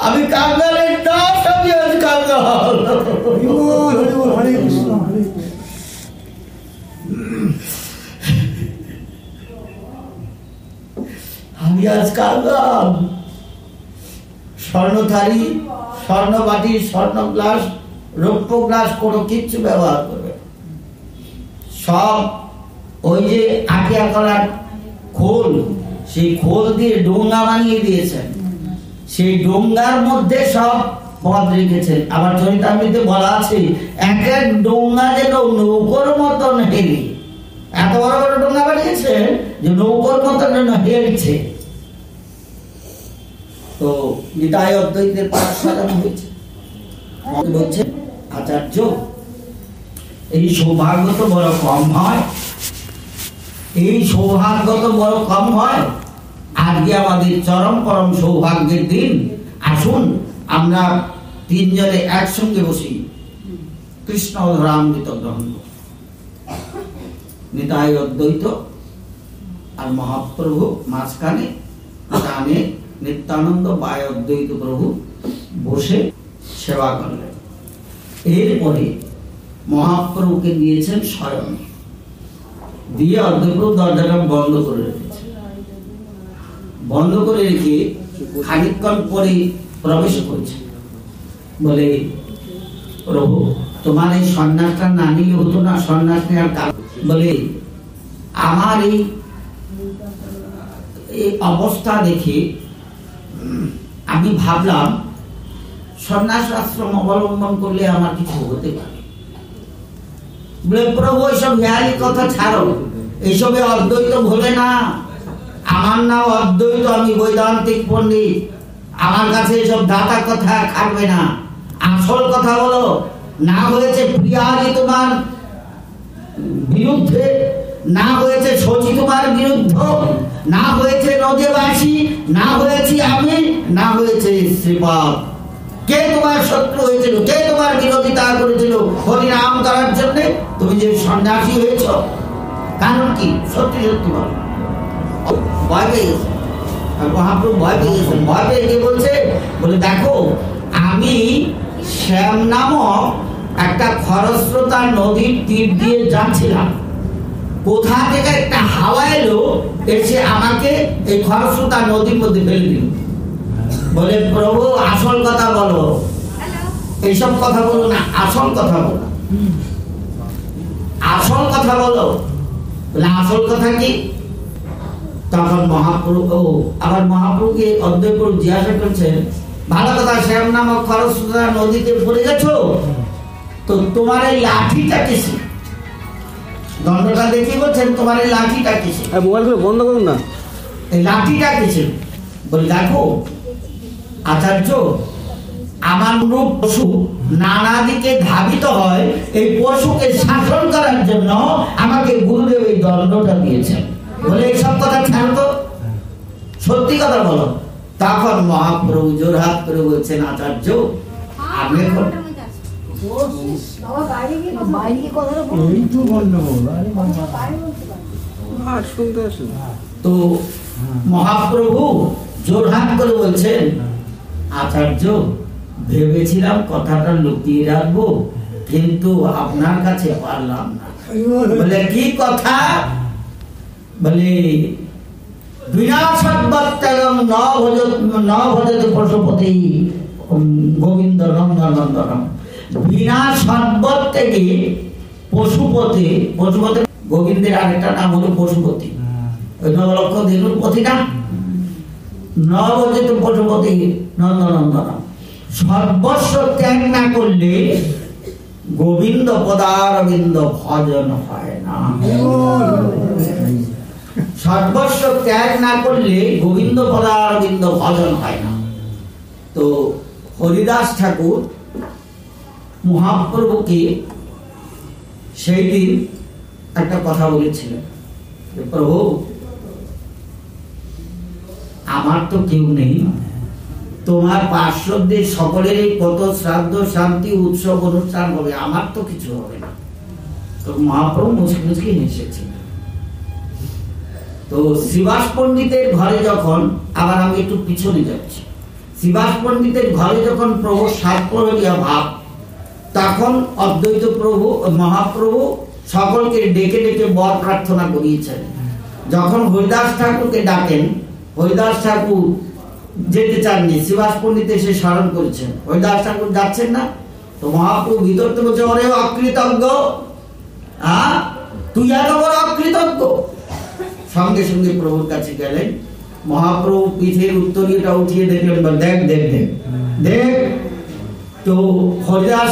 আমি কাঙ্গালের দাস, আমি আজ কাঙ্গাল। আমি আজ কাঙ্গাল। স্বর্ণ থালি, স্বর্ণ বাটি, স্বর্ণ গ্লাস, রৌপ্য গ্লাস কোনো কিচ্ছু ব্যবহার করবে, সব ওই যে 8 কলার খোল, সেই খোল দিয়ে ডোঙ্গা বানিয়ে দিয়েছেন, সেই ডোঙ্গার মধ্যে সব পদ রেখেছেন। আবার চরিতামৃতে বলা আছে এক এক ডোঙ্গা যেন নৌকোর মতন হেলি, এত বড় বড় ডোঙা বানিয়েছে যে নৌকোর মতো হেলছে। তো নিতাই অদ্বৈতের পাঠ সাজানো হয়েছে। বলছে আচার্য, এই সৌভাগ্য তো বড় কম হয়, এই সৌভাগ্য তো বড় কম হয়। আজকে আমাদের চরম পরম সৌভাগ্যের দিন। আসুন আমরা তিনজনে একসঙ্গে বসি কৃষ্ণ ধরামৃত গ্রহণ করি। নিতাই অদ্বৈত আর মহাপ্রভু মাঝখানে, ডানে নিত্যানন্দ বায় অদ্বৈত প্রভু বসে সেবা করলেন। এরপরে মহাপ্রভুকে দিয়েছেন শয়ন, দিয়ে অদ্বৈত দরজাটা বন্ধ করে রেখেছে। বন্ধ করে রেখে খানিকক্ষণ পরে প্রবেশ করেছে। বলে, প্রভু তোমার এই সন্ন্যাসটা না নিলে হতো না? সন্ন্যাস নেওয়ার কারণ বলে, আমার এই অবস্থা দেখে আমি ভাবলাম সন্ন্যাস আশ্রম অবলম্বন করলে আমার কিছু হতে পারে। বলে, প্রভু এইসব হেয়ালি কথা ছাড়ো, এইসবে অদ্বৈত ভোলে না। আমার নাম অদ্বৈত, আমি বৈদান্তিক পণ্ডিত। আমার কাছে এসব দাতা কথা খাটবে না। আসল কথা বলো, না হয়েছে প্রিয়াজি তোমার বিরুদ্ধে, না হয়েছে শচী তোমার বিরুদ্ধ, না হয়েছে নদীবাসী, না হয়েছি আমি, না হয়েছে শ্রীপাদ। কে তোমার শত্রু হয়েছিল? কে তোমার বিরোধিতা করেছিল হরিনাম করার জন্য? তুমি যে সন্ন্যাসী হয়েছ, কারণ কি? সত্যি সত্যি বলো। ভয় পেয়ে গেছে মহাপ্রভু, ভয় পেয়ে গেছেন। ভয় পেয়ে গিয়ে বলছে, বলে দেখো, আমি শ্যাম নামক একটা খরস্রোতা নদীর তীর দিয়ে যাচ্ছিলাম। কোথা থেকে একটা হাওয়া এলো, এসে আমাকে এই খরস্রোতা নদীর মধ্যে ফেলে দিল। বলে, প্রভু আসল কথা বলো, এইসব কথা বলো না, আসল কথা বলো, আসল কথা বলো। বলে, আসল কথা কি? তখন মহাপ্রভু আবার মহাপ্রভুকে অদ্বৈত জিজ্ঞাসা করছেন, ভালো কথা, শ্যাম নামক খরস্রোতা নদীতে পড়ে গেছো, তো তোমার এই লাঠিটা কিসে? দণ্ডটা দেখি বলছেন, তোমার এই লাঠিটা কিসে? মোবাইলগুলো বন্ধ করুন না। এই লাঠিটা কিসে? বলে, দেখো আচার্য, আমার রূপ পশু নানা দিকে ধাবিত হয়, এই পশুকে শাসন করার জন্য আমাকে গুরুদেব এই দণ্ডটা দিয়েছেন। বলে, এইসব কথা ছাড়ো তো, সত্যি কথা বলো। তখন মহাপ্রভু জোরহাত করে বলছেন, আচার্য আপনি তো মহাপ্রভু জোরহাত করে বলছেন, আচার্য ভেবেছিলাম কথাটা লুকিয়ে রাখবো, কিন্তু আপনার কাছে পারলাম না। বলে, কি কথা? বলে, বিনাশাত্মত্যাগম ন ভজতে পশুপতি গোবিন্দ নন্দনন্দনম। বিনা সদ্বত্যাগে পশুপতি, পশুপতি গোবিন্দের আরেকটা নাম হলো পশুপতি, ওই নবলক্ষ ধেনুর পতি না, নবজিত পশুপতি নন্দনন্দনম। সর্বস্ব ত্যাগ না করলে গোবিন্দ পদারবিন্দ ভজন হয় না। সর্বস্ব ত্যাগ না করলে গোবিন্দ পদারবিন্দ ভজন হয় না। তো হরিদাস ঠাকুর মহাপ্রভুকে সেই দিন একটা কথা বলেছিলেন, প্রভু আমার তো কেউ নেই, তোমার পার্শ্বদের সকলেরই কত শ্রাদ্ধ শান্তি উৎসব অনুষ্ঠান হবে, আমার তো কিছু হবে না। তো মহাপ্রভু মুচকি মুচকি হেসেছিলেন। তো শ্রীবাস পণ্ডিতের ঘরে যখন, আবার আমি একটু পিছনে যাচ্ছি, শ্রীবাস পণ্ডিতের ঘরে যখন প্রভু সাত প্রহরিয়া ভাব, তখন অদ্বৈত প্রভু মহাপ্রভু সকলকে ডেকে ডেকে বর প্রার্থনা করিয়েছেন। যখন হরিদাস ঠাকুরকে ডাকেন, হরিদাস ঠাকুর যেতে চাননি, শ্রীবাস পণ্ডিত এসে স্মরণ করেছেন, হরিদাস ঠাকুর যাচ্ছেন না। তো মহাপ্রভু ভিতর থেকে বলছে, ওরে অকৃতজ্ঞ, তুই এত বড় অকৃতজ্ঞ। সঙ্গে সঙ্গে প্রভুর কাছে গেলেন, মহাপ্রভু পিঠের উত্তরীয়টা উঠিয়ে দেখলেন, দেখ দেখ দেখ দেখ তো হরিদাস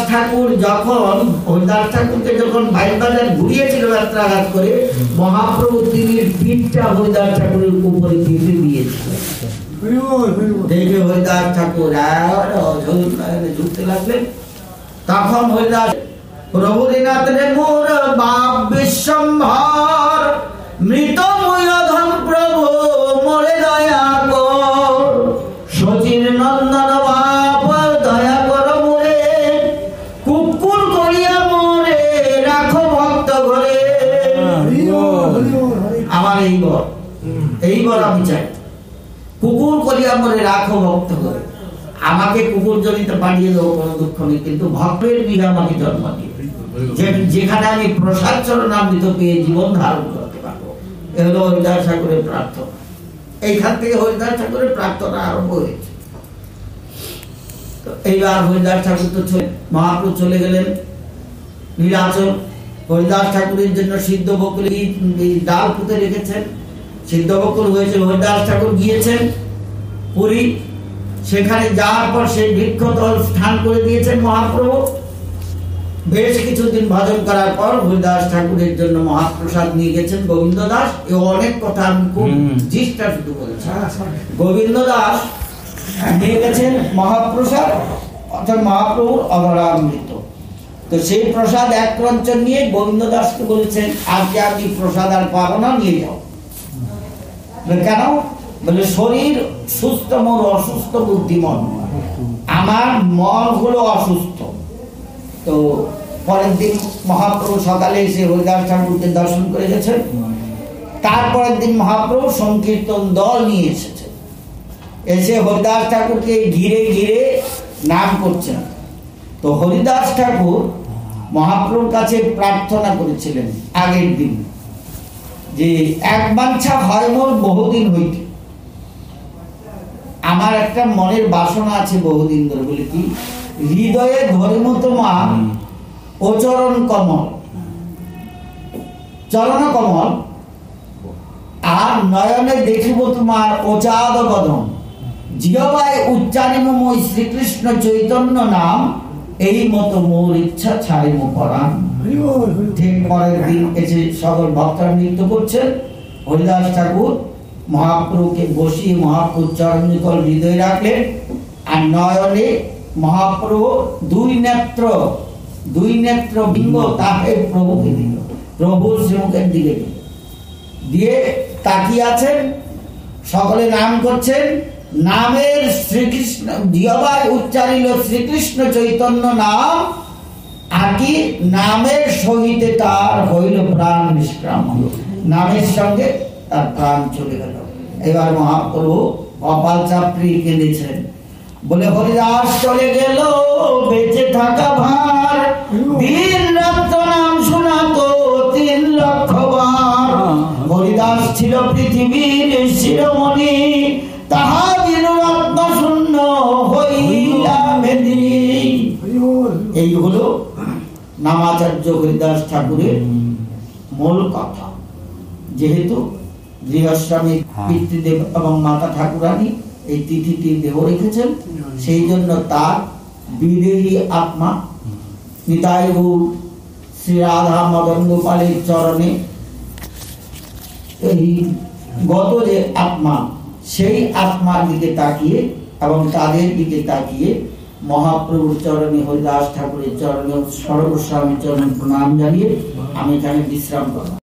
ঠাকুরকে যখন বাইরবাজার ঘুরিয়েছিল যাত্রাঘাত করে, মহাপ্রভু তিনি পিঠটা হরিদাস ঠাকুরের উপরে চেপে দিয়েছিল। দেখে হরিদাস ঠাকুর ঝুঁকতে লাগলেন। তখন হরিদাস, প্রভুদিনাথ রে মোর বাপ বিশ্বম্ভর, মৃত মূলধন প্রভু মোরে দয়া কর, শচীর নন্দন বাপ দয়া কর মোরে, কুকুর করিয়া মোরে রাখো ভক্ত ঘরে। আমার এই বর আমি চাই, কুকুর করিয়া মোরে রাখো ভক্ত ঘরে। আমাকে কুকুর জনিতে পাঠিয়ে দেবো, কোনো দুঃখ নেই, কিন্তু ভক্তের বিঘা আমাকে জন্ম দিয়ে যেখানে আমি প্রসাদ চরণামৃত পেয়ে জীবন ধারণ করতে পারবো। এ হলো হরিদাস ঠাকুরের প্রার্থনা। এইখান থেকে হরিদাস ঠাকুরের প্রার্থনা আরম্ভ হয়েছে। তো এইবার হরিদাস ঠাকুর তো মহাপ্রভু চলে গেলেন নীলাচল। হরিদাস ঠাকুরের জন্য সিদ্ধ বকুল ডাল পুঁতে রেখেছেন, সিদ্ধ বকুল হয়েছে। হরিদাস ঠাকুর গিয়েছেন পুরী, সেখানে যাওয়ার পর সেই বৃক্ষতল স্থান করে দিয়েছেন মহাপ্রভু। বেশ কিছুদিন ভজন করার পর হরিদাস ঠাকুরের জন্য মহাপ্রসাদ নিয়ে গেছেন গোবিন্দ দাস। এ অনেক কথা আমি খুব জিষ্টা শুধু বলছি। গোবিন্দ দাস নিয়ে গেছেন মহাপ্রসাদ, অর্থাৎ মহাপ্রভুর অধরামৃত। তো সেই প্রসাদ এক ক্রঞ্চন নিয়ে গোবিন্দ দাসকে বলেছেন, আজকে আপনি প্রসাদ আর পাবো না, নিয়ে যাও। কেন? বলে শরীর সুস্থ, মন অসুস্থ, বুদ্ধিমন, আমার মন হলো অসুস্থ। তো পরের দিন মহাপ্রভু সকালে এসে হরিদাস ঠাকুরকে দর্শন করে গেছেন। তারপরের দিন মহাপ্রভু সংকীর্তন দল নিয়ে এসেছে, এসে হরিদাস ঠাকুরকে ঘিরে ঘিরে নাম করছেন। তো হরিদাস ঠাকুর মহাপ্রভুর কাছে প্রার্থনা করেছিলেন আগের দিন যে এক বাঞ্ছা হয় মোর বহুদিন হইতে, আমার একটা মনের বাসনা আছে বহুদিন ধরে। বলে কি? হৃদয়ে ধর্ম তোমার ও চরণ কমল, চরণ কমল, আর নয়নে দেখিব তোমার ওচাদ বদন, জিহ্বায় উচ্চারিব মই শ্রীকৃষ্ণ চৈতন্য নাম, এই মতো মোর ইচ্ছা ছাড়িব পরাণ। ঠিক পরের দিন এসে সকল ভক্তরা নৃত্য করছেন। হরিদাস ঠাকুর মহাপ্রভুকে বসিয়ে মহাপ্রভু চরণ নিকল হৃদয়ে রাখলেন, আর নয়নে মহাপ্রভু দুই নেত্র বিঙ্গ তাহে প্রভুকে দিল, প্রভু শ্রীমুখের দিকে দিয়ে তাকিয়ে আছেন। সকলে নাম করছেন, নামের শ্রীকৃষ্ণ জিহ্বায় উচ্চারিল শ্রীকৃষ্ণ চৈতন্য নাম, আর কি নামের সহিতে তার হইল প্রাণ নিষ্ক্রাম, নামের সঙ্গে তার প্রাণ চলে গেল। এবার মহাপ্রভু কপাল চাপড়ি কেঁদেছেন, বলে হরিদাস চলে গেল বেঁচে থাকা ভার, দিন রাত নাম শোনাতো 3 লক্ষ বার। হরিদাস ছিল পৃথিবীর শিরোমণি, তাহা দিন রত্ন শূন্য হইলা মেদিনী। এই হলো নামাচার্য হরিদাস ঠাকুরের মূল কথা। যেহেতু গৃহস্বামী পিতৃদেব এবং মাতা ঠাকুরানী এই তিথিটি দেহ রেখেছেন, সেই জন্য তার বিদেহী আত্মা নিতাই গৌর শ্রী রাধা মদন গোপালের চরণে এই গত যে আত্মা, সেই আত্মার দিকে তাকিয়ে এবং তাদের দিকে তাকিয়ে মহাপ্রভুর চরণে, হরিদাস ঠাকুরের চরণে, সর্বস্বামীর চরণে প্রণাম জানিয়ে আমি এখানে বিশ্রাম করলাম।